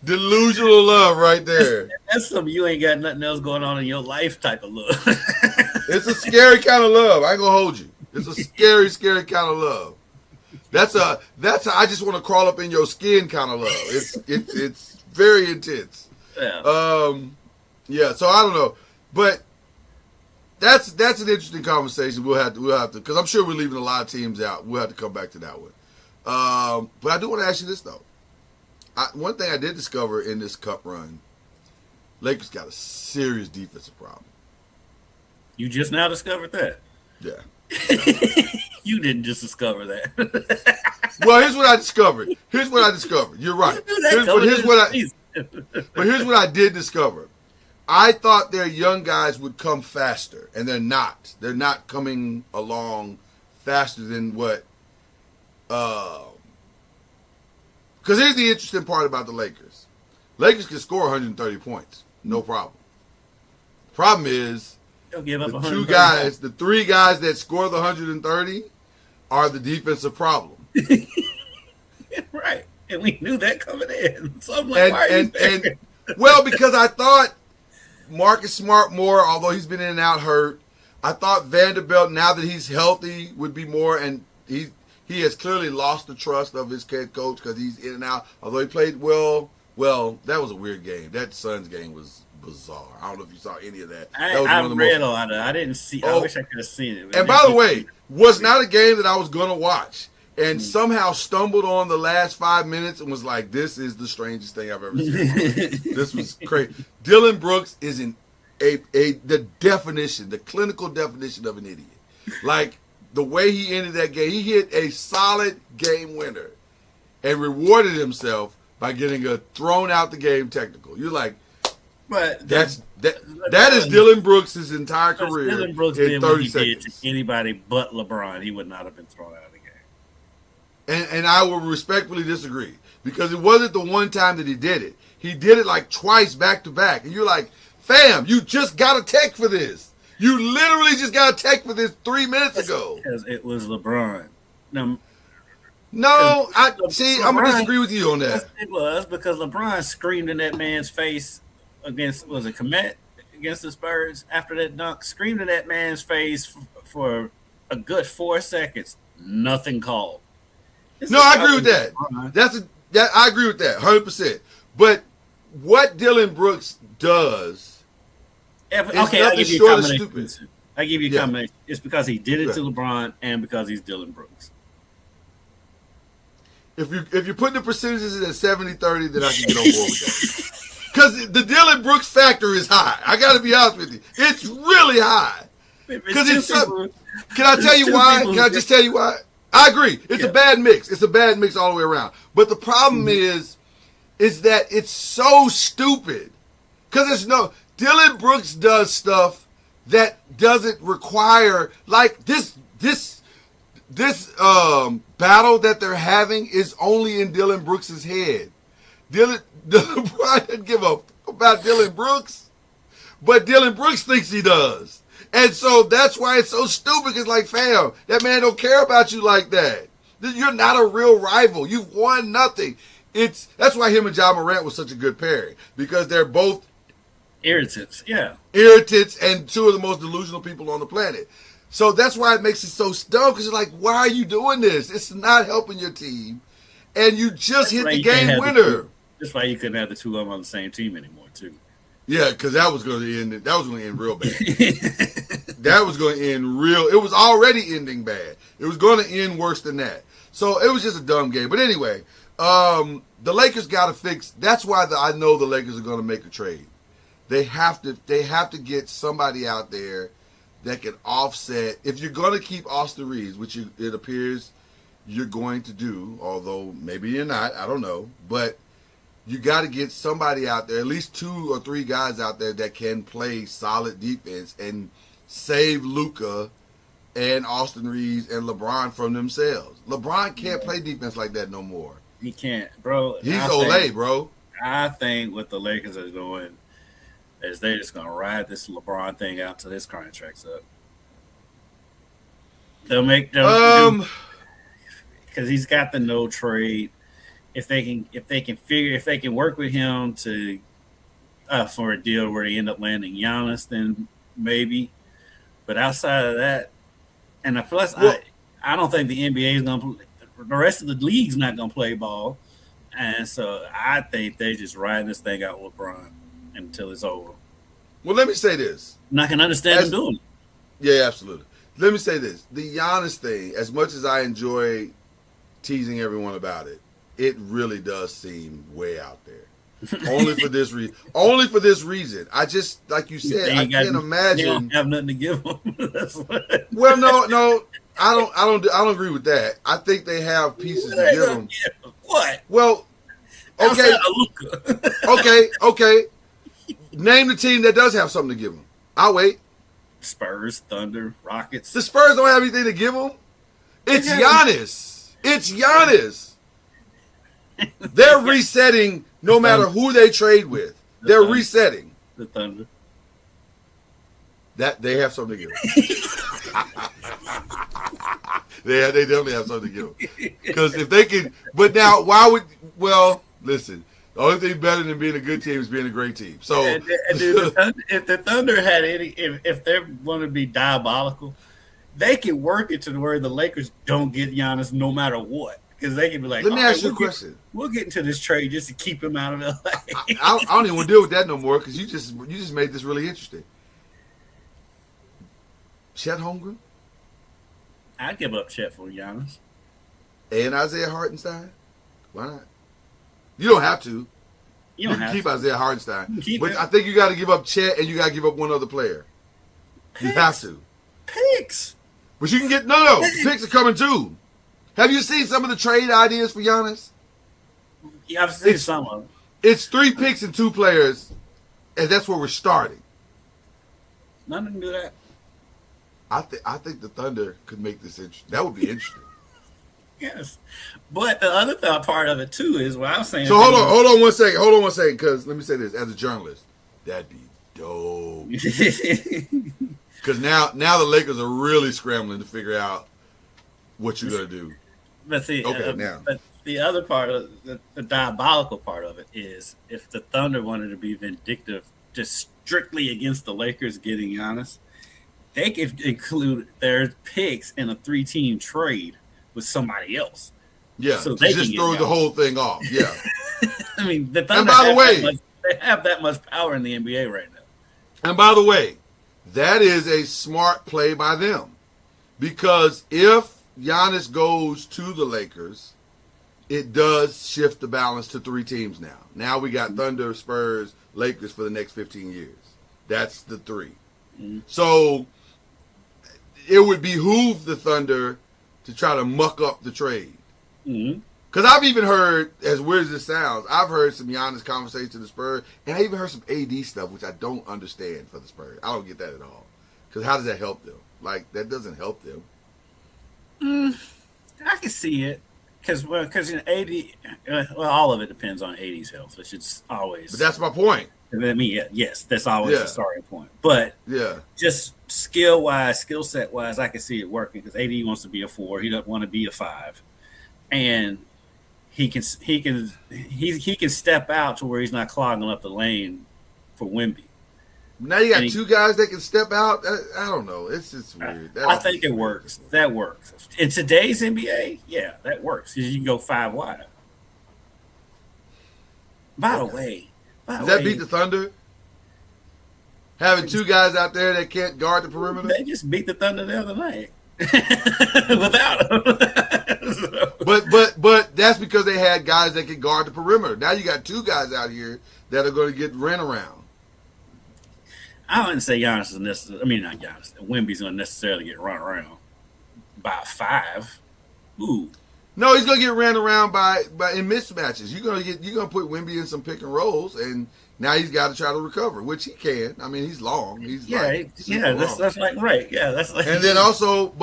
delusional love right there. That's some you ain't got nothing else going on in your life type of love. It's a scary kind of love. I ain't gonna hold you. It's a scary, scary kind of love. That's a I just want to crawl up in your skin kind of love. It's very intense. Yeah. Yeah. So I don't know, but that's an interesting conversation. We'll have to because I'm sure we're leaving a lot of teams out. We'll have to come back to that one. But I do want to ask you this though. One thing I did discover in this Cup run, Lakers got a serious defensive problem. You just now discovered that. Yeah. You didn't just discover that. Well, here's what I discovered. You're right. Here's what I did discover. I thought their young guys would come faster, and they're not. They're not coming along faster than what. Because here's the interesting part about the Lakers. Lakers can score 130 points, no problem. Problem is, They'll give up the three guys that score the 130 are the defensive problem. Right. And we knew that coming in. So I'm like, why are you there? Well, because I thought Marcus Smart more, although he's been in and out hurt. I thought Vanderbilt, now that he's healthy, would be more, and he has clearly lost the trust of his head coach because he's in and out. Although he played well, that was a weird game. That Suns game was bizarre. I don't know if you saw any of that. I read a lot of it. I didn't see. I wish I could have seen it. And by the way, was not a game that I was going to watch. And somehow stumbled on the last 5 minutes and was like, this is the strangest thing I've ever seen. This was crazy. Dylan Brooks is the clinical definition of an idiot. Like, the way he ended that game, he hit a solid game winner and rewarded himself by getting a thrown out the game technical. You're like, but that is Dylan Brooks' entire career Dylan Brooks in did 30 what he seconds. did to anybody but LeBron. He would not have been thrown out of the game. And I will respectfully disagree because it wasn't the one time that he did it. He did it like twice back to back. And you're like, fam, you just got a tech for this. You literally just got a tech for this 3 minutes ago. Because it was LeBron. No, I'm going to disagree with you on that. It was because LeBron screamed in that man's face against Komet against the Spurs after that dunk. Screamed in that man's face for a good 4 seconds. Nothing called. No, I agree with that. I agree with that 100%. But what Dylan Brooks does is nothing short of stupid. I give you a combination. It's because he did it to LeBron and because he's Dylan Brooks. If you're putting the percentages at 70-30, then I can get on board with that. Because the Dylan Brooks factor is high. I got to be honest with you. It's really high. Because can I tell you why? Can I just tell you why? I agree. It's a bad mix. It's a bad mix all the way around. But the problem is that it's so stupid. Because Dylan Brooks does stuff that doesn't require, like this battle that they're having is only in Dylan Brooks' head. Dylan doesn't give a about Dylan Brooks, but Dylan Brooks thinks he does. And so that's why it's so stupid. It's like, fam, that man don't care about you like that. You're not a real rival. You've won nothing. That's why him and Ja Morant was such a good pairing, because they're both irritants. Yeah. Irritants and two of the most delusional people on the planet. So that's why it makes it so dumb, because you're like, why are you doing this? It's not helping your team. And you just hit the game winner. That's why you couldn't have the two of them on the same team anymore, too. Yeah, because that was going to end real bad. That was going to end real. It was already ending bad. It was going to end worse than that. So it was just a dumb game. But anyway, the Lakers got to fix. That's why I know the Lakers are going to make a trade. They have to get somebody out there that can offset. If you're going to keep Austin Reeves, which it appears you're going to do, although maybe you're not, I don't know, but you got to get somebody out there, at least 2 or 3 guys out there that can play solid defense and save Luka and Austin Reeves and LeBron from themselves. LeBron can't play defense like that no more. He can't, bro. He's Olay, bro. I think what the Lakers are doing is they're just going to ride this LeBron thing out till his contract's up. They'll make them because he's got the no trade. If they can work with him to for a deal where they end up landing Giannis, then maybe. But outside of that, and plus, I don't think the NBA is going to the rest of the league's not gonna play ball, and so I think they just riding this thing out with LeBron until it's over. Well, let me say this. And I can understand him doing it. Yeah, absolutely. Let me say this. The Giannis thing, as much as I enjoy teasing everyone about it, it really does seem way out there. Only for this reason. Only for this reason. I just, like you said, I can't imagine. They don't have nothing to give them. Well, no, I don't agree with that. I think they have pieces to give them. What? Well, okay, okay. Name the team that does have something to give them. I'll wait. Spurs, Thunder, Rockets. The Spurs don't have anything to give them. It's Giannis. It's Giannis. They're resetting no matter who they trade with. They're resetting. The Thunder. That they have something to give them. They definitely have something to give them. Because if they can, but now why would? Well, listen. The only thing better than being a good team is being a great team. So, if the Thunder had any, if they want to be diabolical, they can work it to where the Lakers don't get Giannis no matter what, because they can be like, let me ask you a question. We'll get into this trade just to keep him out of LA. I don't even want to deal with that no more because you just made this really interesting. Chet Holmgren? I'd give up Chet for Giannis. And Isaiah Hartenstein? Why not? You don't have to. You don't have keep to. Isaiah Hartenstein. But I think you got to give up Chet and you got to give up one other player. Picks. You have to. Picks. But you can get no. Picks are coming too. Have you seen some of the trade ideas for Giannis? Yeah, I've seen some of them. It's 3 picks and 2 players, and that's where we're starting. None of them do that. I think the Thunder could make this interesting. That would be interesting. Yes, but the other part of it too is what I'm saying. So hold on one second, because let me say this: as a journalist, that'd be dope. Because now the Lakers are really scrambling to figure out what you're gonna do. But see, now. But the other part of the diabolical part of it is if the Thunder wanted to be vindictive, just strictly against the Lakers getting Giannis, they could include their picks in a 3-team trade with somebody else. Yeah, so they just throw the whole thing off. Yeah. I mean, the Thunder they have that much power in the NBA right now. And by the way, that is a smart play by them. Because if Giannis goes to the Lakers, it does shift the balance to 3 teams now. Now we got Thunder, Spurs, Lakers for the next 15 years. That's the 3. Mm-hmm. So it would behoove the Thunder to try to muck up the trade. Because I've even heard, as weird as it sounds, I've heard some Giannis conversations to the Spurs, and I even heard some AD stuff, which I don't understand for the Spurs. I don't get that at all. Because how does that help them? Like, that doesn't help them. I can see it. Because AD, all of it depends on AD's health, which is always. But that's my point. I mean, yes, that's always a starting point. But just skill set wise, I can see it working because AD wants to be a 4. He doesn't want to be a 5, and he can step out to where he's not clogging up the lane for Wemby. Now you got 2 guys that can step out. I don't know. It's just weird. I think it works. That works in today's NBA. Yeah, that works because you can go 5 wide. By the way. Does that beat the Thunder? Having 2 guys out there that can't guard the perimeter? They just beat the Thunder the other night without them. But that's because they had guys that could guard the perimeter. Now you got 2 guys out here that are going to get ran around. I wouldn't say Giannis is necessarily. I mean, not Giannis. Wemby's going to necessarily get run around by 5. Ooh. No, he's gonna get ran around by in mismatches. You're gonna put Wemby in some pick and rolls, and now he's got to try to recover, which he can. I mean, he's long. He's that's like right. Yeah, that's like. And then also AD's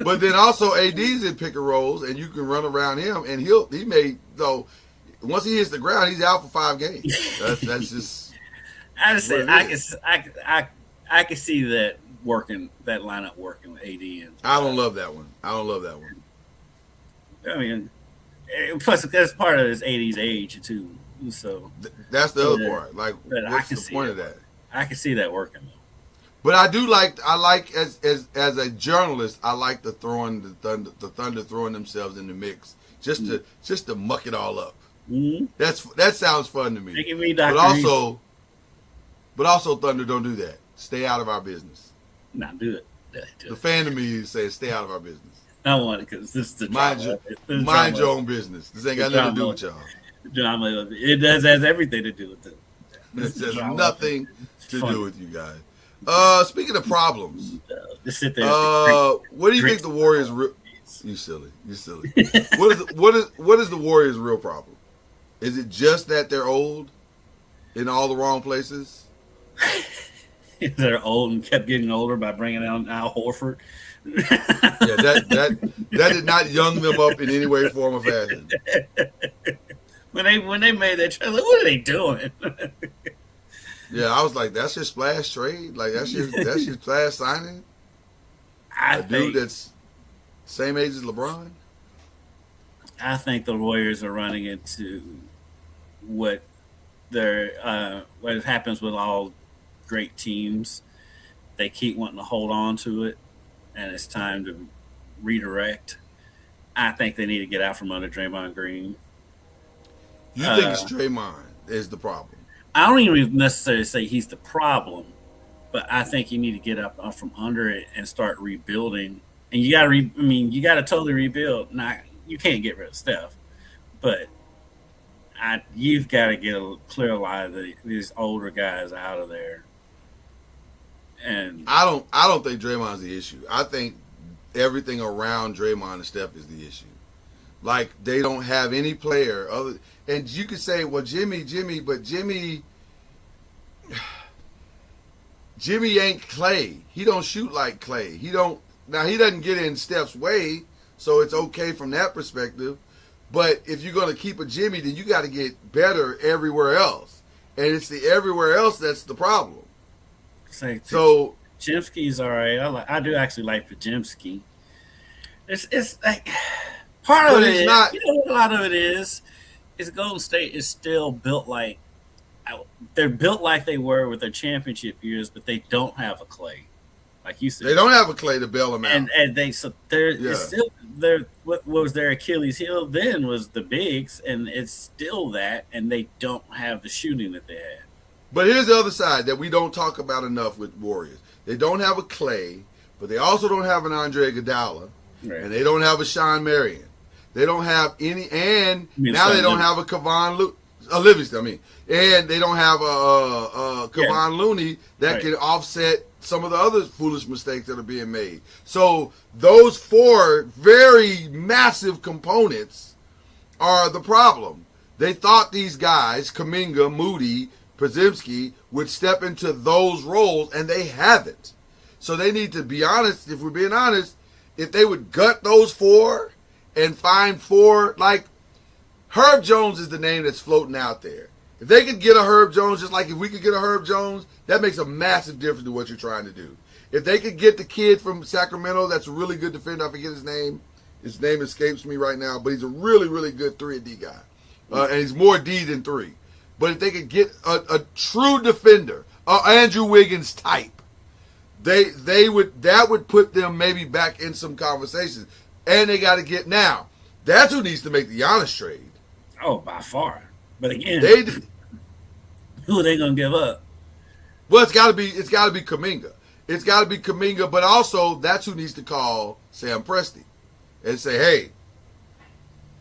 but then also AD's in pick and rolls, and you can run around him, and he may though. Once he hits the ground, he's out for 5 games. That's just. I can see that lineup working with AD and. I don't love that one. I mean, plus that's part of his AD's age too. So that's the other part. Like, what's the point of that? I can see that working though. But I like as a journalist, I like the Thunder throwing themselves in the mix just to muck it all up. Mm-hmm. That sounds fun to me. Making me But also Thunder, don't do that. Stay out of our business. No, do it. The fan of me says stay out of our business. I want it because this is the mind your own business. This ain't got nothing to do with y'all. Drama. It has everything to do with it. This has nothing to do with you guys. Speaking of problems, Just sit there. what do you think the Warriors? You silly. What is the Warriors' real problem? Is it just that they're old in all the wrong places? They're old and kept getting older by bringing out Al Horford. Yeah, that did not young them up in any way, form, or fashion. When they made that trade, like, what are they doing? Yeah, I was like, that's your splash trade? Like that's your splash signing? Dude that's same age as LeBron? I think the Warriors are running into what happens with all great teams. They keep wanting to hold on to it, and it's time to redirect. I think they need to get out from under Draymond Green. You think it's Draymond is the problem? I don't even necessarily say he's the problem, but I think you need to get up from under it and start rebuilding. And you got to, you got to totally rebuild. Now, you can't get rid of Steph, but you've got to get a clear line of these older guys out of there. And I don't think Draymond's the issue. I think everything around Draymond and Steph is the issue. Like they don't have any player other. And you could say, well, Jimmy, but Jimmy ain't Clay. He don't shoot like Clay. He doesn't get in Steph's way, so it's okay from that perspective. But if you're going to keep a Jimmy, then you got to get better everywhere else. And it's the everywhere else that's the problem. So Jimsky's all right. I do actually like Pajimski. It's like part of it. Not, a lot of it is Golden State is still built like they're built like they were with their championship years, but they don't have a Clay, like you said. They don't have a Clay to bail them out, and it's still what was their Achilles heel then was the bigs, and it's still that, and they don't have the shooting that they had. But here's the other side that we don't talk about enough with Warriors. They don't have a Clay, but they also don't have an Andre Iguodala, right. And they don't have a Sean Marion. They don't have any, and now they don't have a Kevon Livingston. And they don't have a Kevon Looney that can offset some of the other foolish mistakes that are being made. So those four very massive components are the problem. They thought these guys, Kuminga, Moody, Podziemski, would step into those roles, and they haven't. So they need to be honest. If we're being honest, if they would gut those four and find four, like Herb Jones is the name that's floating out there. If they could get a Herb Jones, just like if we could get a Herb Jones, that makes a massive difference to what you're trying to do. If they could get the kid from Sacramento that's a really good defender, I forget his name. His name escapes me right now, but he's a really, really good 3-and-D guy. And he's more D than 3. But if they could get a true defender, Andrew Wiggins type, that would put them maybe back in some conversations. And they got to get now. That's who needs to make the Giannis trade. Oh, by far. But again, who are they gonna give up? Well, it's got to be Kuminga. It's got to be Kuminga, but also that's who needs to call Sam Presti and say, hey,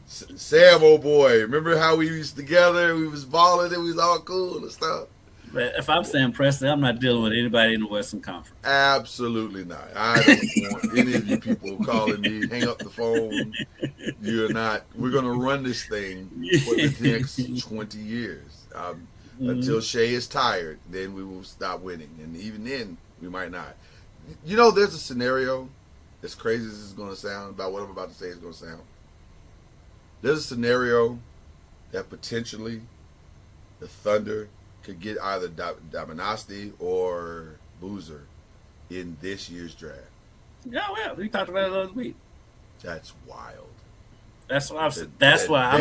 Sam, old boy, remember how we was together? We was balling and we was all cool and stuff. But if I'm Sam Presti, I'm not dealing with anybody in the Western Conference. Absolutely not. I don't want any of you people calling me. Hang up the phone. You're not. We're going to run this thing for the next 20 years. Until Shea is tired, then we will stop winning. And even then, we might not. You know, there's a scenario, as crazy as this is going to sound, about what I'm about to say is going to sound. There's a scenario that potentially the Thunder could get either Damanasti or Boozer in this year's draft. Yeah, well, we talked about it last week. That's wild. That's why I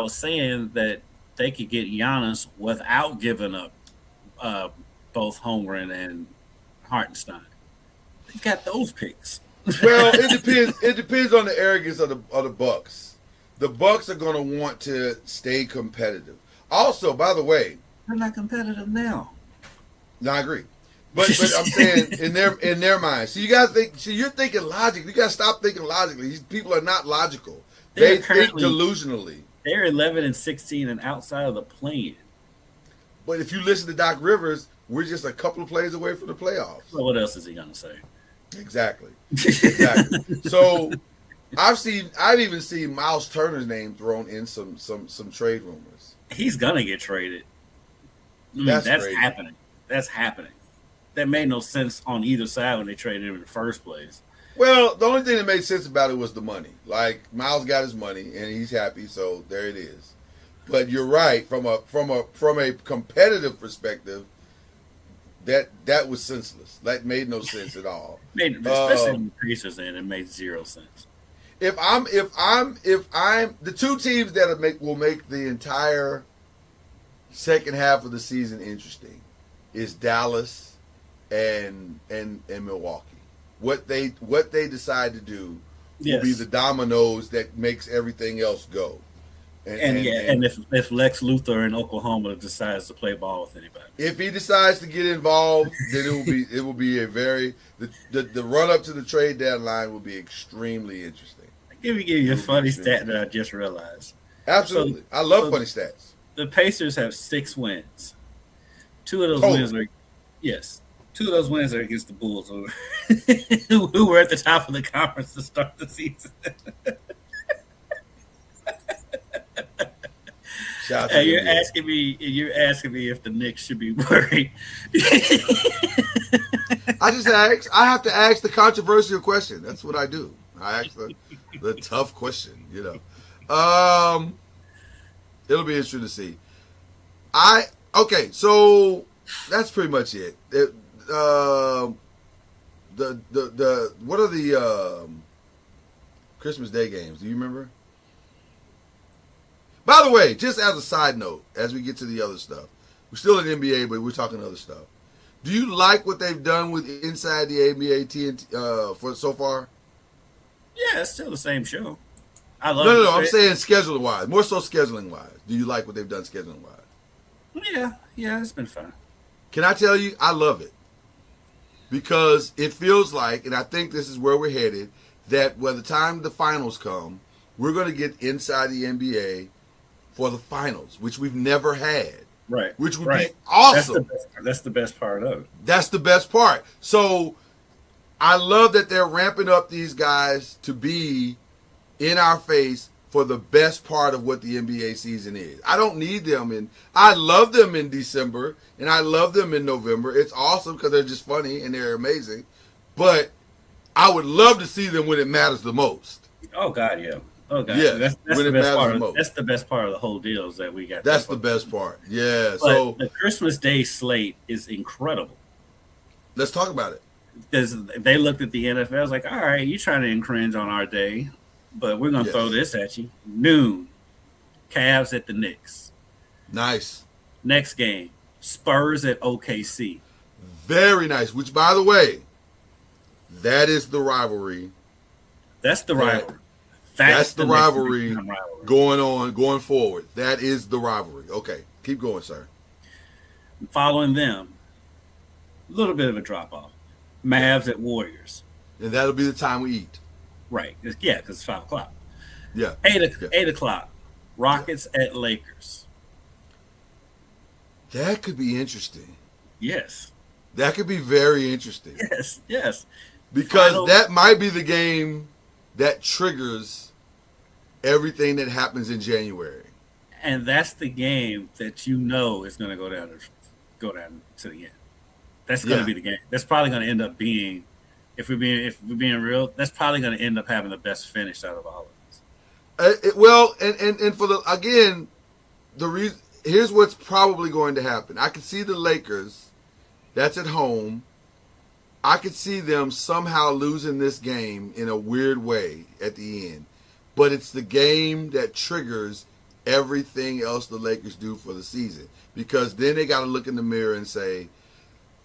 was saying that they could get Giannis without giving up both Holmgren and Hartenstein. They've got those picks. Well, it depends. It depends on the arrogance of the Bucks. The Bucks are going to want to stay competitive. Also, by the way, they're not competitive now. No, I agree. But I'm saying in their mind. So you gotta think. So you're thinking logically. You gotta stop thinking logically. These people are not logical. They think delusionally. They're 11-16 and outside of the play-in. But if you listen to Doc Rivers, we're just a couple of plays away from the playoffs. Well, what else is he gonna say? Exactly. So I've even seen Miles Turner's name thrown in some trade rumors. He's gonna get traded. That's happening. That's happening. That made no sense on either side when they traded him in the first place. Well, the only thing that made sense about it was the money. Like Miles got his money and he's happy, so there it is. But you're right, from a competitive perspective, that was senseless. That made no sense at all. Especially in the Pacers, and it made zero sense. If I'm the two teams that will make the entire second half of the season interesting is Dallas and Milwaukee. What they decide to do will be the dominoes that makes everything else go. And if Lex Luthor in Oklahoma decides to play ball with anybody, if he decides to get involved, then it will be a very the run up to the trade deadline will be extremely interesting. Give you a funny stat that I just realized. Absolutely, I love funny stats. The Pacers have 6 wins. 2 of those wins are 2 of those wins are against the Bulls, who were at the top of the conference to start the season. You're asking me if the Knicks should be worried. I just asked. I have to ask the controversial question. That's what I do. I ask the tough question. It'll be interesting to see. So that's pretty much it. What are the Christmas Day games? Do you remember? By the way, just as a side note, as we get to the other stuff, we're still in NBA, but we're talking other stuff. Do you like what they've done with Inside the NBA TNT for so far? Yeah, it's still the same show. I love No. I'm saying scheduling wise, more so scheduling wise. Do you like what they've done scheduling wise? Yeah, it's been fun. Can I tell you, I love it because it feels like, and I think this is where we're headed, that by the time the finals come, we're going to get Inside the NBA for the finals, which we've never had. Right. Which would be awesome. That's the best part of it. That's the best part. So I love that they're ramping up these guys to be in our face for the best part of what the NBA season is. I don't need them I love them in December and I love them in November. It's awesome because they're just funny and they're amazing. But I would love to see them when it matters the most. Oh God, yeah. Oh God, yeah. That's the best part. That's the best part of the whole deal is that we got. That's the best part. Yeah. But so the Christmas Day slate is incredible. Let's talk about it. Because they looked at the NFL, was like, all right, you're trying to infringe on our day, but we're gonna throw this at you. Noon, Cavs at the Knicks. Nice. Next game, Spurs at OKC. Very nice. Which, by the way, that is the rivalry. That's the rivalry. That's the rivalry going forward. That is the rivalry. Okay, keep going, sir. Following them, a little bit of a drop off. Mavs at Warriors. And that'll be the time we eat. Right. Yeah, because it's 5 o'clock. Yeah. 8 o'clock. Rockets at Lakers. That could be interesting. Yes. That could be very interesting. Yes. Because that might be the game that triggers everything that happens in January. And that's the game that is going to go down to the end. That's going to be the game. That's probably going to end up being, if we're being real, that's probably going to end up having the best finish out of all of this. And for the reason, here's what's probably going to happen. I can see the Lakers. That's at home. I could see them somehow losing this game in a weird way at the end. But it's the game that triggers everything else the Lakers do for the season. Because then they got to look in the mirror and say,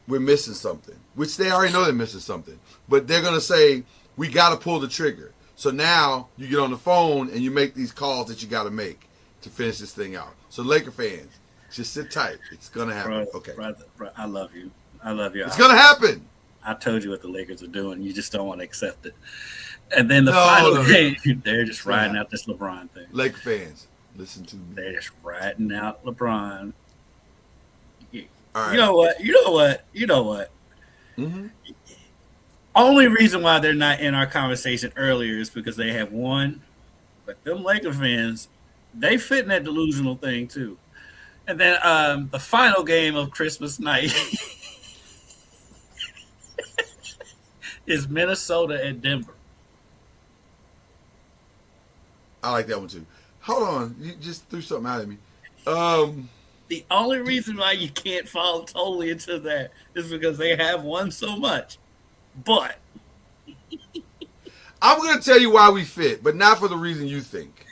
we're missing something, which they already know they're missing something. But they're going to say, we got to pull the trigger. So now you get on the phone and you make these calls that you got to make to finish this thing out. So Laker fans, just sit tight. It's going to happen. Okay. Bro, I love you. I love you. It's going to happen. I told you what the Lakers are doing. You just don't want to accept it. And then the final game, they're just riding out this LeBron thing. Laker fans, listen to me. They're just riding out LeBron. All right. You know what? Mm-hmm. Only reason why they're not in our conversation earlier is because they have won. But them Laker fans, they fit in that delusional thing too. And then the final game of Christmas night is Minnesota at Denver. I like that one too. Hold on. You just threw something out at me. The only reason why you can't fall totally into that is because they have won so much. But I'm going to tell you why we fit, but not for the reason you think.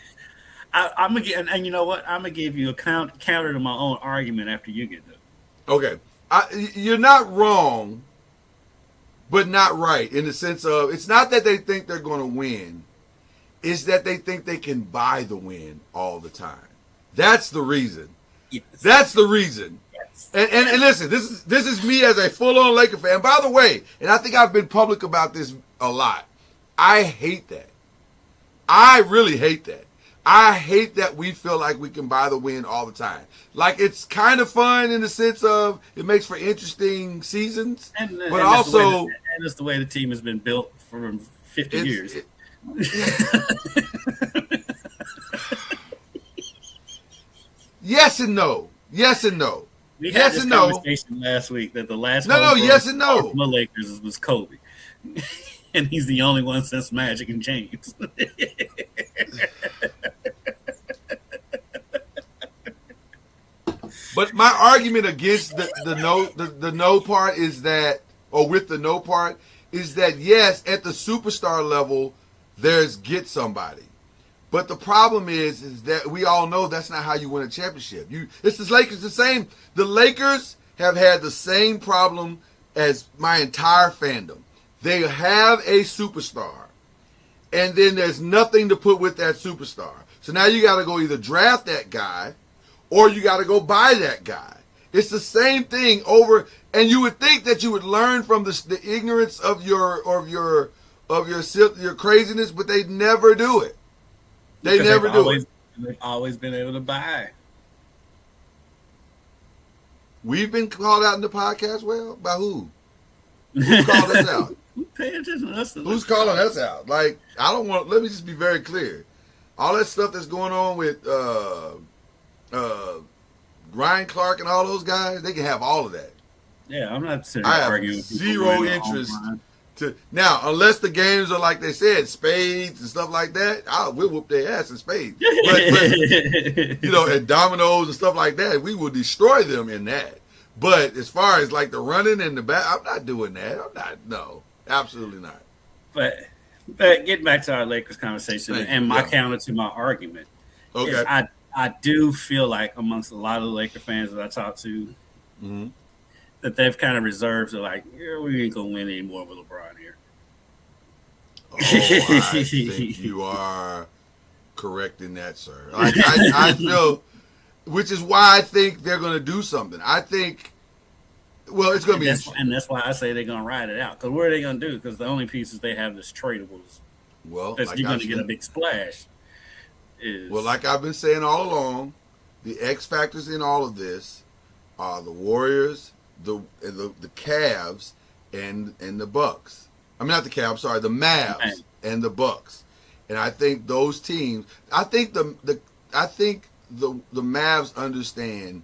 I'm gonna get, and you know what? I'm gonna give you a counter to my own argument after you get done. Okay, you're not wrong, but not right in the sense of it's not that they think they're going to win, it's that they think they can buy the win all the time. That's the reason. Yes. That's the reason. Yes. And listen, this is me as a full-on Laker fan. By the way, and I think I've been public about this a lot. I hate that. I really hate that. I hate that we feel like we can buy the win all the time. Like, it's kind of fun in the sense of it makes for interesting seasons, but also... And it's the way the team has been built for 50 years. Yes and no. Yes and no. We had this conversation last week that the last yes and no. The Lakers was Kobe. And he's the only one since Magic and James. But my argument against the no part is that, or with the no part, is that yes, at the superstar level, there's get somebody. But the problem is that we all know that's not how you win a championship. It's the Lakers the same. The Lakers have had the same problem as my entire fandom. They have a superstar, and then there's nothing to put with that superstar. So now you got to go either draft that guy, or you got to go buy that guy. It's the same thing over, and you would think that you would learn from the ignorance of your craziness, but they never do it. They never do it. They've always been able to buy. We've been called out in the podcast. Well, by who? Who called us out? Pay attention to us. Who's calling us out? Like, I don't want. Let me just be very clear. All that stuff that's going on with Ryan Clark and all those guys, they can have all of that. Yeah, I'm not sitting I have arguing with zero interest to now, unless the games are like they said, spades and stuff like that. We'll whoop their ass in spades, but and dominoes and stuff like that, we will destroy them in that. But as far as like the running and the back, I'm not doing that. I'm not. No, absolutely not. But getting back to our Lakers conversation and my counter to my argument, is I do feel like amongst a lot of the Laker fans that I talk to, that they've kind of reserved. They're like, yeah, we ain't gonna win anymore with LeBron here. Oh, I think you are correct in that, sir. I feel, which is why I think they're going to do something. I think, well, it's going to be interesting. And that's why I say they're going to ride it out. Because what are they going to do? Because the only pieces they have that's tradables. Well, that's you're going to get a big splash. Well, like I've been saying all along, the X factors in all of this are the Warriors, the Cavs, and the Bucks. I mean, not the Cavs. Sorry, the Mavs and the Bucks. And I think those teams. I think the Mavs understand.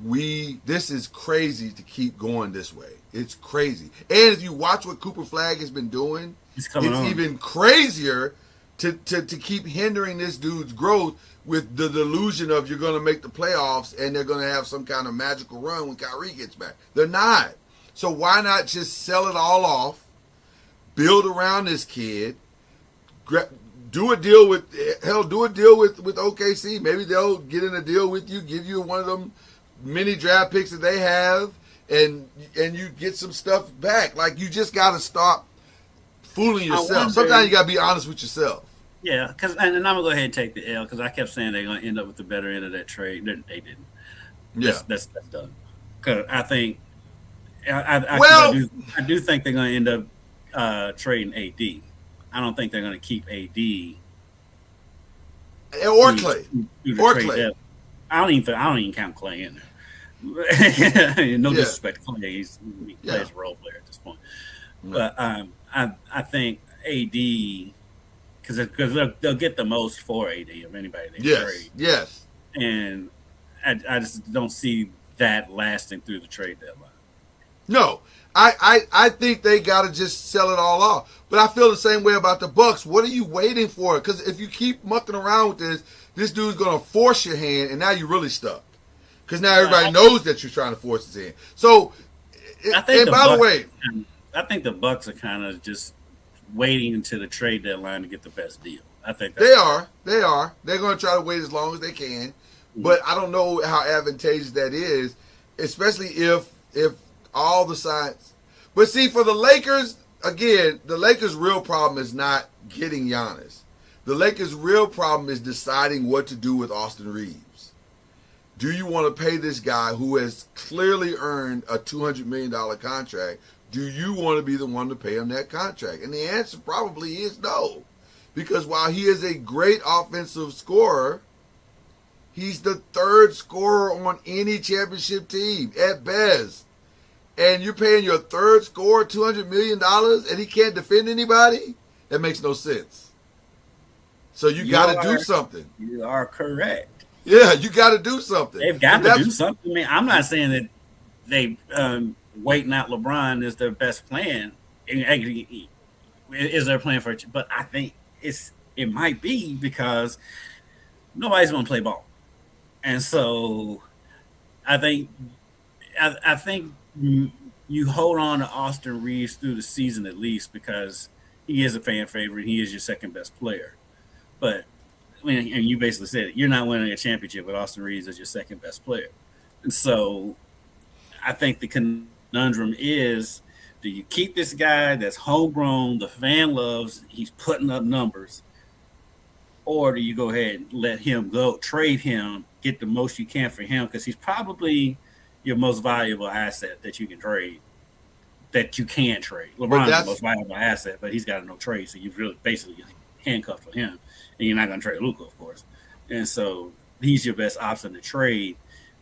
This is crazy to keep going this way. It's crazy. And if you watch what Cooper Flagg has been doing, it's even crazier to keep hindering this dude's growth with the delusion of you're going to make the playoffs and they're going to have some kind of magical run when Kyrie gets back. They're not. So why not just sell it all off, build around this kid, do a deal with OKC. Maybe they'll get in a deal with you, give you one of them mini draft picks that they have, and you get some stuff back. Like, you just got to stop fooling yourself. Sometimes you got to be honest with yourself. Yeah, and I'm gonna go ahead and take the L because I kept saying they're gonna end up with the better end of that trade. They didn't. Yeah, that's done. Because I think, I do think they're gonna end up trading AD. I don't think they're gonna keep AD or Clay. I don't even count Clay in there. No disrespect to Clay, he plays a role player at this point. But I think AD. Because they'll get the most for AD of anybody they trade. Yes. And I just don't see that lasting through the trade deadline. No. I think they got to just sell it all off. But I feel the same way about the Bucks. What are you waiting for? Because if you keep mucking around with this dude's going to force your hand, and now you're really stuck. Because now everybody knows that you're trying to force his hand. So, I think the Bucks are kind of just waiting until the trade deadline to get the best deal. I think they are. They're going to try to wait as long as they can, but I don't know how advantageous that is, especially if all the signs. But see, for the Lakers, again, the Lakers' real problem is not getting Giannis. The Lakers' real problem is deciding what to do with Austin Reeves. Do you want to pay this guy who has clearly earned a $200 million contract? Do you want to be the one to pay him that contract? And the answer probably is no. Because while he is a great offensive scorer, he's the third scorer on any championship team at best. And you're paying your third scorer $200 million and he can't defend anybody? That makes no sense. So you got to do something. You are correct. Yeah, you got to do something. They've got to do something. I mean, I'm not saying that they waiting out LeBron is their best plan. Is their plan for it? But I think it might be because nobody's going to play ball, and so I think you hold on to Austin Reeves through the season at least because he is a fan favorite. He is your second best player, but I mean, and you basically said it, you're not winning a championship with Austin Reeves as your second best player, and so I think the conundrum is, do you keep this guy that's homegrown, the fan loves, he's putting up numbers, or do you go ahead and let him go, trade him, get the most you can for him, because he's probably your most valuable asset that you can trade, that you can trade. LeBron's the most valuable asset, but he's got no trade, so you've really basically handcuffed for him, and you're not going to trade Luka, of course. And so he's your best option to trade.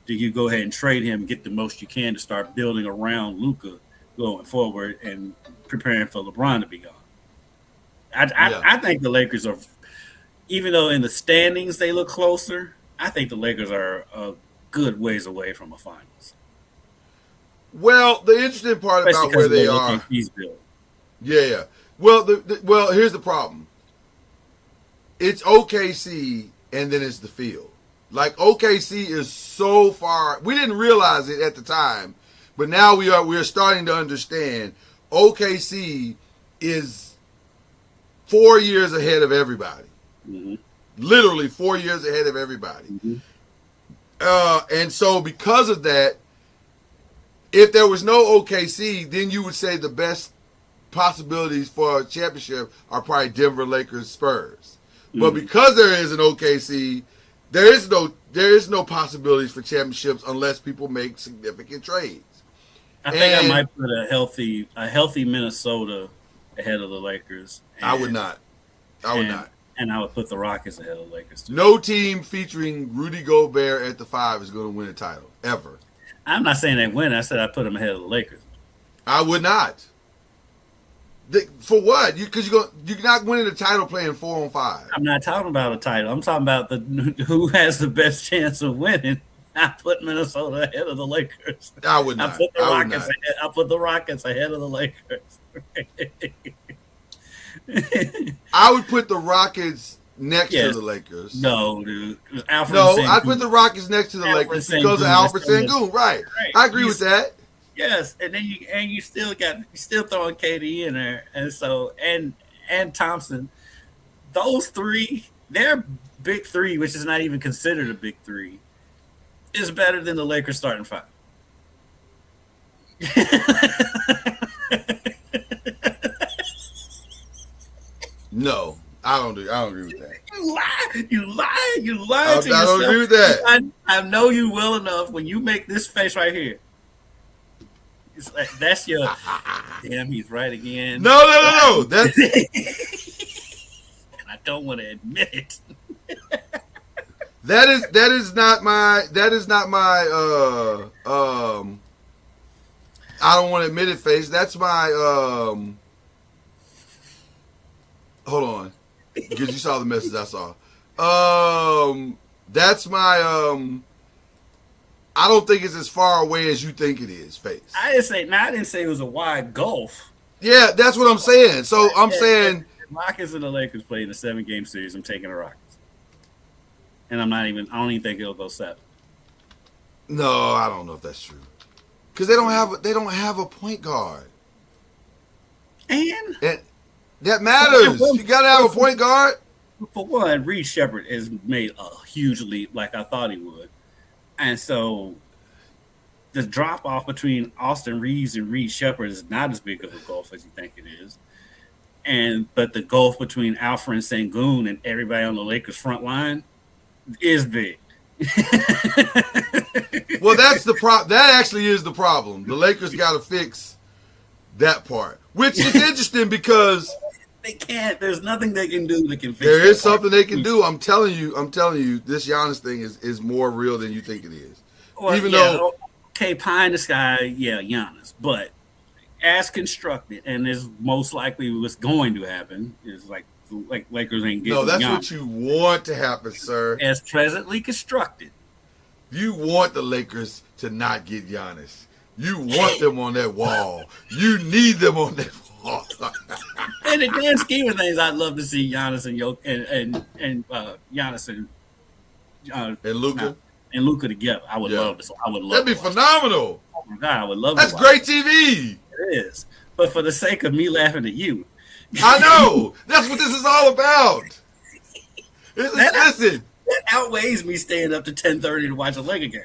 Do you go ahead and trade him, get the most you can to start building around Luka going forward and preparing for LeBron to be gone? I think the Lakers are, even though in the standings they look closer, I think the Lakers are a good ways away from a finals. Well, the interesting part about where they are, yeah. Well, well, here's the problem. It's OKC, and then it's the field. Like, OKC is so far. We didn't realize it at the time, but now we are starting to understand. OKC is 4 years ahead of everybody. Mm-hmm. Literally 4 years ahead of everybody. Mm-hmm. And so because of that, if there was no OKC, then you would say the best possibilities for a championship are probably Denver, Lakers, Spurs. Mm-hmm. But because there is an OKC, there is no possibilities for championships unless people make significant trades. I think I might put a healthy Minnesota ahead of the Lakers. I would not. And I would put the Rockets ahead of the Lakers too. No team featuring Rudy Gobert at the 5 is going to win a title ever. I'm not saying they win. I said I put them ahead of the Lakers. I would not. For what? Because you're not winning the title playing 4-on-5. I'm not talking about a title. I'm talking about who has the best chance of winning. I put Minnesota ahead of the Lakers. I would not. I put the Rockets ahead of the Lakers. I would put the Rockets next to the Lakers. No, dude. I'd put the Rockets next to the Lakers because of Alfred Sengun. Right. I agree with that. Yes, and then you still throwing KD in there, and so and Thompson. Those three, their big three, which is not even considered a big three, is better than the Lakers starting 5. No, I don't agree with that. You lie to I yourself. don't agree with that. I know you well enough when you make this face right here. It's like, that's your damn, he's right again. No. That's And I don't want to admit it. that is not my I don't want to admit it face. That's my hold on. Because you saw the message I saw. That's my I don't think it's as far away as you think it is, face. I didn't say it was a wide gulf. Yeah, that's what I'm saying. So I'm saying if Rockets and the Lakers play in a 7-game series, I'm taking the Rockets. And I don't even think it'll go 7. no, I don't know if that's true. Because they don't have a point guard. And That matters. You gotta have a point guard. for one, Reed Shepherd has made a huge leap like I thought he would. And so the drop off between Austin Reeves and Reed Shepherd is not as big of a gulf as you think it is. But the gulf between Alfred Sengun and everybody on the Lakers front line is big. Well, that's the that actually is the problem. The Lakers gotta fix that part. Which is interesting because They can't. There's nothing they can do that can fix there that is part. something they can do. I'm telling you, this Giannis thing is more real than you think it is. Well, Even though okay, pie in the sky, yeah, Giannis, but as constructed, and is most likely what's going to happen is like Lakers ain't getting. no, that's Giannis. what you want to happen, sir. As presently constructed. You want the Lakers to not get Giannis. You want them on that wall. You need them on that wall. In the grand scheme of things, I'd love to see Giannis and Giannis And Luka, and Luka together. I would love this. I would love. that'd be to watch it. phenomenal. Oh my God, I would love. That's to watch great TV. It is, but for the sake of me laughing at you, I know. That's what this is all about. Listen, that outweighs me staying up to 10:30 to watch a Laker game.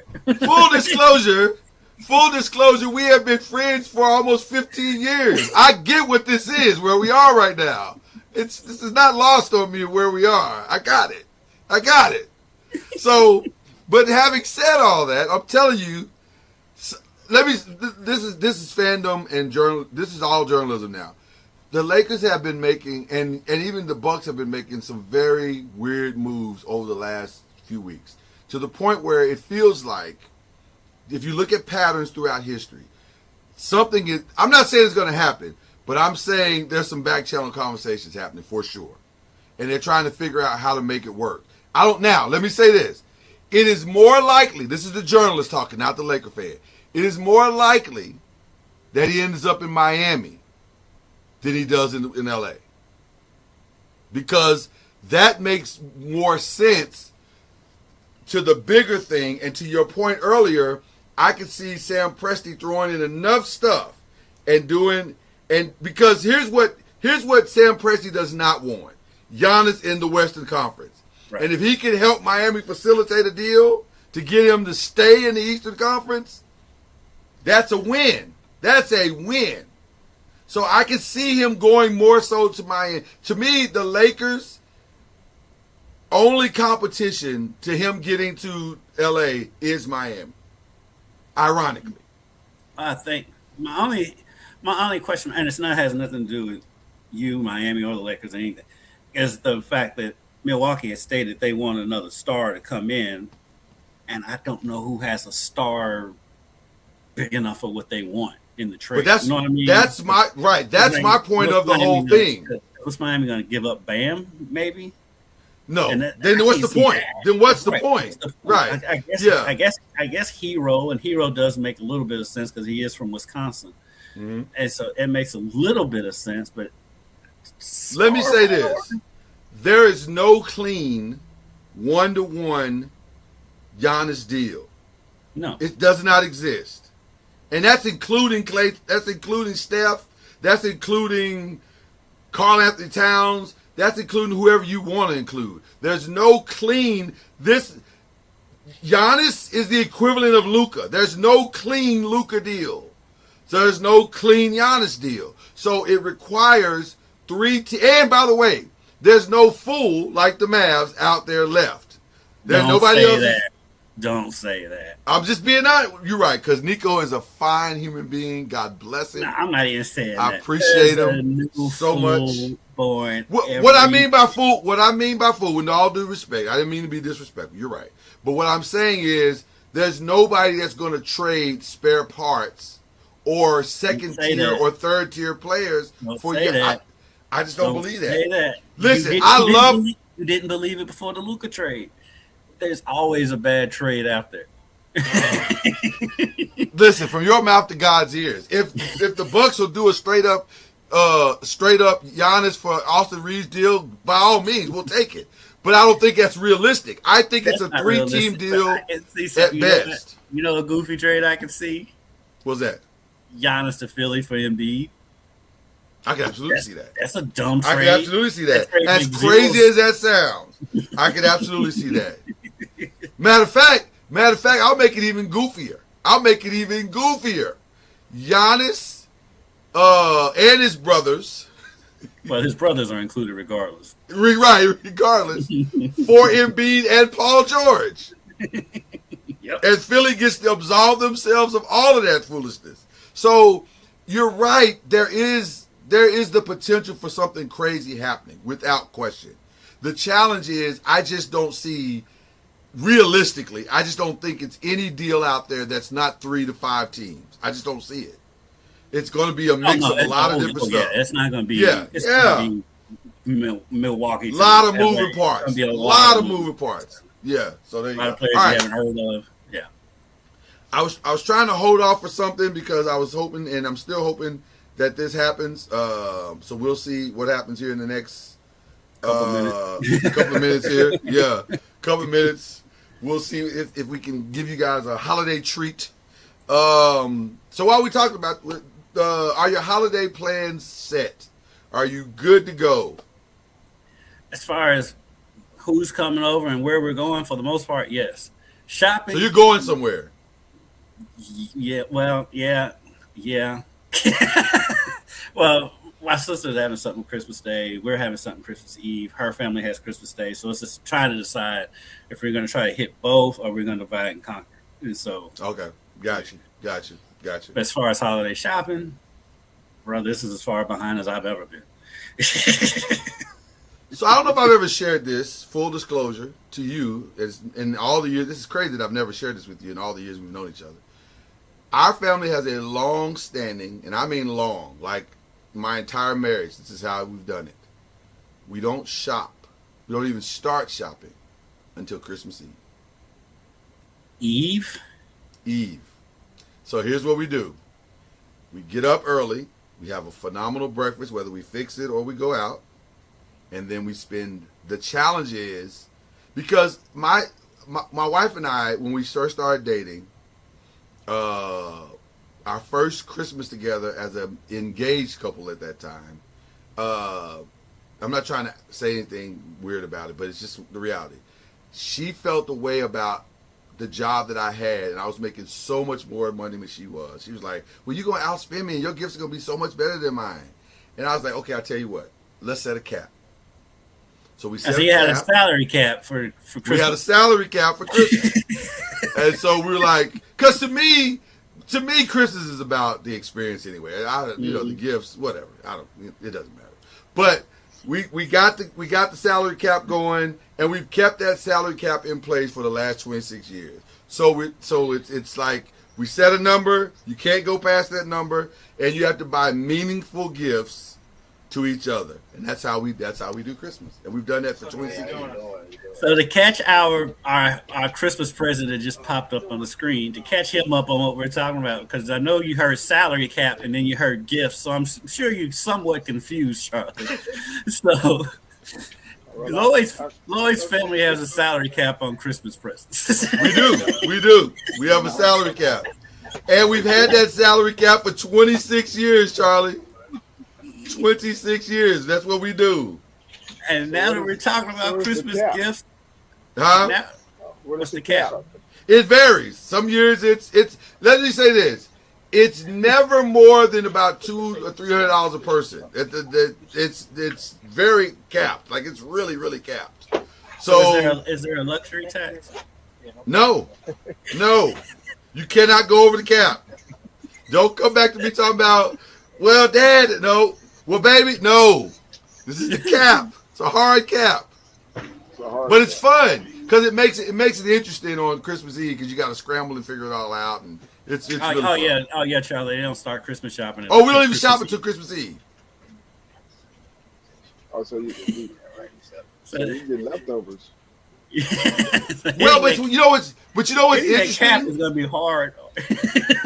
full disclosure, we have been friends for almost 15 years. I get what this is, where we are right now. This is not lost on me where we are. I got it. So, but having said all that, I'm telling you, this is fandom and journal. This is all journalism now. The Lakers have been making, and even the Bucks have been making some very weird moves over the last few weeks, to the point where it feels like, if you look at patterns throughout history, something is, I'm not saying it's going to happen, but I'm saying there's some back channel conversations happening for sure. And they're trying to figure out how to make it work. Now, let me say this. It is more likely, this is the journalist talking, not the Laker fan. It is more likely that he ends up in Miami than he does in LA. Because that makes more sense to the bigger thing. And to your point earlier, I could see Sam Presti throwing in enough stuff and because here's what Sam Presti does not want. Giannis in the Western Conference. Right. And if he can help Miami facilitate a deal to get him to stay in the Eastern Conference, that's a win. That's a win. So I can see him going more so to Miami. To me, the Lakers' only competition to him getting to LA is Miami. Ironically. I think my only question, and it's not has nothing to do with you, Miami, or the Lakers or anything, is the fact that Milwaukee has stated they want another star to come in, and I don't know who has a star big enough for what they want in the trade. But you know what I mean? That's my right. That's my point of the whole thing. Was Miami going to give up Bam? Maybe. No. Then what's the point? Then what's the point? Right. I guess Hero does make a little bit of sense because he is from Wisconsin, and so it makes a little bit of sense. But let me say this: there is no clean 1-to-1 Giannis deal. No, it does not exist. And that's including Clay, that's including Steph, that's including Karl Anthony Towns, that's including whoever you want to include. There's no clean, Giannis is the equivalent of Luka. There's no clean Luka deal. So there's no clean Giannis deal. So it requires and by the way, there's no fool like the Mavs out there left. There's nobody else. Don't say that. I'm just being honest. You're right, because Nico is a fine human being. God bless him. No, I'm not even saying that. I appreciate him so much. What I mean by fool, with all due respect, I didn't mean to be disrespectful. You're right. But what I'm saying is there's nobody that's going to trade spare parts or second tier or third tier players for you. I just don't believe that. Listen, you didn't believe it before the Luka trade. There's always a bad trade out there. Listen, from your mouth to God's ears. If the Bucks will do a straight up Giannis for Austin Reeves deal, by all means, we'll take it. But I don't think that's realistic. I think it's a 3-team deal at best. You know a goofy trade I can see? What's that? Giannis to Philly for Embiid. I can absolutely see that. That's a dumb trade. I can absolutely see that. As crazy as that sounds, I can absolutely see that. Matter of fact, I'll make it even goofier. Giannis and his brothers. Well, his brothers are included regardless. Right, regardless. For Embiid and Paul George. Yep. And Philly gets to absolve themselves of all of that foolishness. So you're right. There is the potential for something crazy happening, without question. The challenge is I just don't see, realistically, I just don't think it's any deal out there that's not 3 to 5 teams. I just don't see it. It's going to be a mix of a lot of different stuff. Yeah, it's not going to be. It's going to be Milwaukee. A lot of moving parts. A lot of moving parts. Yeah. So there you go. A lot of players you haven't heard of. Yeah. I was trying to hold off for something because I was hoping, and I'm still hoping that this happens. So we'll see what happens here in the next couple of minutes here. Yeah, couple of minutes. We'll see if we can give you guys a holiday treat. So while we talked about, are your holiday plans set? Are you good to go? As far as who's coming over and where we're going, for the most part, yes. Shopping. So you're going somewhere? Yeah. Well, yeah. Well, my sister's having something Christmas Day. We're having something Christmas Eve. Her family has Christmas Day. So it's just trying to decide if we're going to try to hit both or we're going to divide and conquer. And so. Okay. Gotcha. But as far as holiday shopping, bro, this is as far behind as I've ever been. So I don't know if I've ever shared this, full disclosure, to you. In all the years, this is crazy that I've never shared this with you in all the years we've known each other. Our family has a long-standing, and I mean long, like my entire marriage, this is how we've done it. We don't shop. We don't even start shopping until Christmas Eve. Eve. So here's what we do. We get up early. We have a phenomenal breakfast, whether we fix it or we go out. And then we spend, the challenge is, because my wife and I, when we first started dating, our first Christmas together as an engaged couple at that time, I'm not trying to say anything weird about it, but it's just the reality. She felt the way about the job that I had, and I was making so much more money than she was. She was like, well, you're going to outspend me, and your gifts are going to be so much better than mine. And I was like, okay, I'll tell you what. Let's set a cap. So we set had a salary cap for Christmas. We had a salary cap for Christmas. And so we were like, because to me, Christmas is about the experience anyway. You know, the gifts, whatever. It doesn't matter. But we got the salary cap going, and we've kept that salary cap in place for the last 26 years. So it's like we set a number, you can't go past that number, and you have to buy meaningful gifts to each other, and that's how we do Christmas, and we've done that for 26 years. So to catch our Christmas present that just popped up on the screen, to catch him up on what we're talking about, because I know you heard salary cap and then you heard gifts, so I'm sure you're somewhat confused, Charlie. So Lloyd's family has a salary cap on Christmas presents. We do. We have a salary cap, and we've had that salary cap for 26 years, Charlie. 26 years. That's what we do. And now that we're talking about Christmas gifts, what's the cap? It varies. Some years it's. Let me say this: It's never more than about $200 or $300 a person. It's very capped. Like it's really, really capped. So is there a luxury tax? no, you cannot go over the cap. Don't come back to me talking about, well, Dad, no, well, baby, no. This is the cap. It's a hard cap, but it's fun because it makes it interesting on Christmas Eve because you got to scramble and figure it all out and. It's really fun. Yeah, Charlie. They don't start Christmas shopping. Oh, we don't even shop until Christmas Eve. Oh, so you get leftovers. Well, but you know what's interesting? Cap is gonna be hard.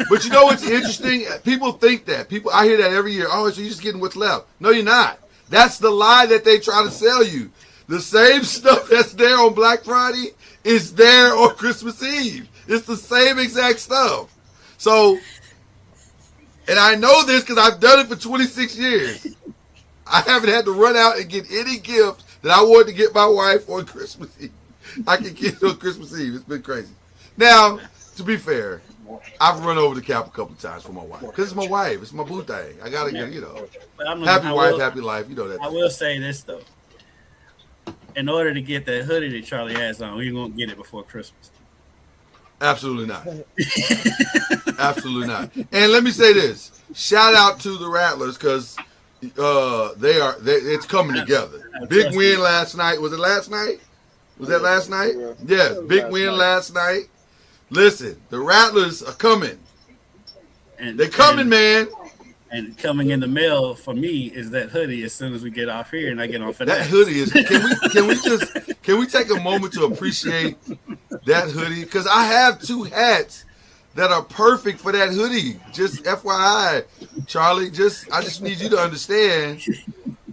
But you know what's interesting? People think that. I hear that every year. Oh, so you're just getting what's left. No, you're not. That's the lie that they try to sell you. The same stuff that's there on Black Friday is there on Christmas Eve. It's the same exact stuff. So, and I know this because I've done it for 26 years. I haven't had to run out and get any gift that I wanted to get my wife on Christmas Eve. I can get it on Christmas Eve. It's been crazy. Now, to be fair, I've run over the cap a couple of times for my wife because it's my wife. It's my boo thing. I gotta get, happy wife, happy life. You know that. I will say this though. In order to get that hoodie that Charlie has on, you won't get it before Christmas. Absolutely not. Absolutely not. And let me say this: shout out to the Rattlers because it's coming together. Big win last night. Was it last night? Was that last night? Yes, big win last night. Listen, the Rattlers are coming. They're coming, man. And coming in the mail for me is that hoodie as soon as we get off here and I get on FedEx. That hoodie is. Can we take a moment to appreciate that hoodie? Because I have 2 hats that are perfect for that hoodie. Just FYI, Charlie. I just need you to understand.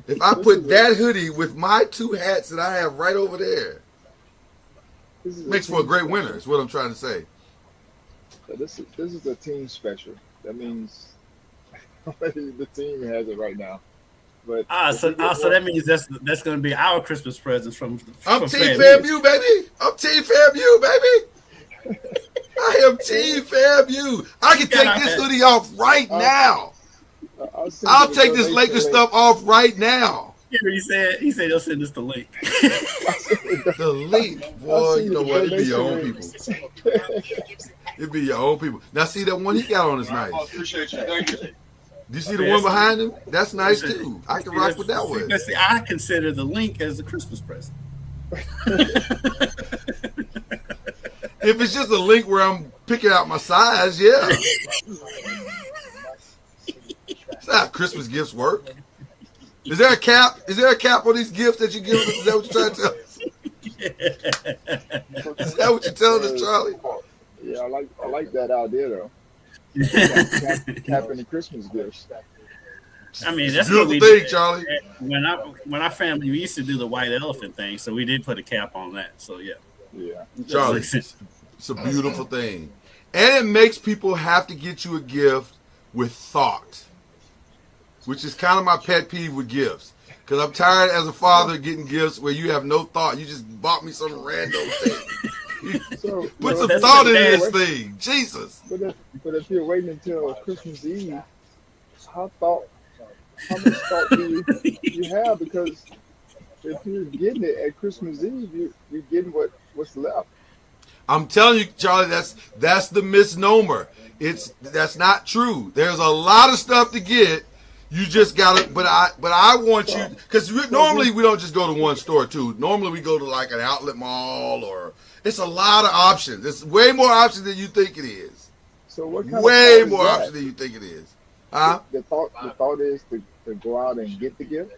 If I put that hoodie with my 2 hats that I have right over there, makes for a great winner. Is what I'm trying to say. So this is a team special. That means the team has it right now. But so that means that's going to be our Christmas presents from I'm Team FAMU, baby. I'm Team FAMU, baby. I am Team FAMU. I can take this hoodie off right now. I'll take this Lakers stuff off right now. He said he'll send us the link. The link, boy. You know what? It'd be your own people. It'd be your own people. Now, see that one he got on is nice. Appreciate you. Thank you. Do you see the one behind him? That's nice too. I can rock with that one. See, I consider the link as a Christmas present. If it's just a link where I'm picking out my size, yeah. That's how Christmas gifts work. Is there a cap? Is there a cap on these gifts that you give us? Is that what you're trying to tell us? Is that what you're telling us, Charlie? Yeah, I like that idea though. Capping the Christmas gifts. I mean, that's beautiful what we thing, did. Charlie. When our family, we used to do the white elephant thing, so we did put a cap on that. So yeah. Charlie, it's a beautiful thing, and it makes people have to get you a gift with thought, which is kind of my pet peeve with gifts. Because I'm tired as a father getting gifts where you have no thought. You just bought me some random thing. Put some thought in this thing. Jesus. But if you're waiting until Christmas Eve, how much thought do you have? Because if you're getting it at Christmas Eve, you're getting what's left. I'm telling you, Charlie, that's the misnomer. That's not true. There's a lot of stuff to get. You just gotta, but I want you, because normally we don't just go to one store too. Normally we go to like an outlet mall, or it's a lot of options. It's way more options than you think it is. So what kind way of more options than you think it is. Huh? The thought is to go out and get the gift.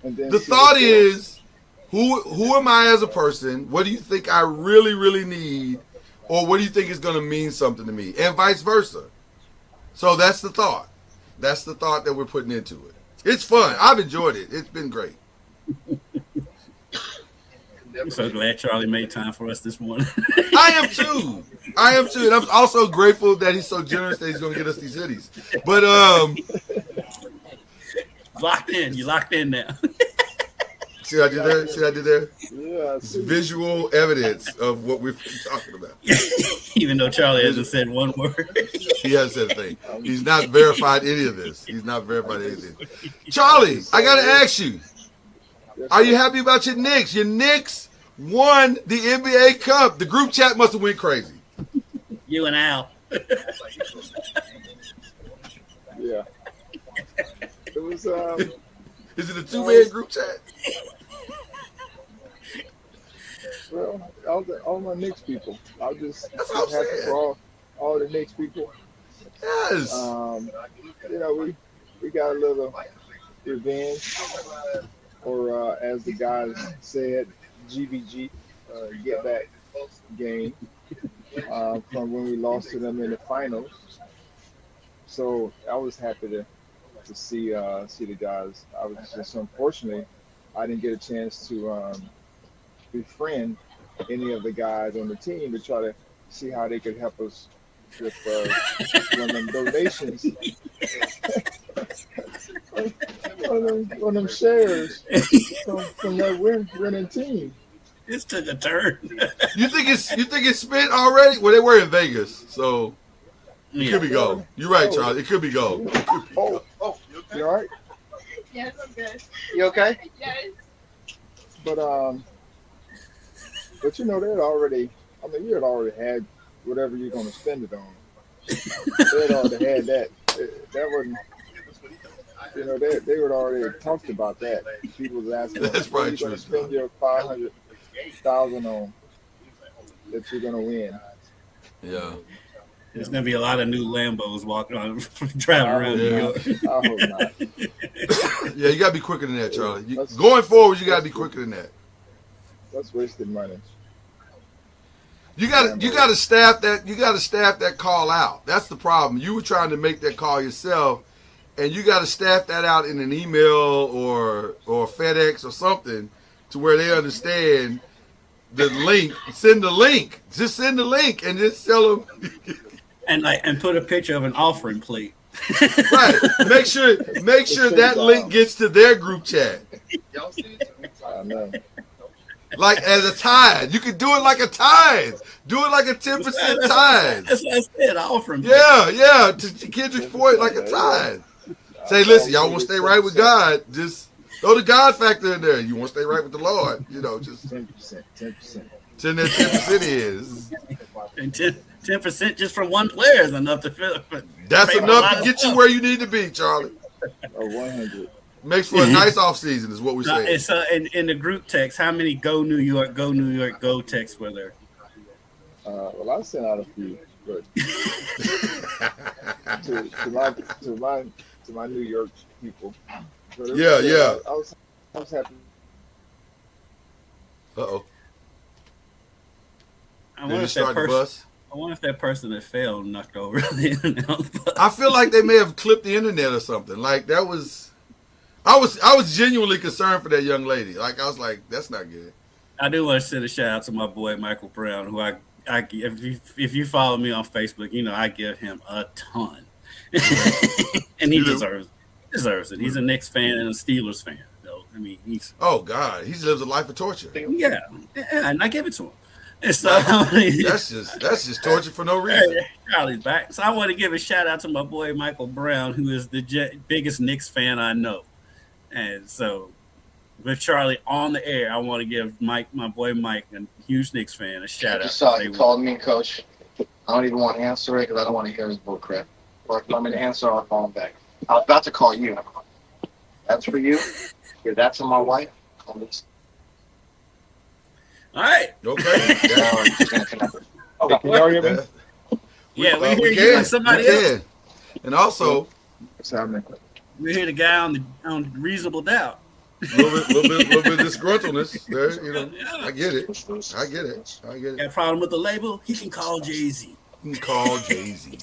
And then the thought is, who am I as a person? What do you think I really, really need, or what do you think is going to mean something to me, and vice versa. So that's the thought. That's the thought that we're putting into it. It's fun. I've enjoyed it. It's been great. I'm so glad Charlie made time for us this morning. I am too. And I'm also grateful that he's so generous that he's going to get us these hoodies. But locked in. You locked in now. See what I did there? See what I did there? Yeah. It's visual evidence of what we've been talking about. Even though Charlie hasn't said one word. He hasn't said a thing. He's not verified any of this. He's not verified anything. Charlie, I got to ask you, are you happy about your Knicks? Your Knicks won the NBA Cup. The group chat must have went crazy. You and Al. Yeah. It was. Is it a two-man group chat? Well, all my Knicks people. I'll just That's what I'm happy saying. for all the Knicks people. Yes. We got a little revenge, or as the guys said, GBG, get back game from when we lost to them in the finals. So I was happy to see the guys. I was just unfortunately I didn't get a chance to befriend any of the guys on the team to try to see how they could help us with one of them donations, one of them shares from that winning team. This took a turn. You think it's spent already? Well, they were in Vegas, so it could be gold. You're right, Charlie. It could be gold. Oh, you all right? Yes, I'm good. You okay? Yes. But you know, you had already had whatever you're going to spend it on. They had already had that. That wasn't, they would already talked about that. People was asking, That's what are probably you going true. to spend your $500,000 on that you're going to win? Yeah. There's gonna be a lot of new Lambos driving around New York. I hope not. Yeah, you gotta be quicker than that, Charlie. Going forward, you gotta be quicker than that. That's wasted money. You gotta staff that. You gotta staff that call out. That's the problem. You were trying to make that call yourself, and you gotta staff that out in an email or FedEx or something to where they understand the link. Send the link. Just send the link and just tell them. And put a picture of an offering plate. Right. Make sure that link gets to their group chat. I know. Like as a tithe. You can do it like a tithe. Do it like a 10% tithe. That's what I said, offering plate. Yeah. To Kendrick's point, like a tithe. Say, listen, y'all want to stay right with God, just throw the God factor in there. You want to stay right with the Lord, just 10%. send that 10% in. And 10% just from one player is enough to fill. That's enough to get you where you need to be, Charlie. 100. Makes for a nice off season, is what we're saying. It's in the group text. How many "Go New York, Go New York, Go" texts were there? Well, I sent out a few, but to my New York people. But Yeah. I was happy. Uh-oh. I Did wonder you if start the bus? that person that fell knocked over the internet on the bus. I feel like they may have clipped the internet or something. Like that was, I was genuinely concerned for that young lady. Like I was like, that's not good. I do want to send a shout out to my boy Michael Brown, who if you follow me on Facebook, I give him a ton, and he deserves it. He's a Knicks fan and a Steelers fan. So, I mean, Oh God, he lives a life of torture. Yeah, and I give it to him. And so That's just torture for no reason. Charlie's back. So I want to give a shout out to my boy Michael Brown, who is the biggest Knicks fan I know. And so with Charlie on the air, I want to give my boy Mike, a huge Knicks fan, a shout out. I just saw he called me, Coach. I don't even want to answer it because I don't want to hear his bull crap. Or if you want me to answer, I'll call him back. I was about to call you. That's for you. If that's for my wife, call me. All right. Okay. Now I'm just going to connect with you. Okay, can y'all hear me? Yeah, we hear you and somebody else. And also, What's happening? We hear the guy on Reasonable Doubt. a little bit of disgruntledness there. I get it. Got a problem with the label? He can call Jay-Z. You can call Jay-Z.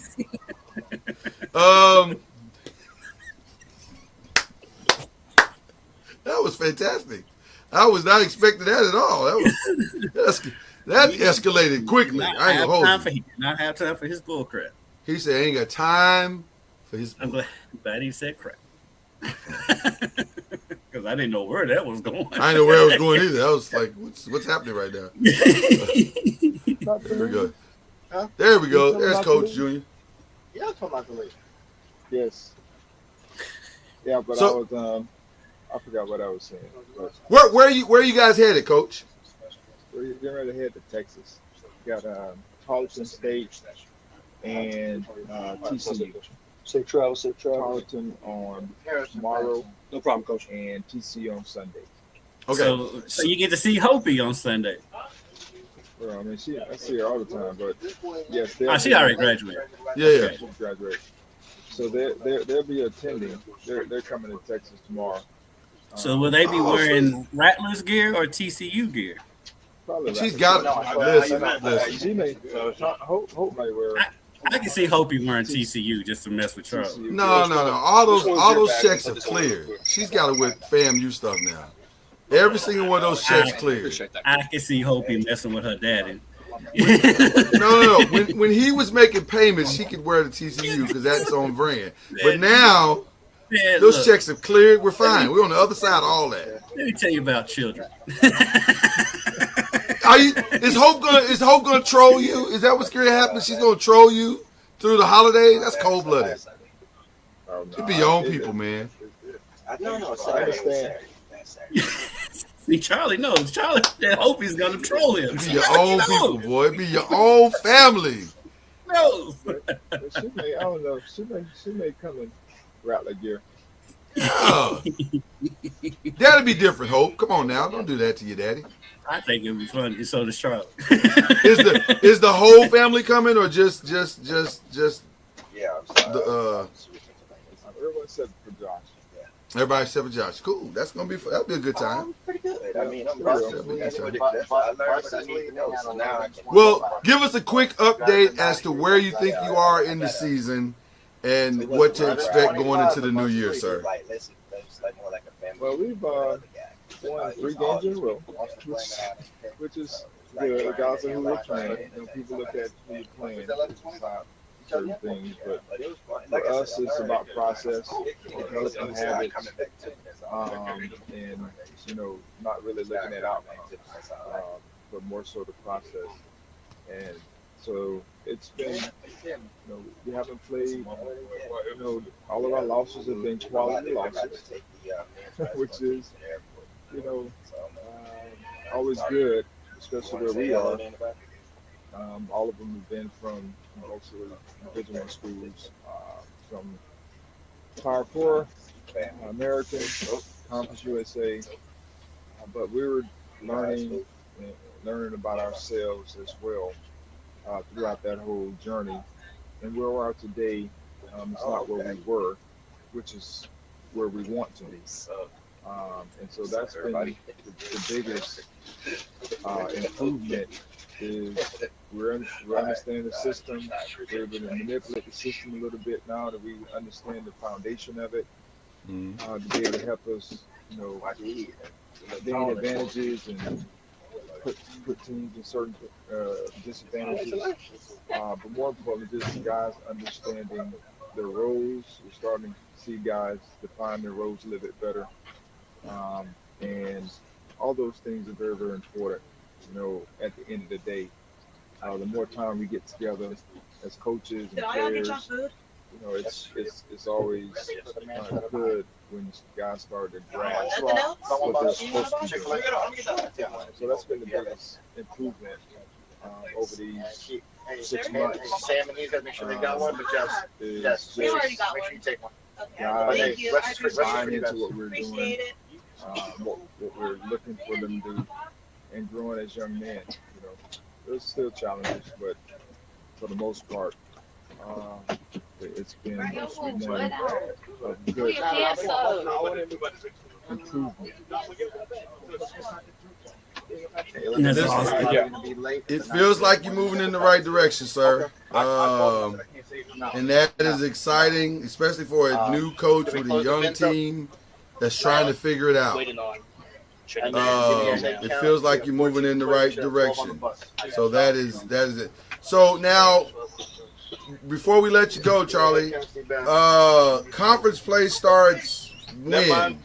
That was fantastic. I was not expecting that at all. That escalated quickly. I ain't gonna hold you. Not have time for his bull crap. He said, "I ain't got time for his." I'm glad he said crap. Because because I didn't know where that was going. I didn't know where I was going either. I was like, what's happening right now? There we go. Huh? There we go. There's Coach Junior. Yeah, I'm talking about the league. Yes. Yeah, but So- I forgot what I was saying. But Where are you guys headed, Coach? we're getting ready to head to Texas. We got Tarleton State and TCU. Safe travel. Tarleton on tomorrow. No problem, Coach. And TCU on Sunday. Okay. So you get to see Hopi on Sunday. Well, I mean, I see her all the time, but yes, She already graduated. Yeah. She graduated. So they'll be attending. They're coming to Texas tomorrow. So will they be wearing Rattlers gear or TCU gear? Probably She's right. got listen. She may. Hope may wear. I can see Hopi wearing TCU just to mess with Charlie. TCU. No. All those checks are cleared. She's got to wear FAMU stuff now. Every single one of those checks cleared. I can see Hopi messing with her daddy. No. When he was making payments, she could wear the TCU because that's on brand. But now Man, those look, checks are cleared. We're fine. We're on the other side of all that. let me tell you about children. Is Hope gonna troll you? Is that what's going to happen? She's gonna troll you through the holidays? That's cold blooded. Oh, You be your own people, man. I understand. See, Charlie knows. Charlie said Hopi's gonna troll him. Be your own people, boy. Be your own family. knows. But she may. I don't know. She may come in Rattler gear. Yeah. That'd be different, Hope. Come on now. Don't do that to your daddy. I think it'd be funny. So does Charlie. Is the whole family coming or just Yeah. the Everyone except for Josh. everybody except for Josh? Cool. That'll be a good time. Pretty good. I mean, I'm Well, give us a quick update as to where you think you are in the season and what to expect going into the new year, sir. Well, we've won 3 games in a row, which is good. Regardless of who we're playing, people look at who you're playing, about certain things. But for us, it's about process, developing habits, and not really looking at outcomes, but more so the process. And so it's been, we haven't played. All of our losses have been quality losses, which is, always good, especially where we are. All of them have been from mostly Division I schools, from Power 4, American, Conference USA. But we were learning about ourselves as well throughout that whole journey. And where we are today, it's not where we were, which is where we want to be. And so that's been the biggest improvement is we're understanding the system. We're able to manipulate the system a little bit now that we understand the foundation of it, to be able to help us, gain advantages and put teams in certain disadvantages. But more importantly, just guys understanding their roles. We're starting to see guys define their roles a little bit better. And all those things are very, very important, at the end of the day. The more time we get together as coaches and players, it's always good when guys start to grasp what they're supposed to do. So that's been the biggest improvement over these 6 months. Sam and he's got to make sure they got one, but just make sure you take one. Guys Let's buying into what we're doing, what we're looking for them to do, and growing as young men. There's still challenges, but for the most part, it's been one of good improvement. That's awesome. It feels like you're moving in the right direction, sir. And that is exciting, especially for a new coach with a young team that's trying to figure it out. It feels like you're moving in the right direction. So that is it. So now, before we let you go, Charlie, conference play starts Never when? mind.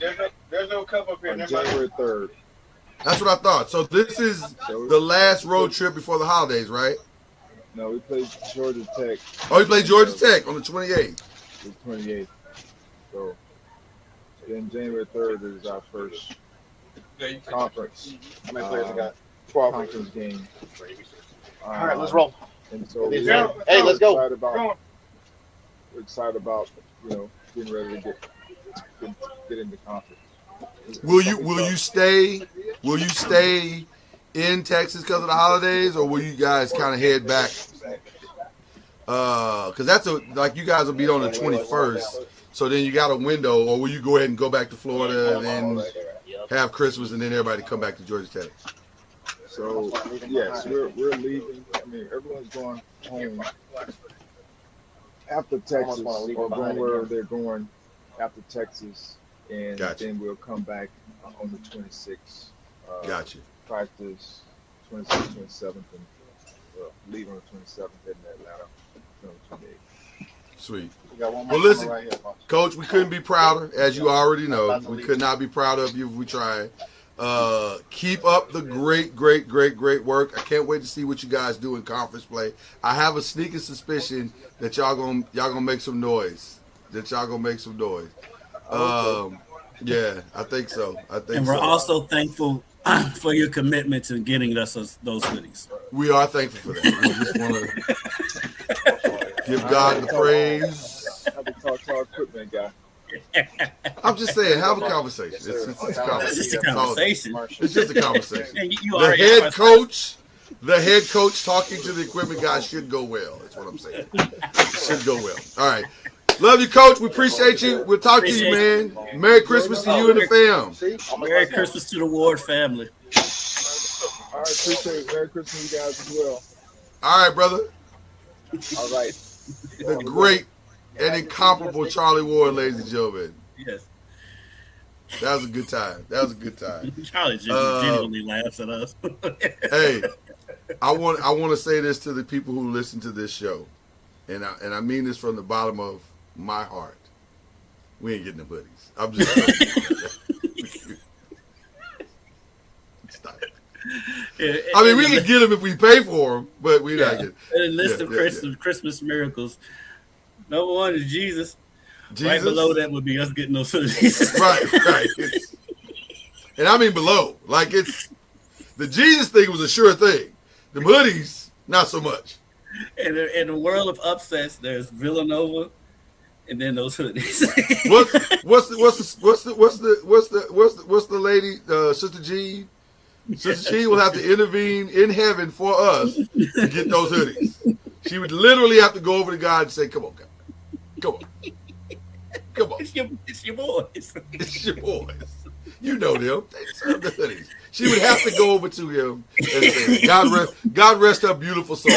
There's no cup up here. On Never mind. January 3rd. That's what I thought. So this is the last road trip before the holidays, right? No, we played Georgia Tech. Oh, you played Georgia Tech on the 28th. The 28th. So then January 3rd is our first conference. How many players we got? 12. Conference game. All right, let's roll. And so Hey, let's go. We're excited about getting ready to get into conference. Will you stay in Texas because of the holidays, or will you guys kind of head back? Because that's you guys will be on the 21st, so then you got a window, or will you go ahead and go back to Florida and then have Christmas and then everybody come back to Georgia Tech? So yes, we're leaving. I mean, everyone's going home after Texas, or going where they're going after Texas, and then we'll come back on the 26th. Gotcha. Practice 26th, 27th, and leave on the 27th in Atlanta on the 28th. Sweet. Well, listen, right here, Coach, we couldn't be prouder, as you already know. We could not be prouder of you if we tried. Keep up the great work. I can't wait to see what you guys do in conference play. I have a sneaking suspicion that y'all gonna make some noise. Yeah, I think so. And we're also thankful for your commitment to getting us those hoodies. We are thankful for that. We just want to give God the praise. I have to talk to our equipment guy. I'm just saying, have a conversation. It's a conversation. It's just a conversation. The head coach talking to the equipment guy should go well. That's what I'm saying. Should go well. All right. Love you, Coach. We appreciate you. We'll talk to you, man. Merry Christmas to you and the fam. Merry Christmas to the Ward family. All right, appreciate it. Merry Christmas, you guys, as well. All right, brother. All right. The great and incomparable Charlie Ward, ladies and gentlemen. Yes. That was a good time. Charlie genuinely laughs at us. Hey, I want to say this to the people who listen to this show, and I mean this from the bottom of my heart. We ain't getting the hoodies. I'm just stop. I mean, we can get them if we pay for them, but we not getting. And a list of Christmas miracles. Number one is Jesus. Right below that would be us getting those hoodies. Right. And I mean below. Like the Jesus thing was a sure thing. The hoodies, not so much. And in the world of upsets, there's Villanova, and then those hoodies. what's the lady, Sister Jean? Sister Jean will have to intervene in heaven for us to get those hoodies. She would literally have to go over to God and say, "Come on, God. Come on. It's your boys. It's your boys. You know them. They deserve the hoodies." She would have to go over to him and say, God rest her beautiful soul.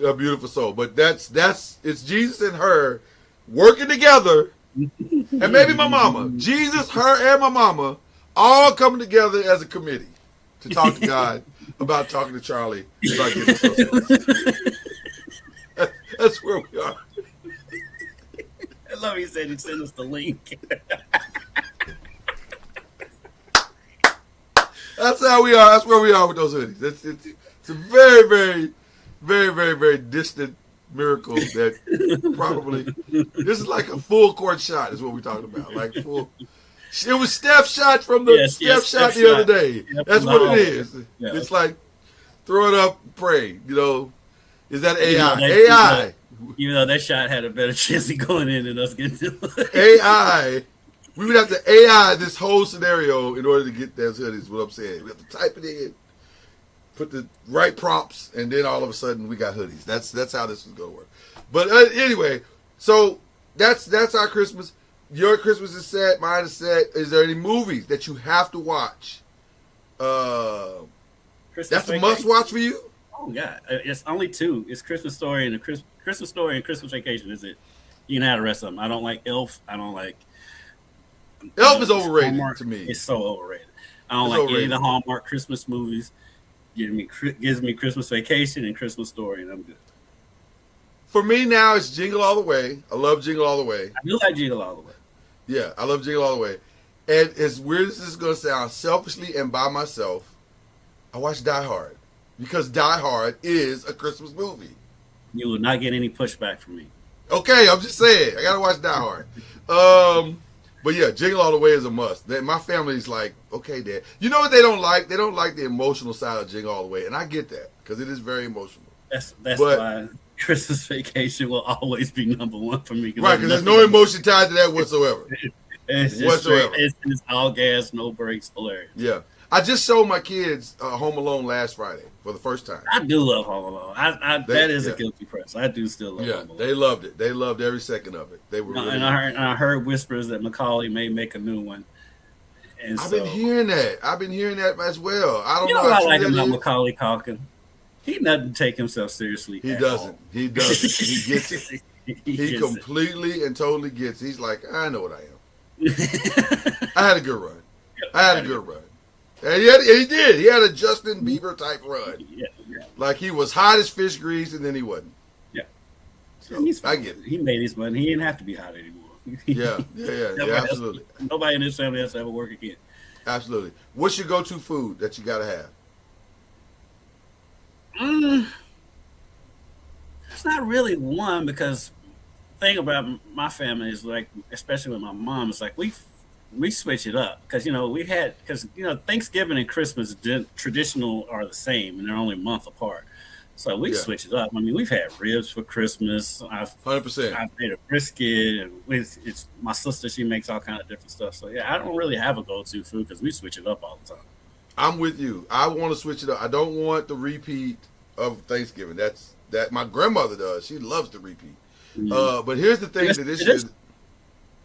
Her beautiful soul. But it's Jesus and her working together, and maybe my mama. Jesus, her, and my mama all coming together as a committee to talk to God about talking to Charlie about getting hoodies. That's where we are. I love he said he'd send us the link. That's how we are. That's where we are with those hoodies. It's a very, very, very, very, very distant miracle that probably this is like a full court shot is what we're talking about. Like full. It was Steph shot from the Steph the other day. That's what it is. Yeah. It's like throw it up, pray. Is that AI? AI. Even though that shot had a better chance of going in than us getting to AI. We would have to AI this whole scenario in order to get those hoodies. What I'm saying, we have to type it in, put the right prompts, and then all of a sudden we got hoodies. That's how this is gonna work. But anyway, so that's our Christmas. Your Christmas is set. Mine is set. Is there any movies that you have to watch? That's a must watch for you. Oh yeah, it's only two. It's Christmas Story and Christmas Story and Christmas Vacation. Is it? You can have the rest of them. I don't like Elf. I don't like. Elf is overrated Hallmark. To me. It's so overrated. I don't like any of the Hallmark Christmas movies. Gives me Christmas Vacation and Christmas Story, and I'm good. For me now, it's Jingle All the Way. I love Jingle All the Way. I do like Jingle All the Way. Yeah, I love Jingle All the Way. And as weird as this is going to sound, selfishly and by myself, I watch Die Hard. Because Die Hard is a Christmas movie. You will not get any pushback from me. Okay, I'm just saying. I got to watch Die Hard. But yeah, Jingle All the Way is a must. My family's like, okay, Dad. You know what they don't like? They don't like the emotional side of Jingle All the Way. And I get that because it is very emotional. That's why Christmas Vacation will always be number one for me. Right, because there's no emotion tied to that whatsoever. It's just whatsoever. It's all gas, no brakes, hilarious. Yeah. I just showed my kids Home Alone last Friday for the first time. I do love Home Alone. That is a guilty press. I do still love Home Alone. They loved it. They loved every second of it. They were really I heard whispers that Macaulay may make a new one. And I've been hearing that. As well. I don't know. What I like about Macaulay Culkin? He doesn't take himself seriously. He doesn't. He doesn't. He gets it. He completely and totally gets it. He's like, I know what I am. I had a good run. And he did. He had a Justin Bieber type run. Yeah. Like he was hot as fish grease, and then he wasn't. Yeah. So I get it. He made his money. He didn't have to be hot anymore. Yeah, absolutely. Nobody in this family has to ever work again. Absolutely. What's your go-to food that you got to have? It's not really one, because the thing about my family is, like, especially with my mom, it's like we switch it up because Thanksgiving and Christmas traditional are the same and they're only a month apart. So we switch it up. I mean, we've had ribs for Christmas. 100%. I've made a brisket, and it's my sister. She makes all kind of different stuff. So yeah, I don't really have a go-to food because we switch it up all the time. I'm with you. I want to switch it up. I don't want the repeat of Thanksgiving. That my grandmother does. She loves the repeat. Mm-hmm. But here's the thing that this year.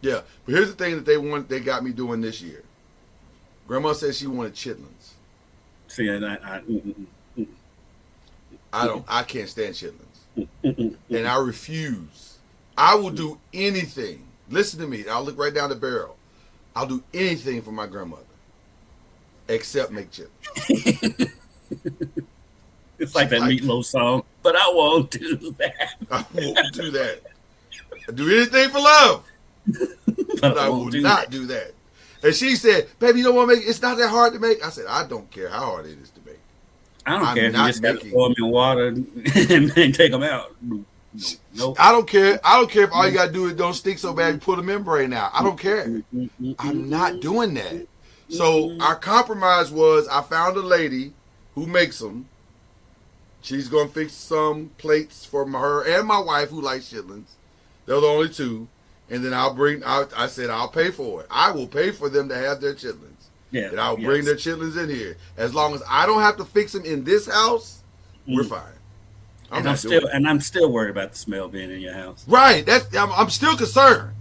Yeah, but here's the thing that they got me doing this year. Grandma said she wanted chitlins. See, I can't stand chitlins. And I refuse. I will do anything. Listen to me. I'll look right down the barrel. I'll do anything for my grandmother except make chitlins. It's like that Meatloaf song, but I won't do that. I won't do that. I do anything for love. But I will not do that. And she said, baby, you don't want to make it? It's not that hard to make. I said, I don't care how hard it is to make. I don't care if you just got to throw them in water and take them out. Nope. I don't care. I don't care if all you got to do is don't stink so bad you pull the membrane out. I don't care. I'm not doing that. So our compromise was I found a lady who makes them. She's going to fix some plates for her and my wife who likes chitlins. They're the only two. And then I said, I'll pay for it. I will pay for them to have their chitlins. Yeah. And I'll bring their chitlins in here. As long as I don't have to fix them in this house, we're fine. I'm still worried about the smell being in your house. Right. I'm still concerned.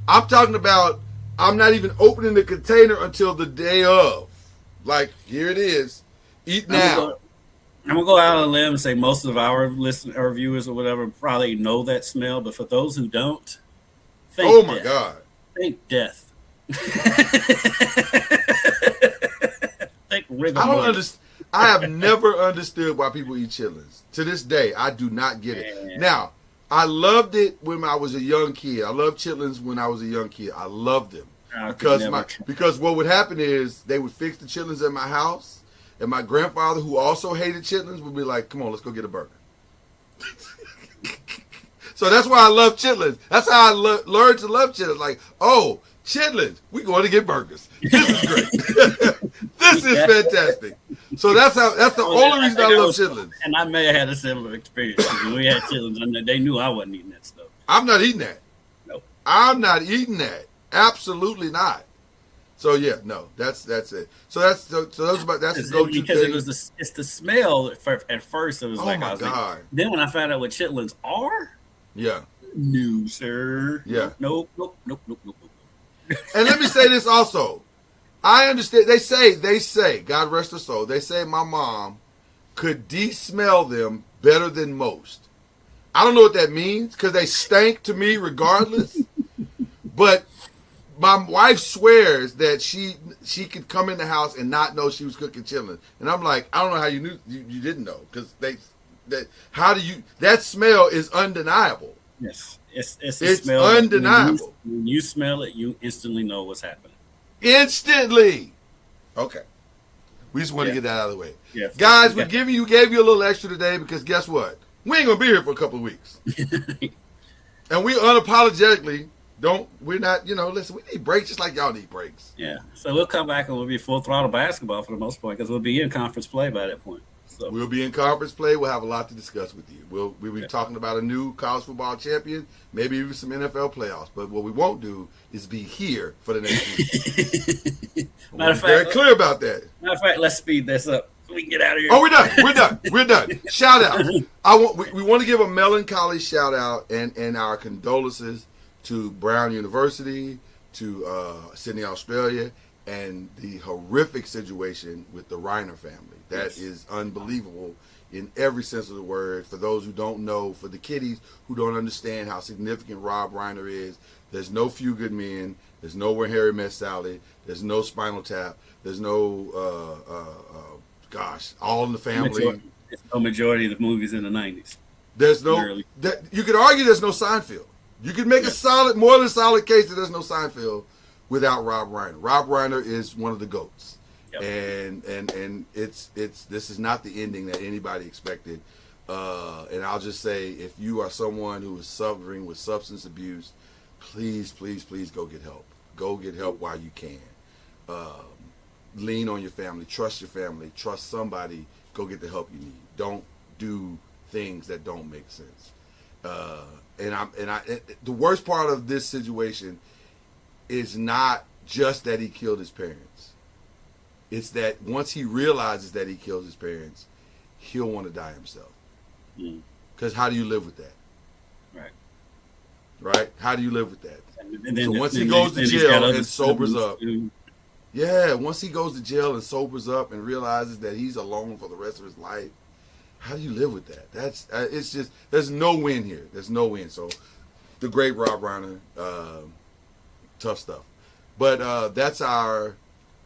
I'm talking about I'm not even opening the container until the day of. Like, here it is. Eat now. I'm going to go out on a limb and say most of our viewers or whatever probably know that smell. But for those who don't, oh my God. Think death. Think rigor I don't understand. I have never understood why people eat chitlins. To this day, I do not get it. Now, I loved it when I was a young kid. I loved chitlins when I was a young kid. I loved them. Because what would happen is they would fix the chitlins at my house, and my grandfather, who also hated chitlins, would be like, come on, let's go get a burger. So that's why I love chitlins. That's how I learned to love chitlins. Like, oh, chitlins, we're going to get burgers. This is great. This is fantastic. So that's the only reason I love chitlins. And I may have had a similar experience. When we had chitlins, and they knew I wasn't eating that stuff. I'm not eating that. No. I'm not eating that. Absolutely not. So yeah, no, that's it. So that's the go-to because it's the smell at first. It was my God. Then when I found out what chitlins are, no sir, nope. And let me say this also. I understand. They say, God rest her soul. They say my mom could de-smell them better than most. I don't know what that means because they stank to me regardless. But my wife swears that she could come in the house and not know she was cooking chitlins. And I'm like, I don't know how you knew you didn't know because that smell is undeniable. Yes, it's a It's smell that undeniable. When you smell it, you instantly know what's happening. Instantly. Okay. We just want to Yeah. get that out of the way. Yes. Guys, we gave you a little extra today because guess what? We ain't going to be here for a couple of weeks. And we unapologetically we're not, listen, we need breaks just like y'all need breaks. Yeah. So we'll come back and we'll be full throttle basketball for the most part because we'll be in conference play by that point. So We'll be in conference play. We'll have a lot to discuss with you. We'll be talking about a new college football champion, maybe even some NFL playoffs. But what we won't do is be here for the next week. Matter of fact, very clear about that. Matter of fact, let's speed this up so we can get out of here. Oh, we're done. Shout out. We want to give a melancholy shout out and our condolences to Brown University, to Sydney, Australia, and the horrific situation with the Reiner family. That is unbelievable in every sense of the word. For those who don't know, for the kiddies who don't understand how significant Rob Reiner is, there's no Few Good Men, there's no Where Harry Met Sally, there's no Spinal Tap, there's no, All in the Family. It's no majority of the movies in the 90s. There's no, you could argue there's no Seinfeld. You could make more than a solid case that there's no Seinfeld without Rob Reiner. Rob Reiner is one of the GOATs. Yep. And this is not the ending that anybody expected. And I'll just say, if you are someone who is suffering with substance abuse, please, please, please go get help. Go get help while you can. Lean on your family. Trust your family. Trust somebody. Go get the help you need. Don't do things that don't make sense. The worst part of this situation is not just that he killed his parents. It's that once he realizes that he killed his parents, he'll want to die himself. Because how do you live with that? Right? How do you live with that? So once he goes to jail and sobers up, once he goes to jail and sobers up and realizes that he's alone for the rest of his life, how do you live with that? That's it's just, there's no win here. There's no win. So the great Rob Reiner, tough stuff. But that's our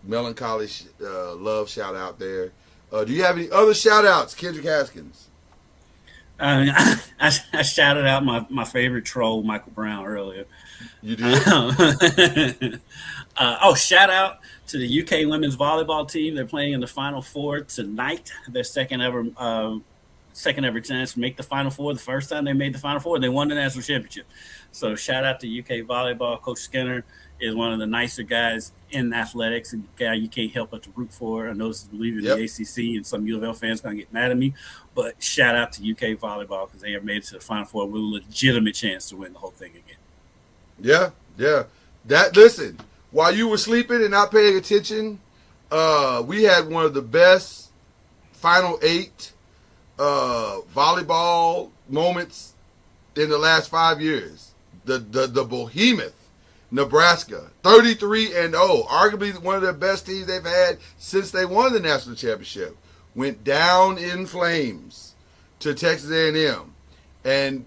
melancholy love shout out there. Do you have any other shout outs, Kendrick Haskins? I shouted out my favorite troll, Michael Brown, earlier. You did? Shout out to the UK women's volleyball team. They're playing in the Final Four tonight. Their second ever chance to make the Final Four. The first time they made the Final Four, they won the national championship. So shout out to UK volleyball. Coach Skinner is one of the nicer guys in athletics, a guy you can't help but to root for. I know this is believing the ACC, and some U of L fans going to get mad at me, but shout out to UK volleyball because they have made it to the Final Four with a legitimate chance to win the whole thing again. Yeah. Listen, while you were sleeping and not paying attention, we had one of the best Final 8 volleyball moments in the last 5 years. The behemoth Nebraska, 33-0, arguably one of the best teams they've had since they won the national championship, went down in flames to Texas A&M, and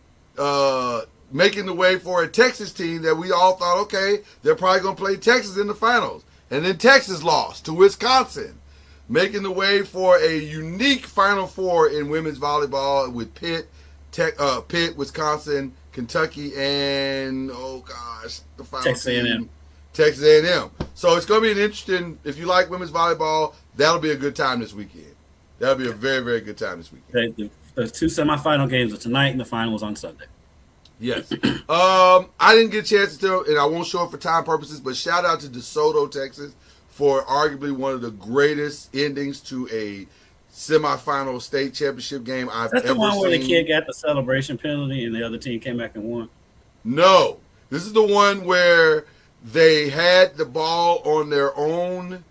making the way for a Texas team that we all thought, okay, they're probably going to play Texas in the finals, and then Texas lost to Wisconsin, making the way for a unique Final Four in women's volleyball with Pitt, Wisconsin, Kentucky, and the final Texas A&M. Texas A&M. So it's going to be an interesting. If you like women's volleyball, that'll be a good time this weekend. That'll be a very, very good time this weekend. The two semifinal games are tonight, and the final is on Sunday. Yes. I didn't get a chance to, and I won't show it for time purposes, but shout out to DeSoto, Texas, for arguably one of the greatest endings to a semifinal state championship game I've ever seen. That's the one where the kid got the celebration penalty and the other team came back and won? No. This is the one where they had the ball on their own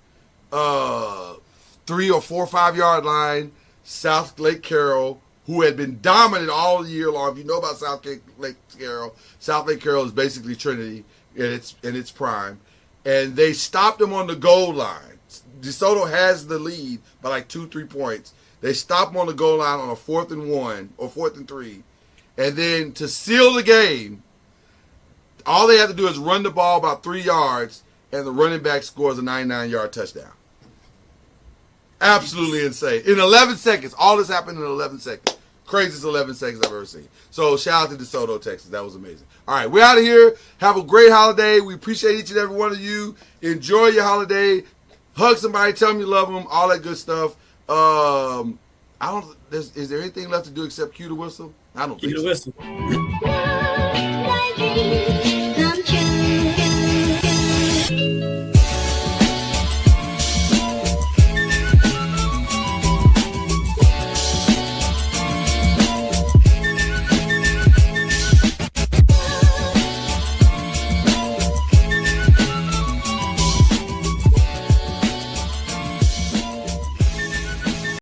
3 or 4 or 5 yard line. South Lake Carroll, who had been dominant all year long. If you know about South Lake Carroll is basically Trinity in its prime. And they stopped them on the goal line. DeSoto has the lead by like 2-3 points. They stop them on the goal line on a 4th and 1 or 4th and 3. And then to seal the game, all they have to do is run the ball about 3 yards, and the running back scores a 99-yard touchdown. Absolutely insane. In 11 seconds. All this happened in 11 seconds. Craziest 11 seconds I've ever seen. So shout out to DeSoto, Texas. That was amazing. All right, we're out of here. Have a great holiday. We appreciate each and every one of you. Enjoy your holiday. Hug somebody. Tell them you love them. All that good stuff. I don't. Is there anything left to do except cue the whistle? I don't think so. Cue the whistle.